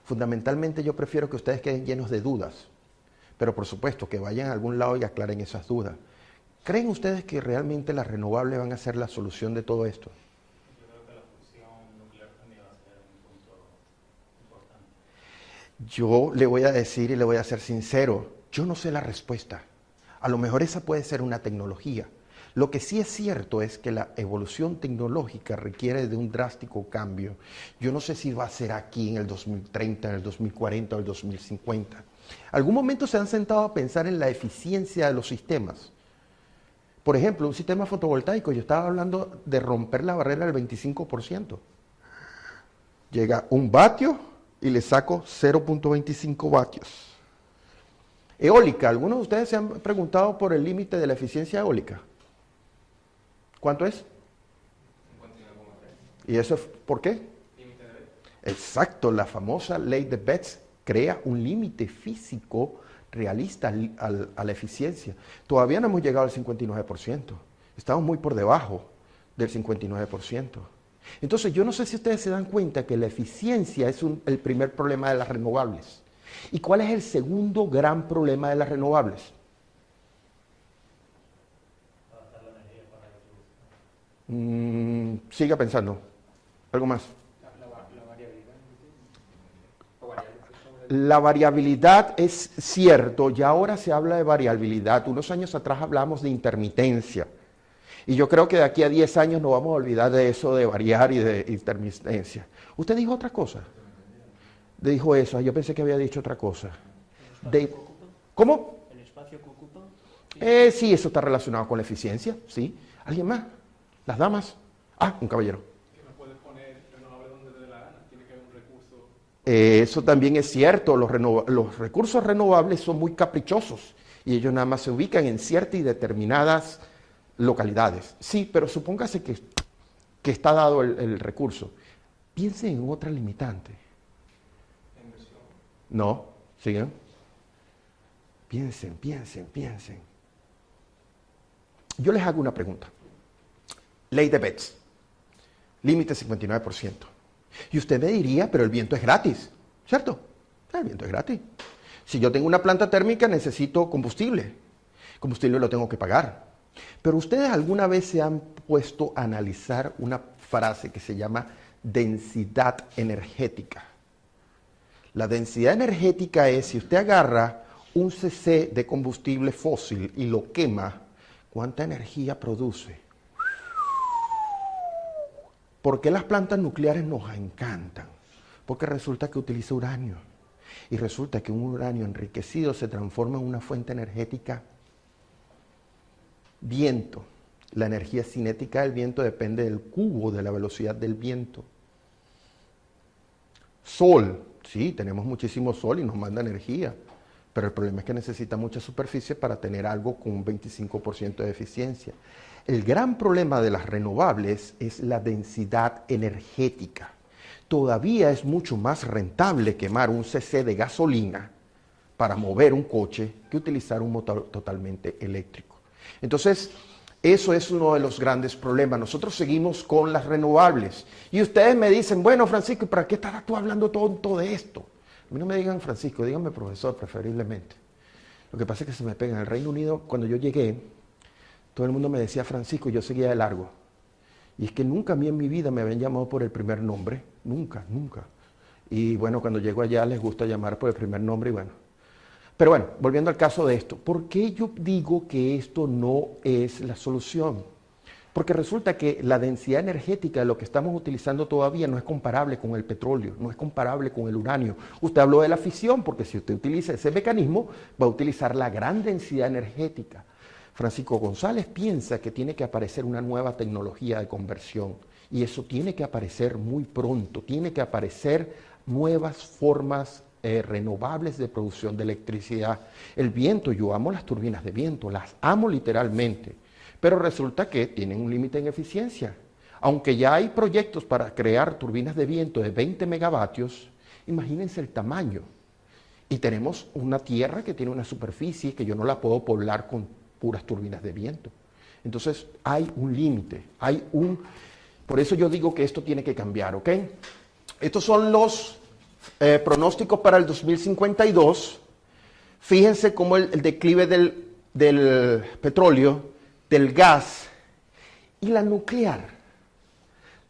S3: Fundamentalmente yo prefiero que ustedes queden llenos de dudas, pero por supuesto que vayan a algún lado y aclaren esas dudas. ¿Creen ustedes que realmente las renovables van a ser la solución de todo esto?
S4: Yo creo que la fusión nuclear también va a ser un punto importante.
S3: Yo le voy a decir y le voy a ser sincero, yo no sé la respuesta. A lo mejor esa puede ser una tecnología. Lo que sí es cierto es que la evolución tecnológica requiere de un drástico cambio. Yo no sé si va a ser aquí en el 2030, en el 2040 o el 2050. ¿Algún momento se han sentado a pensar en la eficiencia de los sistemas? Por ejemplo, un sistema fotovoltaico, yo estaba hablando de romper la barrera del 25%. Llega 1 vatio y le saco 0.25 vatios. Eólica, ¿algunos de ustedes se han preguntado por el límite de la eficiencia eólica? ¿Cuánto es? 59,3. ¿Y eso es por qué? Límite de Betz. Exacto, la famosa ley de Betz crea un límite físico realista a la eficiencia. Todavía no hemos llegado al 59%. Estamos muy por debajo del 59%. Entonces, yo no sé si ustedes se dan cuenta que la eficiencia es el primer problema de las renovables. ¿Y cuál es el segundo gran problema de las renovables? Siga pensando. ¿Algo más? La variabilidad es cierto, y ahora se habla de variabilidad. Unos años atrás hablamos de intermitencia. Y yo creo que de aquí a 10 años no vamos a olvidar de eso de variar y de intermitencia. ¿Usted dijo otra cosa? Dijo eso, yo pensé que había dicho otra cosa. ¿Cómo?
S4: ¿El espacio que ocupa?
S3: Sí, eso está relacionado con la eficiencia, ¿sí? ¿Alguien más? ¿Las damas? Ah, un caballero.
S5: Que no puedes poner renovable donde te dé la gana, tiene que haber un recurso.
S3: Eso también es cierto, los recursos renovables son muy caprichosos y ellos nada más se ubican en ciertas y determinadas localidades. Sí, pero supóngase que está dado el recurso. Piensen en otra limitante. No, sigan. Piensen. Yo les hago una pregunta. Ley de Betz, límite 59%. Y usted me diría, pero el viento es gratis, ¿cierto? El viento es gratis. Si yo tengo una planta térmica, necesito combustible. Combustible lo tengo que pagar. Pero ustedes alguna vez se han puesto a analizar una frase que se llama densidad energética. La densidad energética es, si usted agarra un cc de combustible fósil y lo quema, ¿cuánta energía produce? ¿Por qué las plantas nucleares nos encantan? Porque resulta que utiliza uranio. Y resulta que un uranio enriquecido se transforma en una fuente energética viento. La energía cinética del viento depende del cubo de la velocidad del viento. Sol, sí, tenemos muchísimo sol y nos manda energía, pero el problema es que necesita mucha superficie para tener algo con un 25% de eficiencia. El gran problema de las renovables es la densidad energética. Todavía es mucho más rentable quemar un cc de gasolina para mover un coche que utilizar un motor totalmente eléctrico. Entonces, eso es uno de los grandes problemas. Nosotros seguimos con las renovables. Y ustedes me dicen, bueno, Francisco, ¿y para qué estás tú hablando todo de esto? A mí no me digan Francisco, díganme profesor, preferiblemente. Lo que pasa es que se me pega. En el Reino Unido, cuando yo llegué, todo el mundo me decía Francisco y yo seguía de largo. Y es que nunca a mí en mi vida me habían llamado por el primer nombre. Nunca, nunca. Y bueno, cuando llego allá les gusta llamar por el primer nombre y bueno. Pero bueno, volviendo al caso de esto, ¿por qué yo digo que esto no es la solución? Porque resulta que la densidad energética de lo que estamos utilizando todavía no es comparable con el petróleo, no es comparable con el uranio. Usted habló de la fisión, porque si usted utiliza ese mecanismo, va a utilizar la gran densidad energética. Francisco González piensa que tiene que aparecer una nueva tecnología de conversión, y eso tiene que aparecer muy pronto, tiene que aparecer nuevas formas renovables de producción de electricidad. El viento, yo amo las turbinas de viento, las amo literalmente, pero resulta que tienen un límite en eficiencia. Aunque ya hay proyectos para crear turbinas de viento de 20 megavatios, imagínense el tamaño. Y tenemos una tierra que tiene una superficie que yo no la puedo poblar con puras turbinas de viento. Entonces hay un límite, por eso yo digo que esto tiene que cambiar, ¿ok? Estos son los pronósticos para el 2052. Fíjense cómo el declive del petróleo, del gas y la nuclear.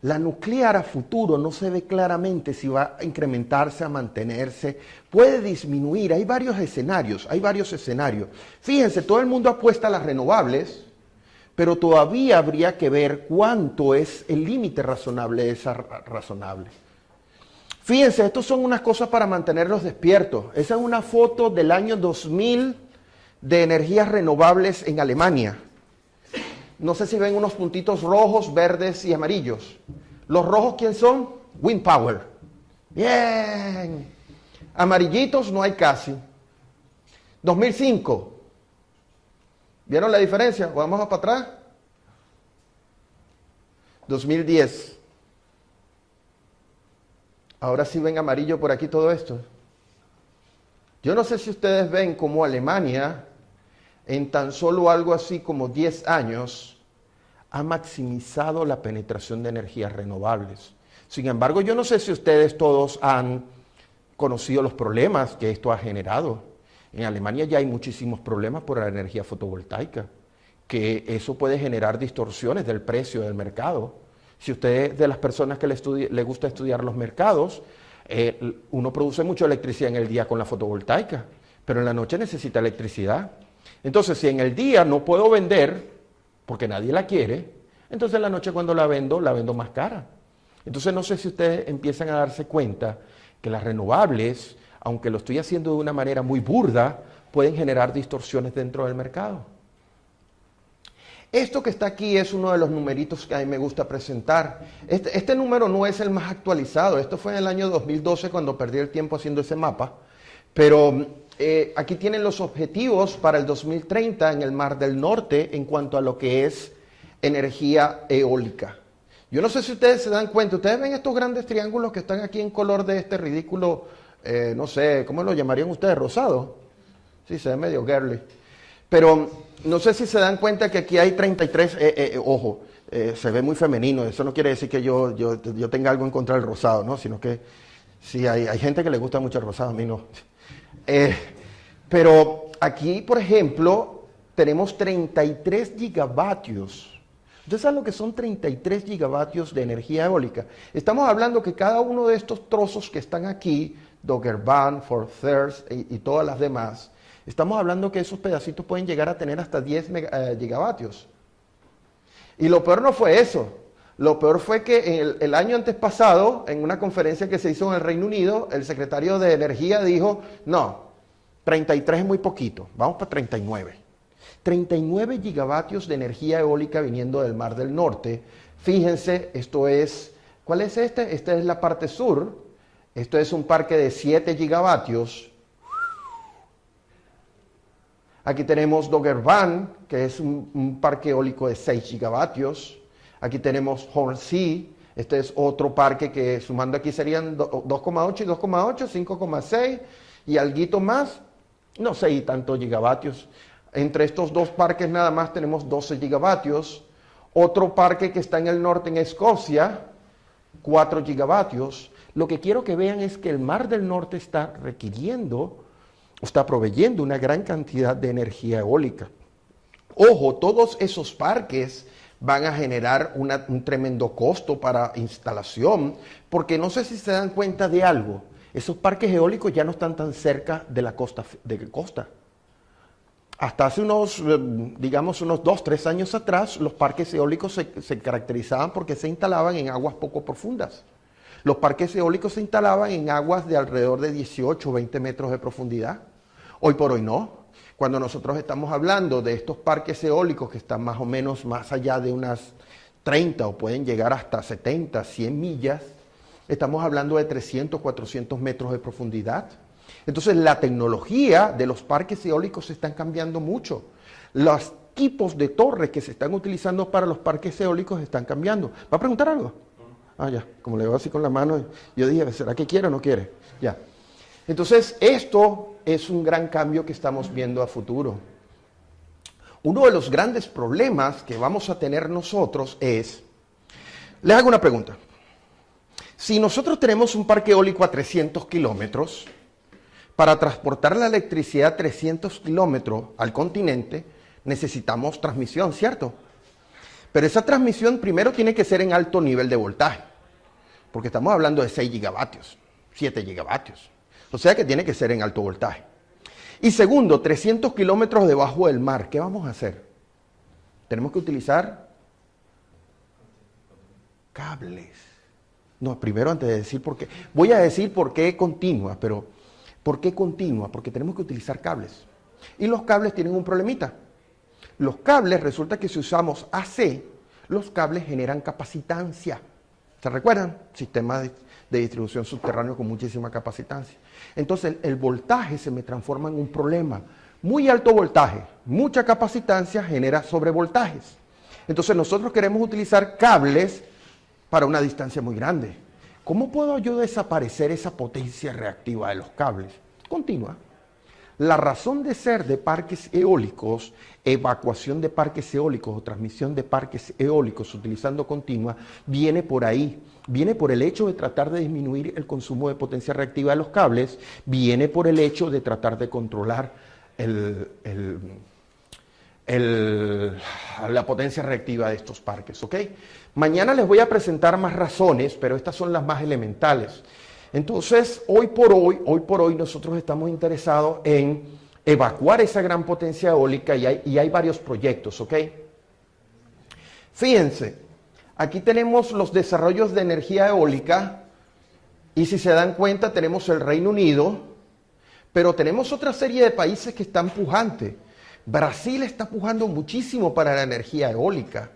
S3: La nuclear a futuro no se ve claramente si va a incrementarse, a mantenerse, puede disminuir. Hay varios escenarios. Fíjense, todo el mundo apuesta a las renovables, pero todavía habría que ver cuánto es el límite razonable de esa razonable. Fíjense, estos son unas cosas para mantenerlos despiertos. Esa es una foto del año 2000 de energías renovables en Alemania. No sé si ven unos puntitos rojos, verdes y amarillos. ¿Los rojos quién son? Wind Power. Bien. Amarillitos no hay casi. 2005. ¿Vieron la diferencia? Vamos para atrás. 2010. Ahora sí ven amarillo por aquí todo esto. Yo no sé si ustedes ven cómo Alemania, en tan solo algo así como 10 años, ha maximizado la penetración de energías renovables. Sin embargo, yo no sé si ustedes todos han conocido los problemas que esto ha generado. En Alemania ya hay muchísimos problemas por la energía fotovoltaica, que eso puede generar distorsiones del precio del mercado. Si usted es de las personas que le gusta estudiar los mercados, uno produce mucha electricidad en el día con la fotovoltaica, pero en la noche necesita electricidad. Entonces, si en el día no puedo vender, porque nadie la quiere, entonces en la noche cuando la vendo más cara. Entonces, no sé si ustedes empiezan a darse cuenta que las renovables, aunque lo estoy haciendo de una manera muy burda, pueden generar distorsiones dentro del mercado. Esto que está aquí es uno de los numeritos que a mí me gusta presentar. Este número no es el más actualizado. Esto fue en el año 2012 cuando perdí el tiempo haciendo ese mapa. Pero aquí tienen los objetivos para el 2030 en el Mar del Norte en cuanto a lo que es energía eólica. Yo no sé si ustedes se dan cuenta. ¿Ustedes ven estos grandes triángulos que están aquí en color de este ridículo, no sé, ¿cómo lo llamarían ustedes? ¿Rosado? Sí, se ve medio girly. Pero no sé si se dan cuenta que aquí hay 33, ojo, se ve muy femenino, eso no quiere decir que yo tenga algo en contra del rosado, ¿no? Sino que sí, hay gente que le gusta mucho el rosado, a mí no. Pero aquí, por ejemplo, tenemos 33 gigavatios. ¿Ustedes saben lo que son 33 gigavatios de energía eólica? Estamos hablando que cada uno de estos trozos que están aquí, Dogger Bank, Fort Thirst y todas las demás, estamos hablando que esos pedacitos pueden llegar a tener hasta 10 gigavatios. Y lo peor no fue eso. Lo peor fue que el año antes pasado, en una conferencia que se hizo en el Reino Unido, el secretario de Energía dijo, no, 33 es muy poquito, vamos para 39. 39 gigavatios de energía eólica viniendo del Mar del Norte. Fíjense, esto es, ¿cuál es este? Esta es la parte sur. Esto es un parque de 7 gigavatios. Aquí tenemos Doggerbank, que es un parque eólico de 6 gigavatios. Aquí tenemos Hornsea, este es otro parque que sumando aquí serían 2,8 y 2,8, 5,6 y alguito más, no sé, y tantos gigavatios. Entre estos dos parques nada más tenemos 12 gigavatios. Otro parque que está en el norte, en Escocia, 4 gigavatios. Lo que quiero que vean es que el Mar del Norte está está proveyendo una gran cantidad de energía eólica. Ojo, todos esos parques van a generar un tremendo costo para instalación, porque no sé si se dan cuenta de algo, esos parques eólicos ya no están tan cerca de la costa. Hasta hace unos 2, 3 años atrás, los parques eólicos se caracterizaban porque se instalaban en aguas poco profundas. Los parques eólicos se instalaban en aguas de alrededor de 18 o 20 metros de profundidad. Hoy por hoy no. Cuando nosotros estamos hablando de estos parques eólicos que están más o menos más allá de unas 30 o pueden llegar hasta 70, 100 millas, estamos hablando de 300, 400 metros de profundidad. Entonces la tecnología de los parques eólicos se están cambiando mucho. Los tipos de torres que se están utilizando para los parques eólicos están cambiando. ¿Va a preguntar algo? Ah, ya, como le veo así con la mano, yo dije, ¿será que quiere o no quiere? Ya. Entonces, esto es un gran cambio que estamos viendo a futuro. Uno de los grandes problemas que vamos a tener nosotros es, les hago una pregunta. Si nosotros tenemos un parque eólico a 300 kilómetros, para transportar la electricidad 300 kilómetros al continente, necesitamos transmisión, ¿cierto? Pero esa transmisión primero tiene que ser en alto nivel de voltaje, porque estamos hablando de 6 gigavatios, 7 gigavatios. O sea que tiene que ser en alto voltaje. Y segundo, 300 kilómetros debajo del mar, ¿qué vamos a hacer? Tenemos que utilizar cables. No, primero antes de decir por qué, voy a decir por qué continua, pero ¿por qué continua? Porque tenemos que utilizar cables. Y los cables tienen un problemita. Los cables, resulta que si usamos AC, los cables generan capacitancia. ¿Se recuerdan? Sistema de distribución subterráneo con muchísima capacitancia. Entonces el voltaje se me transforma en un problema. Muy alto voltaje, mucha capacitancia genera sobrevoltajes. Entonces nosotros queremos utilizar cables para una distancia muy grande. ¿Cómo puedo yo desaparecer esa potencia reactiva de los cables? Continua. La razón de ser de parques eólicos, evacuación de parques eólicos o transmisión de parques eólicos utilizando continua, viene por ahí. Viene por el hecho de tratar de disminuir el consumo de potencia reactiva de los cables, viene por el hecho de tratar de controlar la potencia reactiva de estos parques, ¿ok? Mañana les voy a presentar más razones, pero estas son las más elementales. Entonces, hoy por hoy nosotros estamos interesados en evacuar esa gran potencia eólica y hay varios proyectos, ¿ok? Fíjense, aquí tenemos los desarrollos de energía eólica y si se dan cuenta tenemos el Reino Unido, pero tenemos otra serie de países que están pujantes. Brasil está pujando muchísimo para la energía eólica.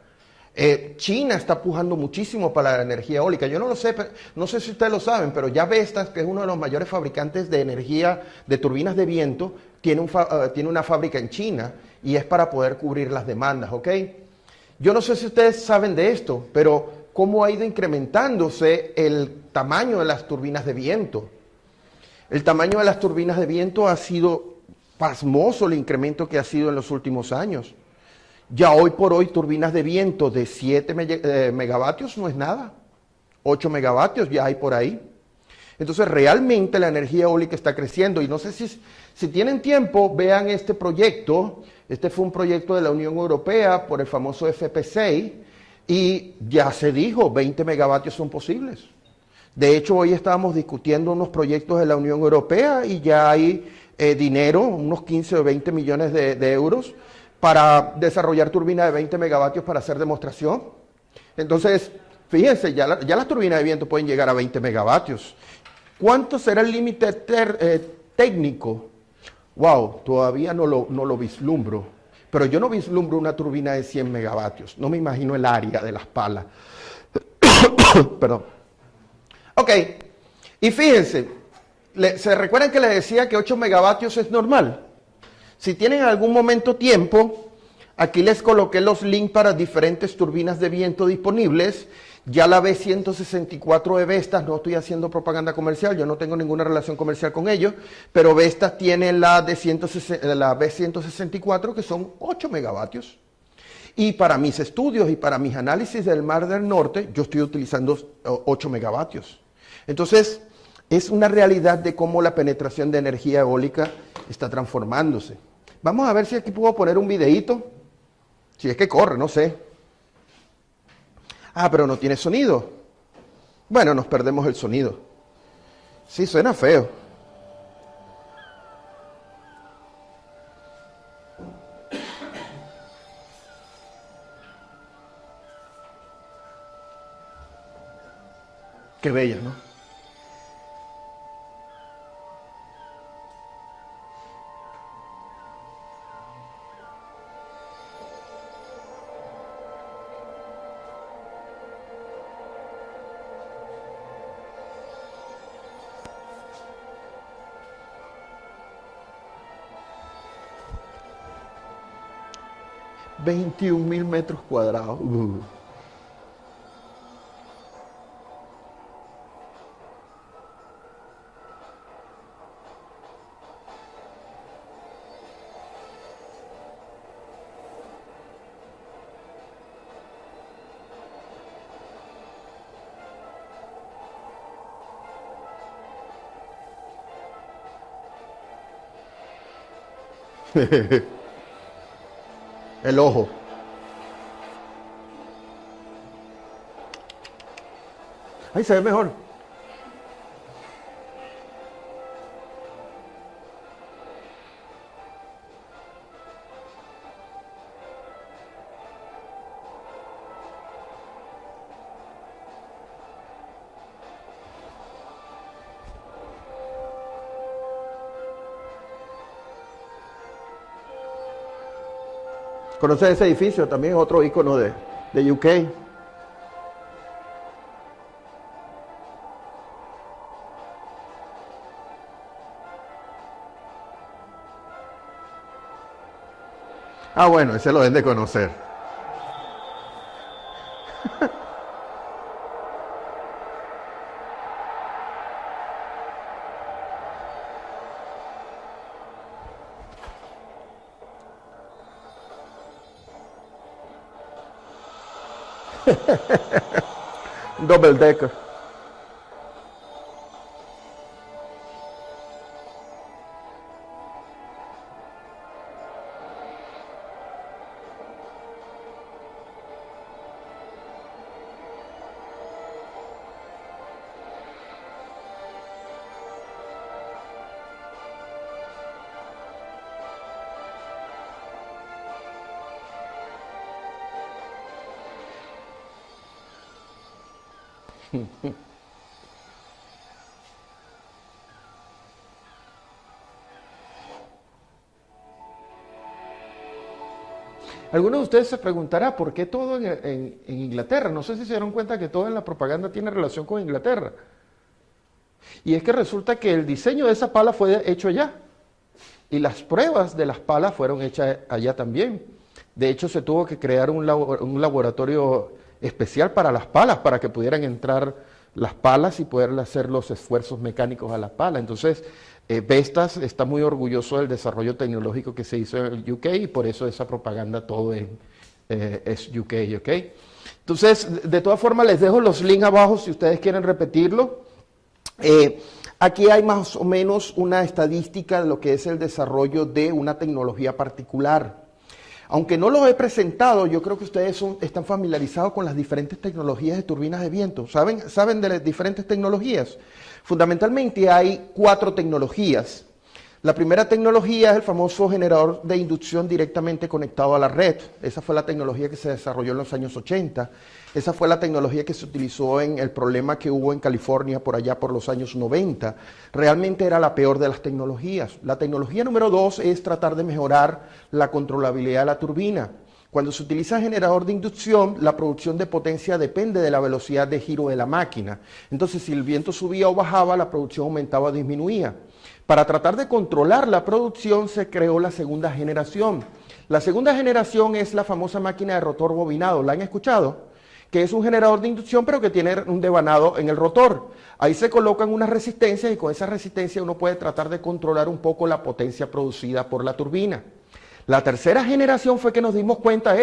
S3: China está pujando muchísimo para la energía eólica. Yo no lo sé, no sé si ustedes lo saben, pero ya Vestas, que es uno de los mayores fabricantes de energía, de turbinas de viento, tiene una fábrica en China y es para poder cubrir las demandas, ¿ok? Yo no sé si ustedes saben de esto, pero cómo ha ido incrementándose el tamaño de las turbinas de viento. El tamaño de las turbinas de viento ha sido pasmoso el incremento que ha sido en los últimos años. Ya hoy por hoy turbinas de viento de 7 megavatios no es nada. 8 megavatios ya hay por ahí. Entonces realmente la energía eólica está creciendo y no sé si tienen tiempo, vean este proyecto. Este fue un proyecto de la Unión Europea por el famoso FP6 y ya se dijo 20 megavatios son posibles. De hecho hoy estábamos discutiendo unos proyectos de la Unión Europea y ya hay dinero, unos 15 o 20 millones de euros para desarrollar turbinas de 20 megavatios para hacer demostración. Entonces, Fíjense, ya las turbinas de viento pueden llegar a 20 megavatios. ¿Cuánto será el límite técnico? Wow, todavía no lo vislumbro. Pero yo no vislumbro una turbina de 100 megavatios. No me imagino el área de las palas. Perdón. Ok, y fíjense, ¿se recuerdan que les decía que 8 megavatios es normal? Si tienen en algún momento tiempo, aquí les coloqué los links para diferentes turbinas de viento disponibles. Ya la B164 de Vestas, no estoy haciendo propaganda comercial, yo no tengo ninguna relación comercial con ellos, pero Vestas tiene la B164 que son 8 megavatios. Y para mis estudios y para mis análisis del Mar del Norte, yo estoy utilizando 8 megavatios. Entonces, es una realidad de cómo la penetración de energía eólica está transformándose. Vamos a ver si aquí puedo poner un videíto. Si es que corre, no sé. Ah, pero no tiene sonido. Bueno, nos perdemos el sonido. Sí, suena feo. Qué bella, ¿no? $21,000 metros cuadrados. El ojo. Ahí se ve mejor. ¿Conoces ese edificio? También es otro icono de UK. Ah, bueno, ese lo deben de conocer. Double decker. Algunos de ustedes se preguntará por qué todo en Inglaterra. No sé si se dieron cuenta que todo en la propaganda tiene relación con Inglaterra. Y es que resulta que el diseño de esa pala fue hecho allá. Y las pruebas de las palas fueron hechas allá también. De hecho, se tuvo que crear un laboratorio especial para las palas, para que pudieran entrar las palas y poder hacer los esfuerzos mecánicos a las palas. Entonces, Vestas está muy orgulloso del desarrollo tecnológico que se hizo en el UK y por eso esa propaganda todo es UK, ¿ok? Entonces, de todas formas, les dejo los links abajo si ustedes quieren repetirlo. Aquí hay más o menos una estadística de lo que es el desarrollo de una tecnología particular. Aunque no lo he presentado, yo creo que ustedes están familiarizados con las diferentes tecnologías de turbinas de viento. ¿Saben de las diferentes tecnologías? Fundamentalmente hay 4 tecnologías. La primera tecnología es el famoso generador de inducción directamente conectado a la red. Esa fue la tecnología que se desarrolló en los años 80. Esa fue la tecnología que se utilizó en el problema que hubo en California por allá por los años 90. Realmente era la peor de las tecnologías. La tecnología número 2 es tratar de mejorar la controlabilidad de la turbina. Cuando se utiliza generador de inducción, la producción de potencia depende de la velocidad de giro de la máquina. Entonces, si el viento subía o bajaba, la producción aumentaba o disminuía. Para tratar de controlar la producción se creó la segunda generación. La segunda generación es la famosa máquina de rotor bobinado. ¿La han escuchado? Que es un generador de inducción pero que tiene un devanado en el rotor. Ahí se colocan unas resistencias y con esa resistencia uno puede tratar de controlar un poco la potencia producida por la turbina. La tercera generación fue que nos dimos cuenta,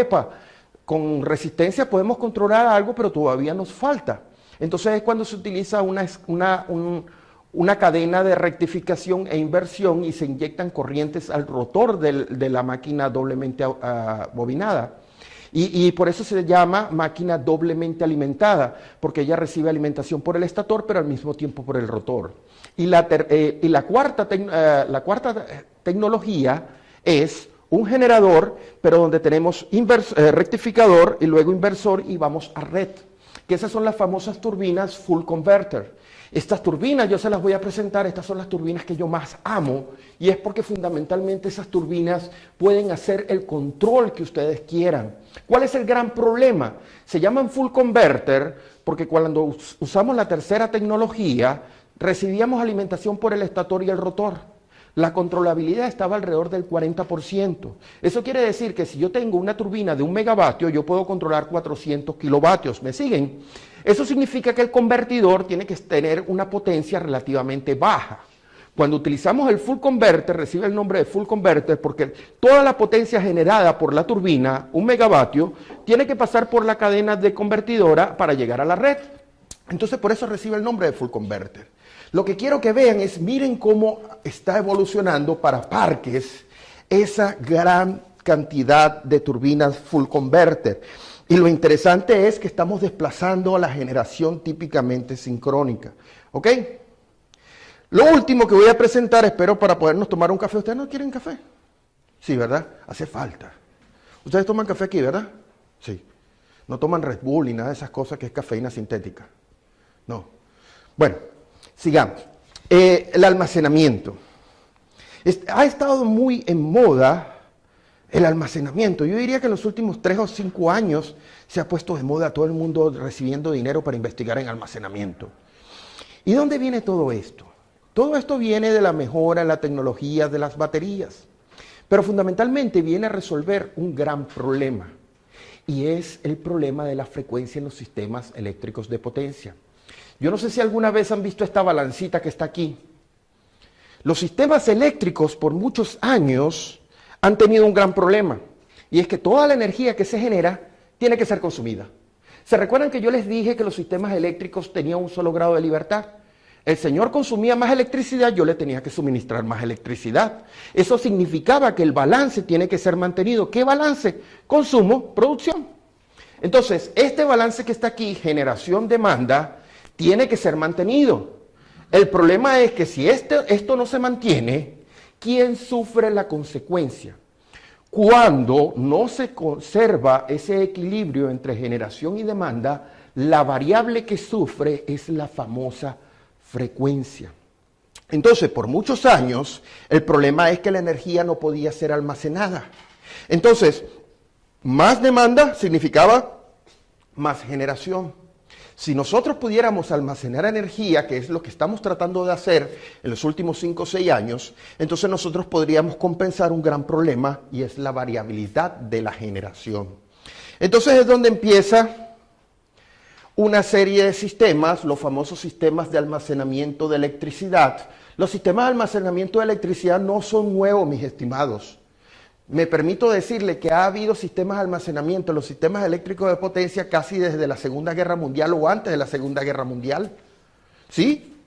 S3: con resistencia podemos controlar algo pero todavía nos falta. Entonces es cuando se utiliza una cadena de rectificación e inversión y se inyectan corrientes al rotor de la máquina doblemente bobinada. Y por eso se llama máquina doblemente alimentada, porque ella recibe alimentación por el estator, pero al mismo tiempo por el rotor. Y la cuarta tecnología es un generador, pero donde tenemos rectificador y luego inversor y vamos a red, que esas son las famosas turbinas full converter. Estas turbinas yo se las voy a presentar, estas son las turbinas que yo más amo y es porque fundamentalmente esas turbinas pueden hacer el control que ustedes quieran. ¿Cuál es el gran problema? Se llaman full converter porque cuando usamos la tercera tecnología recibíamos alimentación por el estator y el rotor. La controlabilidad estaba alrededor del 40%. Eso quiere decir que si yo tengo una turbina de 1 megavatio, yo puedo controlar 400 kilovatios. ¿Me siguen? Eso significa que el convertidor tiene que tener una potencia relativamente baja. Cuando utilizamos el full converter, recibe el nombre de full converter porque toda la potencia generada por la turbina, 1 megavatio, tiene que pasar por la cadena de convertidora para llegar a la red. Entonces por eso recibe el nombre de full converter. Lo que quiero que vean es, miren cómo está evolucionando para parques esa gran cantidad de turbinas full converter. Y lo interesante es que estamos desplazando a la generación típicamente sincrónica. ¿Ok? Lo último que voy a presentar, espero para podernos tomar un café. ¿Ustedes no quieren café? Sí, ¿verdad? Hace falta. ¿Ustedes toman café aquí, verdad? Sí. No toman Red Bull ni nada de esas cosas que es cafeína sintética. No. Bueno, sigamos. El almacenamiento. Ha estado muy en moda el almacenamiento. Yo diría que en los últimos 3 o 5 años se ha puesto de moda todo el mundo recibiendo dinero para investigar en almacenamiento. ¿Y dónde viene todo esto? Todo esto viene de la mejora en la tecnología de las baterías. Pero fundamentalmente viene a resolver un gran problema. Y es el problema de la frecuencia en los sistemas eléctricos de potencia. Yo no sé si alguna vez han visto esta balancita que está aquí. Los sistemas eléctricos por muchos años han tenido un gran problema, y es que toda la energía que se genera tiene que ser consumida. ¿Se recuerdan que yo les dije que los sistemas eléctricos tenían un solo grado de libertad? El señor consumía más electricidad, yo le tenía que suministrar más electricidad. Eso significaba que el balance tiene que ser mantenido. ¿Qué balance? Consumo, producción. Entonces, este balance que está aquí, generación-demanda, tiene que ser mantenido. El problema es que si esto no se mantiene, ¿quién sufre la consecuencia? Cuando no se conserva ese equilibrio entre generación y demanda, la variable que sufre es la famosa frecuencia. Entonces, por muchos años, el problema es que la energía no podía ser almacenada. Entonces, más demanda significaba más generación. Si nosotros pudiéramos almacenar energía, que es lo que estamos tratando de hacer en los últimos 5 o 6 años, entonces nosotros podríamos compensar un gran problema y es la variabilidad de la generación. Entonces es donde empieza una serie de sistemas, los famosos sistemas de almacenamiento de electricidad. Los sistemas de almacenamiento de electricidad no son nuevos, mis estimados. Me permito decirle que ha habido sistemas de almacenamiento, los sistemas eléctricos de potencia casi desde la Segunda Guerra Mundial o antes de la Segunda Guerra Mundial. ¿Sí?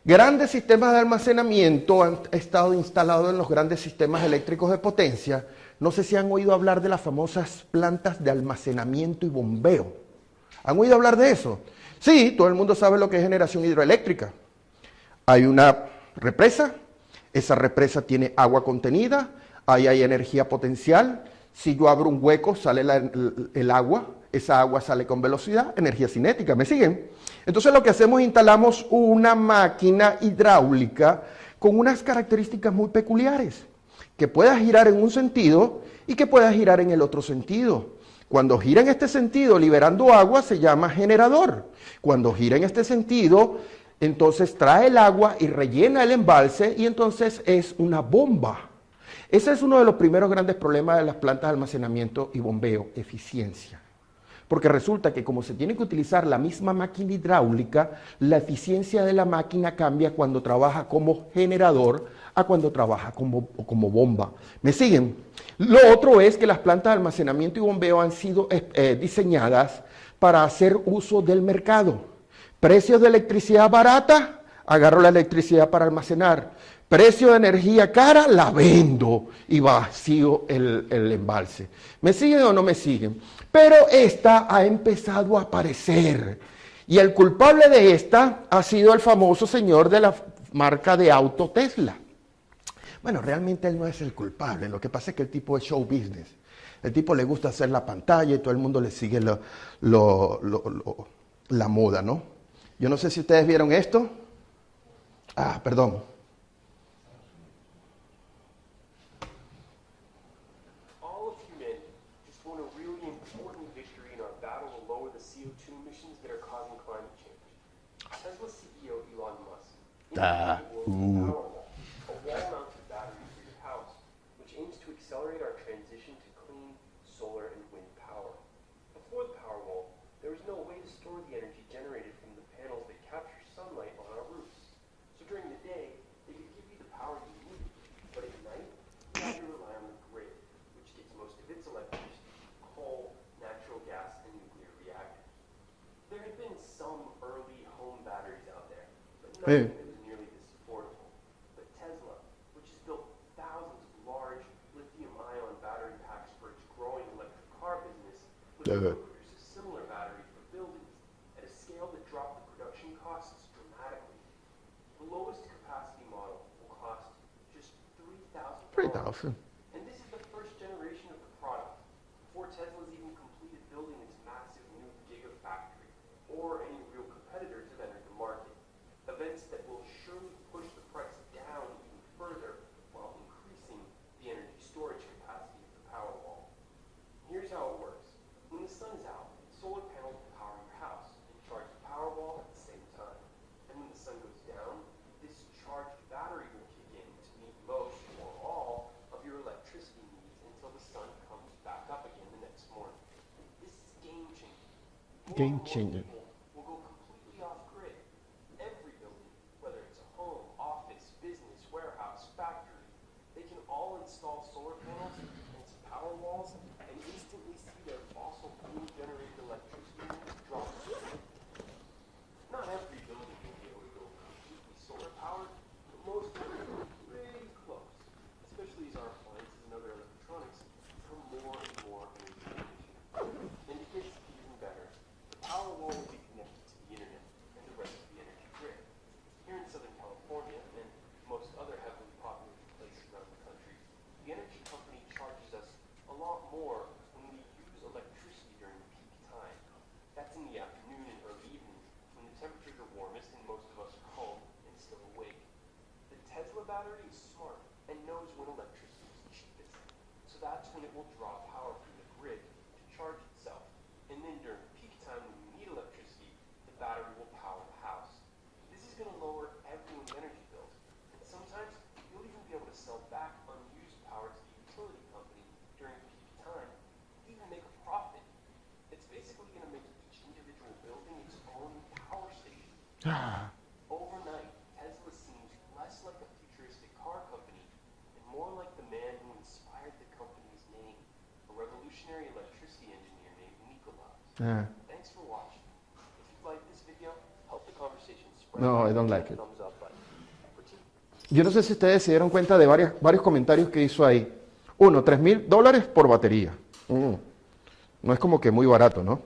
S3: Grandes sistemas de almacenamiento han estado instalados en los grandes sistemas eléctricos de potencia. No sé si han oído hablar de las famosas plantas de almacenamiento y bombeo. ¿Han oído hablar de eso? Sí, todo el mundo sabe lo que es generación hidroeléctrica. Hay una represa, Esa represa tiene agua contenida, ahí hay energía potencial. Si yo abro un hueco, sale el agua, esa agua sale con velocidad, energía cinética, ¿me siguen? Entonces lo que hacemos, instalamos una máquina hidráulica con unas características muy peculiares, que pueda girar en un sentido y que pueda girar en el otro sentido. Cuando gira en este sentido liberando agua se llama generador. Cuando gira en este sentido, entonces trae el agua y rellena el embalse y entonces es una bomba. Ese es uno de los primeros grandes problemas de las plantas de almacenamiento y bombeo, eficiencia. Porque resulta que como se tiene que utilizar la misma máquina hidráulica, la eficiencia de la máquina cambia cuando trabaja como generador a cuando trabaja como bomba. ¿Me siguen? Lo otro es que las plantas de almacenamiento y bombeo han sido diseñadas para hacer uso del mercado. Precios de electricidad barata, agarro la electricidad para almacenar. Precio de energía cara, la vendo y vacío el embalse. ¿Me siguen o no me siguen? Pero esta ha empezado a aparecer. Y el culpable de esta ha sido el famoso señor de la marca de auto Tesla. Bueno, realmente él no es el culpable. Lo que pasa es que el tipo es show business. El tipo le gusta hacer la pantalla y todo el mundo le sigue la moda, ¿no? Yo no sé si ustedes vieron esto. Perdón.
S6: All of humanity just won a really important victory in our battle to lower the CO2 emissions that are causing climate change. Tesla CEO Elon Musk introduced the world's Powerwall, a wall-mounted battery for your house, which aims to accelerate our transition to clean solar and wind power. Before the Powerwall, there was no way to store the energy generated from the panels that capture sunlight on our roofs. So during the day, they could give you the power you need, but at night, you had to rely on the grid, which gets most of its electricity from coal, natural gas, and nuclear reactors. There had been some early home batteries out there, but nothing that was nearly this affordable. But Tesla, which has built thousands of large lithium-ion battery packs for its growing electric car business, was able to produce a similar battery for buildings at a scale that dropped the production costs dramatically. The lowest capacity model will cost just $3,000.
S3: 3,000.
S6: And this is the first generation of the product, before Tesla's even completed building its massive new Gigafactory, or any real competitors have entered the market. Events that will surely push the price down even further while increasing the energy storage capacity of the Powerwall. Here's how it works. When the sun is out, solar panels will power your house and charge the Powerwall at the same time. And when the sun goes down, this charged battery will kick in to meet most or all of your electricity needs until the sun comes back up again the next morning. This is game-changing.
S3: Game-changing.
S6: More will go completely off-grid. Every building, whether it's a home, office, business, warehouse, factory, they can all install solar panels and some power walls and instantly see their fossil fuel-generated electricity drop. Not every building will be able to go completely solar-powered, but most will be pretty close, especially as our appliances and other electronics become more and more energy efficient. And it gets even better. The Powerwall will be connected to the internet and the rest of the energy grid. Here in Southern California and most other heavily populated places around the country, the energy company charges us a lot more when we use electricity during peak time. That's in the afternoon and early evenings when the temperatures are warmest and most of us are home and still awake. The Tesla battery is smart and knows when electricity is cheapest, so that's when it will draw power from the grid to charge itself. And then during peak time when you need electricity, the battery will power the house. This is going to lower everyone's energy bills, and sometimes you'll even be able to sell back unused power to the utility company during peak time, even make a profit. It's basically going to make each individual building its own power station. Overnight, Tesla seems less like a futuristic car company and more like the man who inspired the company's name, a revolutionary electricity engineer named Nikola. Thanks for watching. If you like this video, help the conversation spread.
S3: No, I don't like it.
S6: Thumbs up button. For two.
S3: Yo no sé si ustedes se dieron cuenta de varios comentarios que hizo ahí. Uno, $3,000 por batería. No es como que muy barato, ¿no?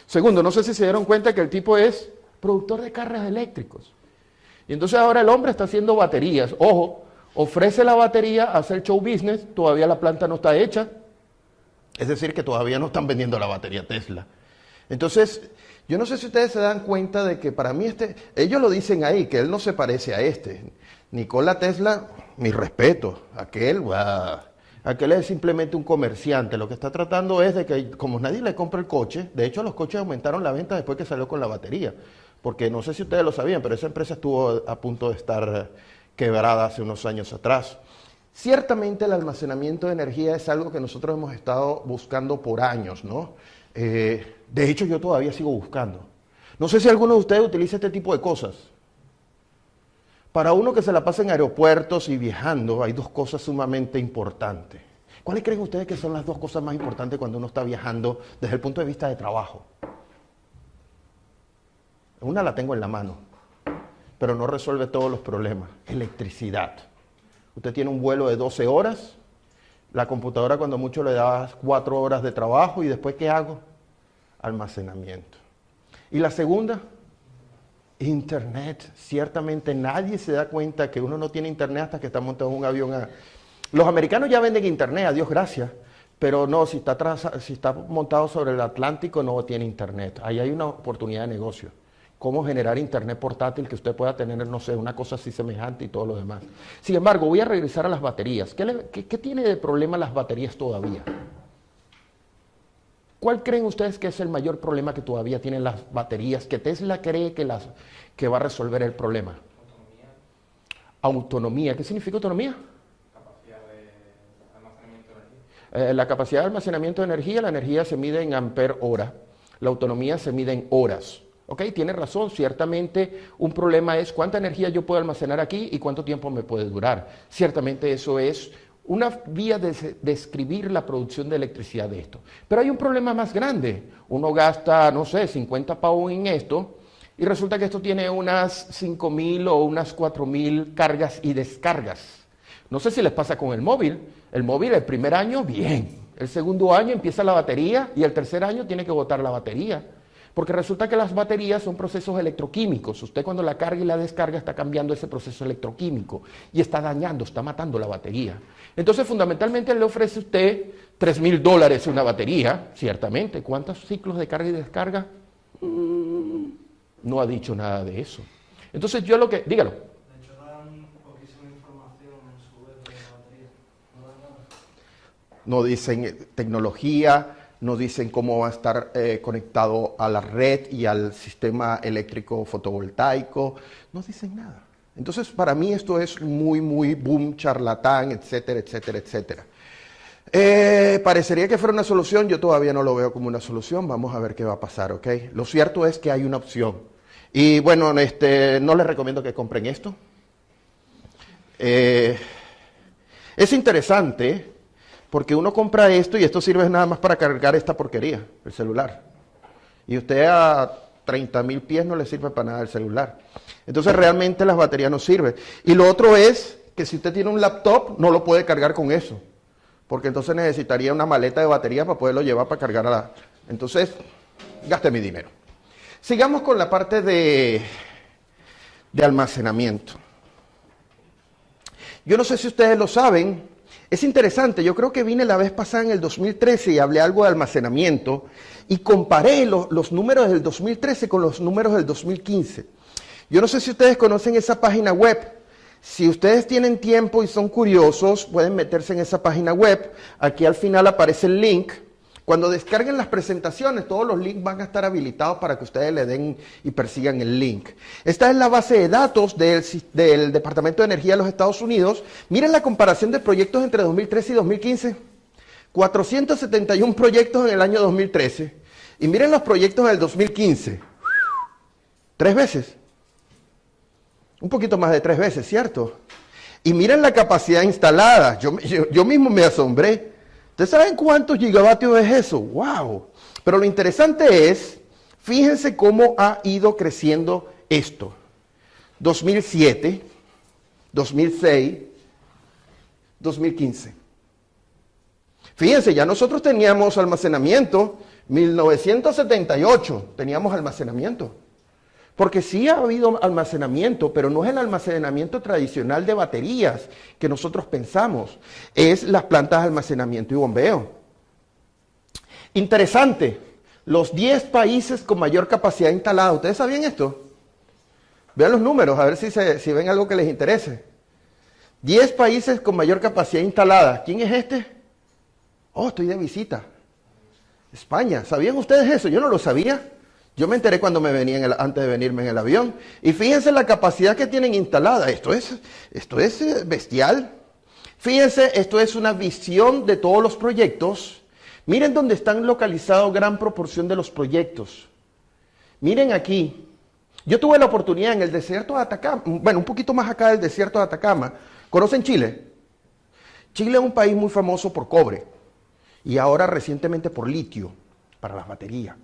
S3: Segundo, no sé si se dieron cuenta que el tipo es productor de carros eléctricos. Y entonces ahora el hombre está haciendo baterías. Ojo,
S1: ofrece la batería, hace el show business, todavía la planta no está hecha.
S3: Es decir, que todavía no están vendiendo la batería Tesla. Entonces, yo no sé si ustedes se dan cuenta de que para mí ellos lo dicen ahí, que él no se parece a este. Nikola Tesla, mi respeto, aquel es simplemente un comerciante. Lo que está tratando es de que, como nadie le compra el coche, de hecho los coches aumentaron la venta después que salió con la batería. Porque no sé si ustedes lo sabían, pero esa empresa estuvo a punto de estar quebrada hace unos años atrás. Ciertamente el almacenamiento de energía es algo que nosotros hemos estado buscando por años, ¿no? De hecho, yo todavía sigo buscando. No sé si alguno de ustedes utiliza este tipo de cosas. Para uno que se la pasa en aeropuertos y viajando, hay dos cosas sumamente importantes. ¿Cuáles creen ustedes que son las dos cosas más importantes cuando uno está viajando desde el punto de vista de trabajo? Una la tengo en la mano, pero no resuelve todos los problemas. Electricidad. Usted tiene un vuelo de 12 horas, la computadora cuando mucho le da 4 horas de trabajo y después ¿qué hago? Almacenamiento. Y la segunda, Internet. Ciertamente nadie se da cuenta que uno no tiene Internet hasta que está montado en un avión. Los americanos ya venden Internet, a Dios gracias, pero no, si está montado sobre el Atlántico no tiene Internet. Ahí hay una oportunidad de negocio. Cómo generar internet portátil que usted pueda tener, no sé, una cosa así semejante y todo lo demás. Sin embargo, voy a regresar a las baterías. ¿Qué tiene de problema las baterías todavía? ¿Cuál creen ustedes que es el mayor problema que todavía tienen las baterías, que Tesla cree que va a resolver el problema? Autonomía. ¿Qué significa autonomía?
S4: Capacidad de almacenamiento de energía.
S1: La capacidad de almacenamiento de energía, la energía se mide en ampere hora. La autonomía se mide en horas. Ok, tiene razón, ciertamente un problema es cuánta energía yo puedo almacenar aquí y cuánto tiempo me puede durar. Ciertamente eso es una vía de describir la producción de electricidad de esto. Pero hay un problema más grande. Uno gasta, no sé, 50 pavos en esto y resulta que esto tiene unas 5.000 o unas 4.000 cargas y descargas. No sé si les pasa con el móvil. El móvil el primer año, bien. El segundo año empieza la batería y el tercer año tiene que botar la batería. Porque resulta que las baterías son procesos electroquímicos. Usted cuando la carga y la descarga está cambiando ese proceso electroquímico y está dañando, está matando la batería. Entonces, fundamentalmente le ofrece a usted $3.000 una batería, ciertamente. ¿Cuántos ciclos de carga y descarga? No ha dicho nada de eso. Entonces, yo lo que... Dígalo.
S5: De hecho, dan poquísima información en su web de la batería. No dan nada.
S3: No dicen tecnología, no dicen cómo va a estar conectado a la red y al sistema eléctrico fotovoltaico, no dicen nada. Entonces, para mí esto es muy, muy boom, charlatán, etcétera, etcétera, etcétera. Parecería que fuera una solución, yo todavía no lo veo como una solución, vamos a ver qué va a pasar, ¿ok? Lo cierto es que hay una opción. Y bueno, no les recomiendo que compren esto. Es interesante porque uno compra esto y esto sirve nada más para cargar esta porquería, el celular. Y usted a 30.000 pies no le sirve para nada el celular. Entonces realmente las baterías no sirven. Y lo otro es que si usted tiene un laptop no lo puede cargar con eso. Porque entonces necesitaría una maleta de batería para poderlo llevar para cargar a la... Entonces, gaste mi dinero. Sigamos con la parte de almacenamiento. Yo no sé si ustedes lo saben, es interesante, yo creo que vine la vez pasada en el 2013 y hablé algo de almacenamiento y comparé los números del 2013 con los números del 2015. Yo no sé si ustedes conocen esa página web. Si ustedes tienen tiempo y son curiosos, pueden meterse en esa página web. Aquí al final aparece el link. Cuando descarguen las presentaciones, todos los links van a estar habilitados para que ustedes le den y persigan el link. Esta es la base de datos del Departamento de Energía de los Estados Unidos. Miren la comparación de proyectos entre 2013 y 2015. 471 proyectos en el año 2013. Y miren los proyectos del 2015. 3 veces. Un poquito más de 3 veces, ¿cierto? Y miren la capacidad instalada. Yo mismo me asombré. ¿Ustedes saben cuántos gigavatios es eso? ¡Wow! Pero lo interesante es, fíjense cómo ha ido creciendo esto. 2007, 2006, 2015. Fíjense, ya nosotros teníamos almacenamiento. 1978 teníamos almacenamiento. Porque sí ha habido almacenamiento, pero no es el almacenamiento tradicional de baterías que nosotros pensamos, es las plantas de almacenamiento y bombeo. Interesante, los 10 países con mayor capacidad instalada, ¿ustedes sabían esto? Vean los números, a ver si ven algo que les interese. 10 países con mayor capacidad instalada. ¿Quién es este? Oh, estoy de visita. España. ¿Sabían ustedes eso? Yo no lo sabía. Yo me enteré cuando me venía antes de venirme en el avión. Y fíjense la capacidad que tienen instalada. Esto es bestial. Fíjense, esto es una visión de todos los proyectos. Miren dónde están localizados gran proporción de los proyectos. Miren aquí. Yo tuve la oportunidad en el desierto de Atacama, bueno, un poquito más acá del desierto de Atacama. ¿Conocen Chile? Chile es un país muy famoso por cobre y ahora recientemente por litio para las baterías.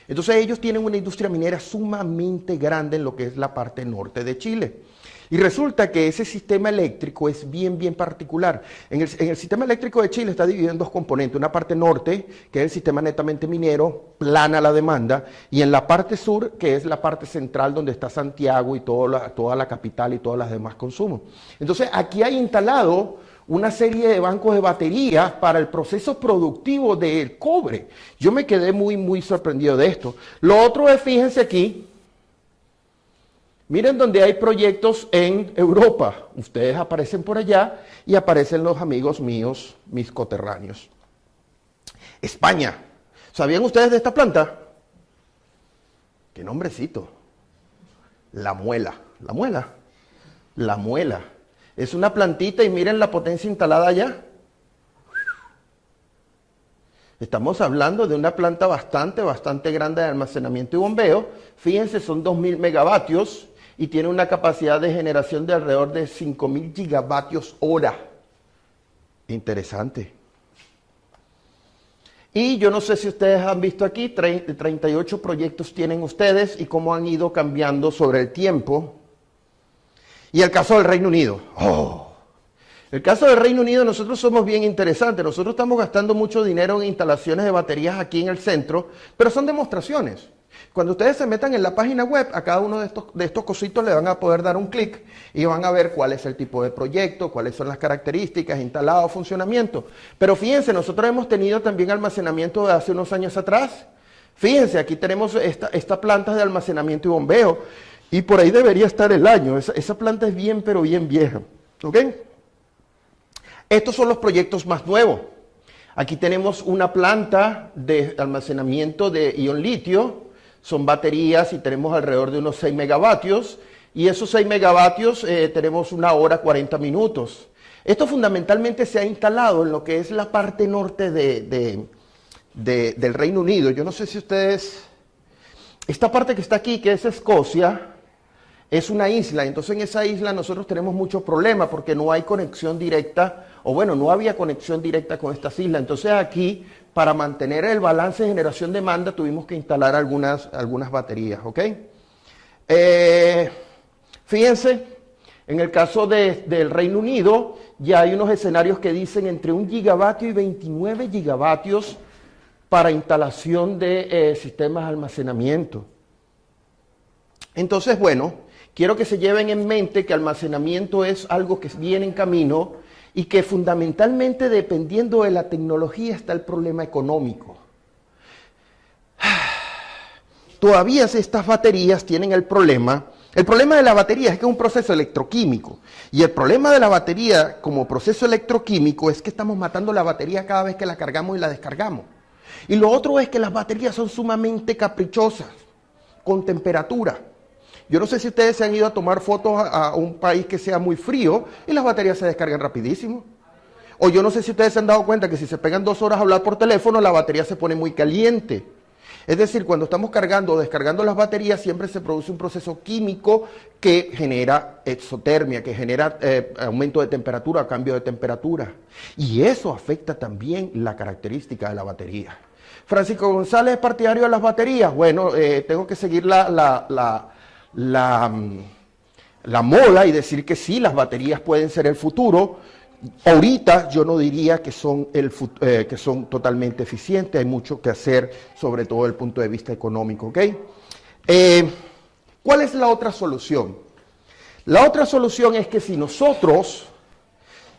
S3: Entonces ellos tienen una industria minera sumamente grande en lo que es la parte norte de Chile. Y resulta que ese sistema eléctrico es bien particular. En el sistema eléctrico de Chile está dividido en dos componentes. Una parte norte, que es el sistema netamente minero, plana la demanda, y en la parte sur, que es la parte central donde está Santiago y toda la capital y todos los demás consumos. Entonces aquí hay instalado una serie de bancos de baterías para el proceso productivo del cobre. Yo me quedé muy sorprendido de esto. Lo otro es, fíjense aquí, miren donde hay proyectos en Europa. Ustedes aparecen por allá y aparecen los amigos míos, mis coterráneos. España. ¿Sabían ustedes de esta planta? ¿Qué nombrecito? La Muela. ¿La Muela? La Muela. Es una plantita y miren la potencia instalada allá. Estamos hablando de una planta bastante grande de almacenamiento y bombeo. Fíjense, son 2.000 megavatios. Y tiene una capacidad de generación de alrededor de 5.000 gigavatios hora. Interesante. Y yo no sé si ustedes han visto aquí, 38 proyectos tienen ustedes y cómo han ido cambiando sobre el tiempo. Y el caso del Reino Unido. El caso del Reino Unido, nosotros somos bien interesantes. Nosotros estamos gastando mucho dinero en instalaciones de baterías aquí en el centro, pero son demostraciones. Cuando ustedes se metan en la página web, a cada uno de estos cositos le van a poder dar un clic y van a ver cuál es el tipo de proyecto, cuáles son las características, instalado, funcionamiento. Pero fíjense, nosotros hemos tenido también almacenamiento de hace unos años atrás. Fíjense, aquí tenemos esta planta de almacenamiento y bombeo y por ahí debería estar el año. Esa planta es bien, pero bien vieja. ¿Ok? Estos son los proyectos más nuevos. Aquí tenemos una planta de almacenamiento de ion litio. Son baterías y tenemos alrededor de unos 6 megavatios y esos 6 megavatios tenemos 1 hora 40 minutos. Esto fundamentalmente se ha instalado en lo que es la parte norte del Reino Unido. Yo no sé si ustedes... Esta parte que está aquí, que es Escocia, es una isla. Entonces en esa isla nosotros tenemos muchos problemas porque no hay conexión directa, o bueno, no había conexión directa con estas islas. Entonces aquí, para mantener el balance de generación-demanda, tuvimos que instalar algunas baterías, ¿ok? Fíjense, en el caso del Reino Unido, ya hay unos escenarios que dicen entre 1 gigavatio y 29 gigavatios para instalación de sistemas de almacenamiento. Entonces, bueno, quiero que se lleven en mente que almacenamiento es algo que viene en camino y que fundamentalmente dependiendo de la tecnología está el problema económico. Todavía estas baterías tienen el problema de la batería es que es un proceso electroquímico y el problema de la batería como proceso electroquímico es que estamos matando la batería cada vez que la cargamos y la descargamos. Y lo otro es que las baterías son sumamente caprichosas, con temperatura. Yo no sé si ustedes se han ido a tomar fotos a un país que sea muy frío y las baterías se descargan rapidísimo. O yo no sé si ustedes se han dado cuenta que si se pegan 2 horas a hablar por teléfono, la batería se pone muy caliente. Es decir, cuando estamos cargando o descargando las baterías, siempre se produce un proceso químico que genera exotermia, que genera aumento de temperatura, cambio de temperatura. Y eso afecta también la característica de la batería. Francisco González es partidario de las baterías. Bueno, tengo que seguir la moda y decir que sí, las baterías pueden ser el futuro. Ahorita yo no diría que son totalmente eficientes, hay mucho que hacer, sobre todo desde el punto de vista económico, ¿ok? ¿Cuál es la otra solución? La otra solución es que si nosotros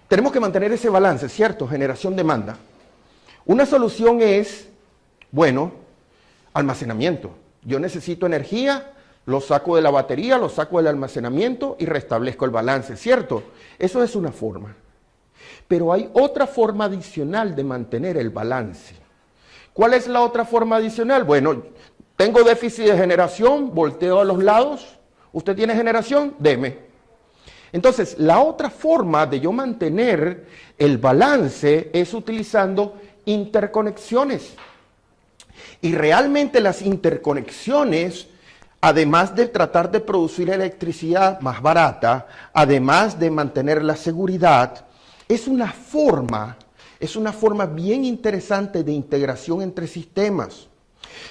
S3: tenemos que mantener ese balance, ¿cierto? Generación-demanda. Una solución es, bueno, almacenamiento. Yo necesito energía, lo saco de la batería, lo saco del almacenamiento y restablezco el balance, ¿cierto? Eso es una forma. Pero hay otra forma adicional de mantener el balance. ¿Cuál es la otra forma adicional? Bueno, tengo déficit de generación, volteo a los lados. ¿Usted tiene generación? Deme. Entonces, la otra forma de yo mantener el balance es utilizando interconexiones. Y realmente las interconexiones, además de tratar de producir electricidad más barata, además de mantener la seguridad, es una forma bien interesante de integración entre sistemas.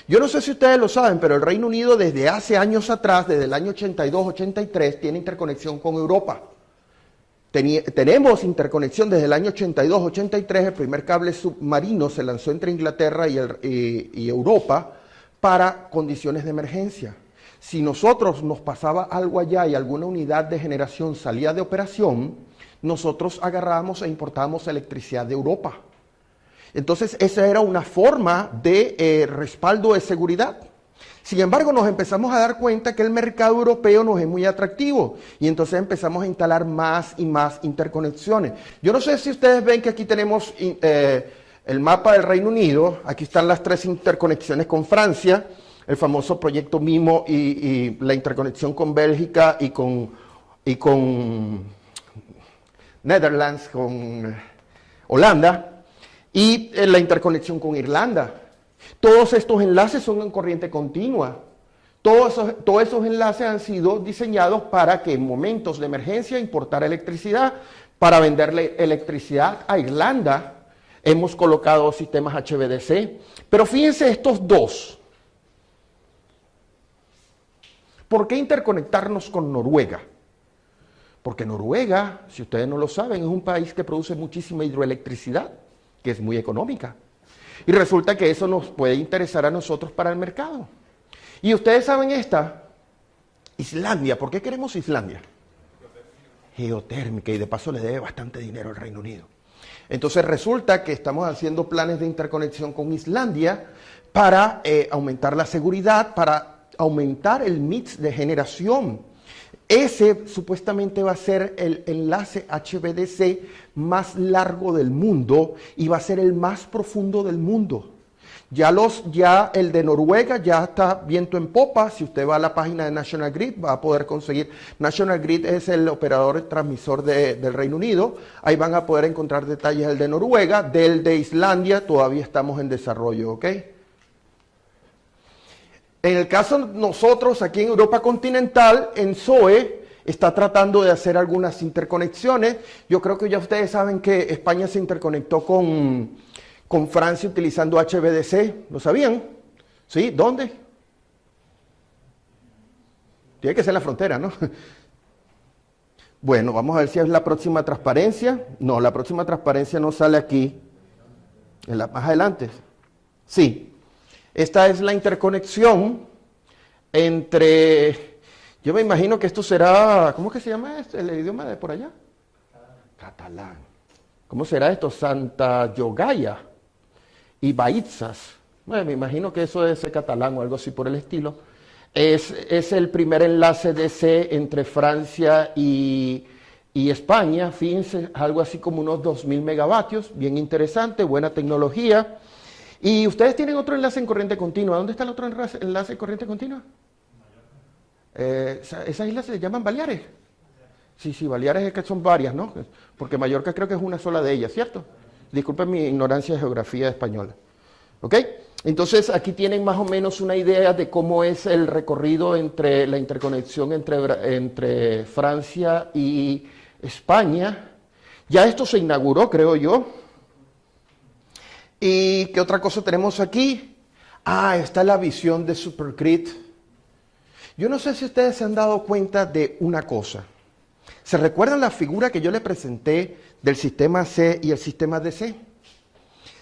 S3: Yo no sé si ustedes lo saben, pero el Reino Unido desde hace años atrás, desde el año 82-83, tiene interconexión con Europa. Tenemos interconexión desde el año 82-83, el primer cable submarino se lanzó entre Inglaterra y Europa para condiciones de emergencia. Si nosotros nos pasaba algo allá y alguna unidad de generación salía de operación, nosotros agarrábamos e importábamos electricidad de Europa. Entonces, esa era una forma de respaldo de seguridad. Sin embargo, nos empezamos a dar cuenta que el mercado europeo nos es muy atractivo y entonces empezamos a instalar más y más interconexiones. Yo no sé si ustedes ven que aquí tenemos el mapa del Reino Unido. Aquí están las 3 interconexiones con Francia, el famoso proyecto MIMO y la interconexión con Bélgica y con Netherlands, con Holanda. Y la interconexión con Irlanda. Todos estos enlaces son en corriente continua. Todos esos enlaces han sido diseñados para que en momentos de emergencia importar electricidad, para venderle electricidad a Irlanda. Hemos colocado sistemas HVDC. Pero fíjense estos dos. ¿Por qué interconectarnos con Noruega? Porque Noruega, si ustedes no lo saben, es un país que produce muchísima hidroelectricidad, que es muy económica. Y resulta que eso nos puede interesar a nosotros para el mercado. Y ustedes saben Islandia, ¿por qué queremos Islandia? Geotérmica, y de paso le debe bastante dinero al Reino Unido. Entonces resulta que estamos haciendo planes de interconexión con Islandia para aumentar la seguridad, para aumentar el mix de generación. Ese supuestamente va a ser el enlace HVDC más largo del mundo y va a ser el más profundo del mundo. Ya el de Noruega ya está viento en popa. Si usted va a la página de National Grid va a poder conseguir. National Grid es el operador transmisor del Reino Unido. Ahí van a poder encontrar detalles del de Noruega. Del de Islandia todavía estamos en desarrollo, ¿ok? En el caso de nosotros, aquí en Europa continental, ENSOE está tratando de hacer algunas interconexiones. Yo creo que ya ustedes saben que España se interconectó con Francia utilizando HVDC. ¿Lo sabían? ¿Sí? ¿Dónde? Tiene que ser la frontera, ¿no? Bueno, vamos a ver si es la próxima transparencia. No, la próxima transparencia no sale aquí. Más adelante. Sí. Esta es la interconexión entre, yo me imagino que esto será, ¿cómo que se llama el idioma de por allá? Catalán. ¿Cómo será esto? Santa Llogaia y Baitzas. Bueno, me imagino que eso es catalán o algo así por el estilo. Es el primer enlace DC entre Francia y España. Fíjense, algo así como unos 2.000 megavatios. Bien interesante, buena tecnología. Y ustedes tienen otro enlace en corriente continua. ¿Dónde está el otro enlace en corriente continua? Esas islas se llaman Baleares. Sí, Baleares es que son varias, ¿no? Porque Mallorca creo que es una sola de ellas, ¿cierto? Disculpen mi ignorancia de geografía española. ¿Ok? Entonces aquí tienen más o menos una idea de cómo es el recorrido entre la interconexión entre Francia y España. Ya esto se inauguró, creo yo. ¿Y qué otra cosa tenemos aquí? Está la visión de Supergrid. Yo no sé si ustedes se han dado cuenta de una cosa. ¿Se recuerdan la figura que yo les presenté del sistema AC y el sistema DC?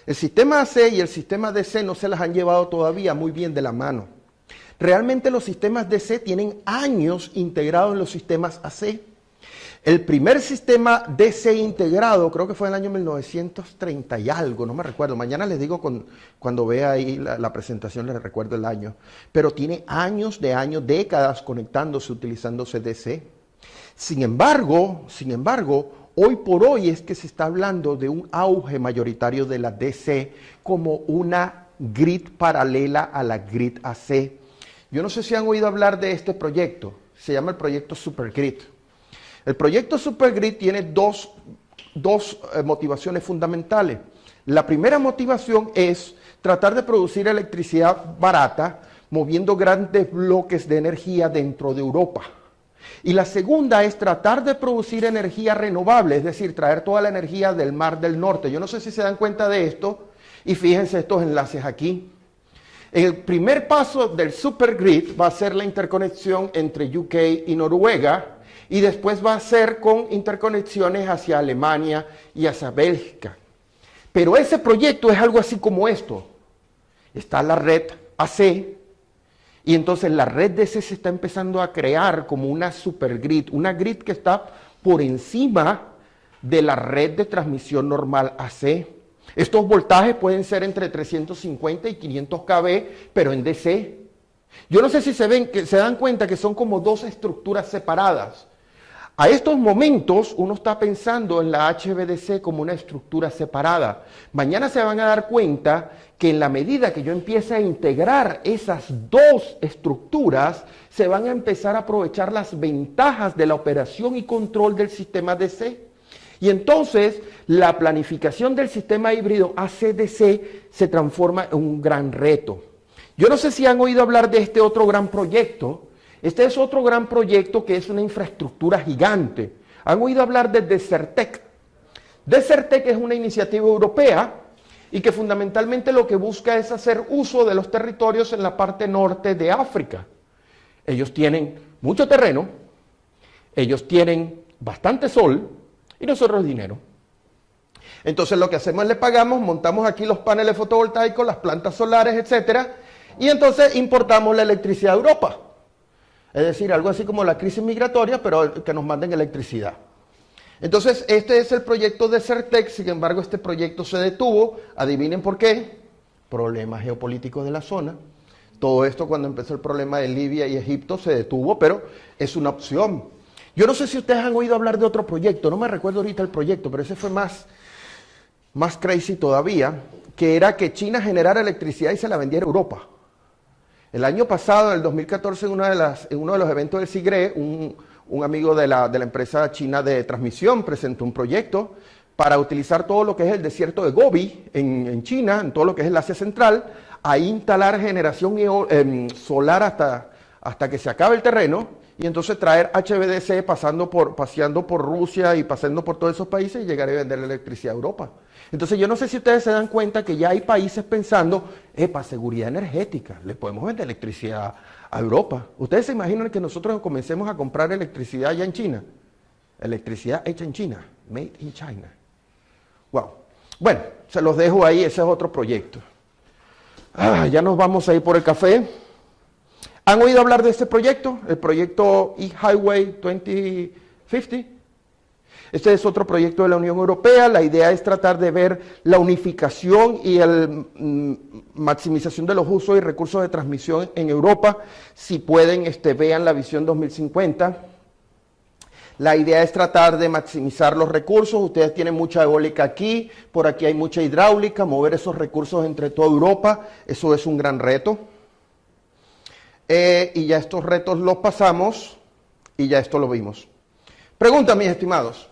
S3: El sistema AC y el sistema DC no se las han llevado todavía muy bien de la mano. Realmente los sistemas DC tienen años integrados en los sistemas AC. El primer sistema DC integrado, creo que fue en el año 1930 y algo, no me recuerdo. Mañana les digo cuando vea ahí la presentación, les recuerdo el año. Pero tiene años, décadas conectándose, utilizándose DC. Sin embargo, hoy por hoy es que se está hablando de un auge mayoritario de la DC como una grid paralela a la grid AC. Yo no sé si han oído hablar de este proyecto. Se llama el proyecto Supergrid. El proyecto Supergrid tiene dos motivaciones fundamentales. La primera motivación es tratar de producir electricidad barata moviendo grandes bloques de energía dentro de Europa. Y la segunda es tratar de producir energía renovable, es decir, traer toda la energía del Mar del Norte. Yo no sé si se dan cuenta de esto, y fíjense estos enlaces aquí. El primer paso del Supergrid va a ser la interconexión entre UK y Noruega, y después va a ser con interconexiones hacia Alemania y hacia Bélgica. Pero ese proyecto es algo así como esto. Está la red AC, y entonces la red DC se está empezando a crear como una supergrid, una grid que está por encima de la red de transmisión normal AC. Estos voltajes pueden ser entre 350 y 500 kV, pero en DC. Yo no sé si se dan cuenta que son como dos estructuras separadas. A estos momentos uno está pensando en la HVDC como una estructura separada. Mañana se van a dar cuenta que en la medida que yo empiece a integrar esas dos estructuras, se van a empezar a aprovechar las ventajas de la operación y control del sistema DC. Y entonces la planificación del sistema híbrido AC-DC se transforma en un gran reto. Yo no sé si han oído hablar de este otro gran proyecto. Este es otro gran proyecto que es una infraestructura gigante. ¿Han oído hablar de Desertec? Desertec es una iniciativa europea y que fundamentalmente lo que busca es hacer uso de los territorios en la parte norte de África. Ellos tienen mucho terreno, ellos tienen bastante sol y nosotros dinero. Entonces lo que hacemos es le pagamos, montamos aquí los paneles fotovoltaicos, las plantas solares, etcétera, y entonces importamos la electricidad a Europa. Es decir, algo así como la crisis migratoria, pero que nos manden electricidad. Entonces, este es el proyecto Desertec, sin embargo, este proyecto se detuvo. Adivinen por qué. Problemas geopolíticos de la zona. Todo esto cuando empezó el problema de Libia y Egipto se detuvo, pero es una opción. Yo no sé si ustedes han oído hablar de otro proyecto, no me recuerdo ahorita el proyecto, pero ese fue más crazy todavía, que era que China generara electricidad y se la vendiera a Europa. El año pasado, en el 2014, en uno de los eventos del SIGRE, un amigo de la empresa china de transmisión presentó un proyecto para utilizar todo lo que es el desierto de Gobi en China, en todo lo que es el Asia Central, a instalar generación solar hasta que se acabe el terreno, y entonces traer HVDC paseando por Rusia y pasando por todos esos países y llegar a vender la electricidad a Europa. Entonces yo no sé si ustedes se dan cuenta que ya hay países pensando, seguridad energética, le podemos vender electricidad a Europa. ¿Ustedes se imaginan que nosotros comencemos a comprar electricidad allá en China? Electricidad hecha en China, made in China. Wow. Bueno, se los dejo ahí, ese es otro proyecto. Ya nos vamos a ir por el café. ¿Han oído hablar de este proyecto? El proyecto E-Highway 2050. Este es otro proyecto de la Unión Europea. La idea es tratar de ver la unificación y la maximización de los usos y recursos de transmisión en Europa. Si pueden, vean la visión 2050. La idea es tratar de maximizar los recursos. Ustedes tienen mucha eólica aquí, por aquí hay mucha hidráulica, mover esos recursos entre toda Europa. Eso es un gran reto. Y ya estos retos los pasamos y ya esto lo vimos. Pregunta, mis estimados.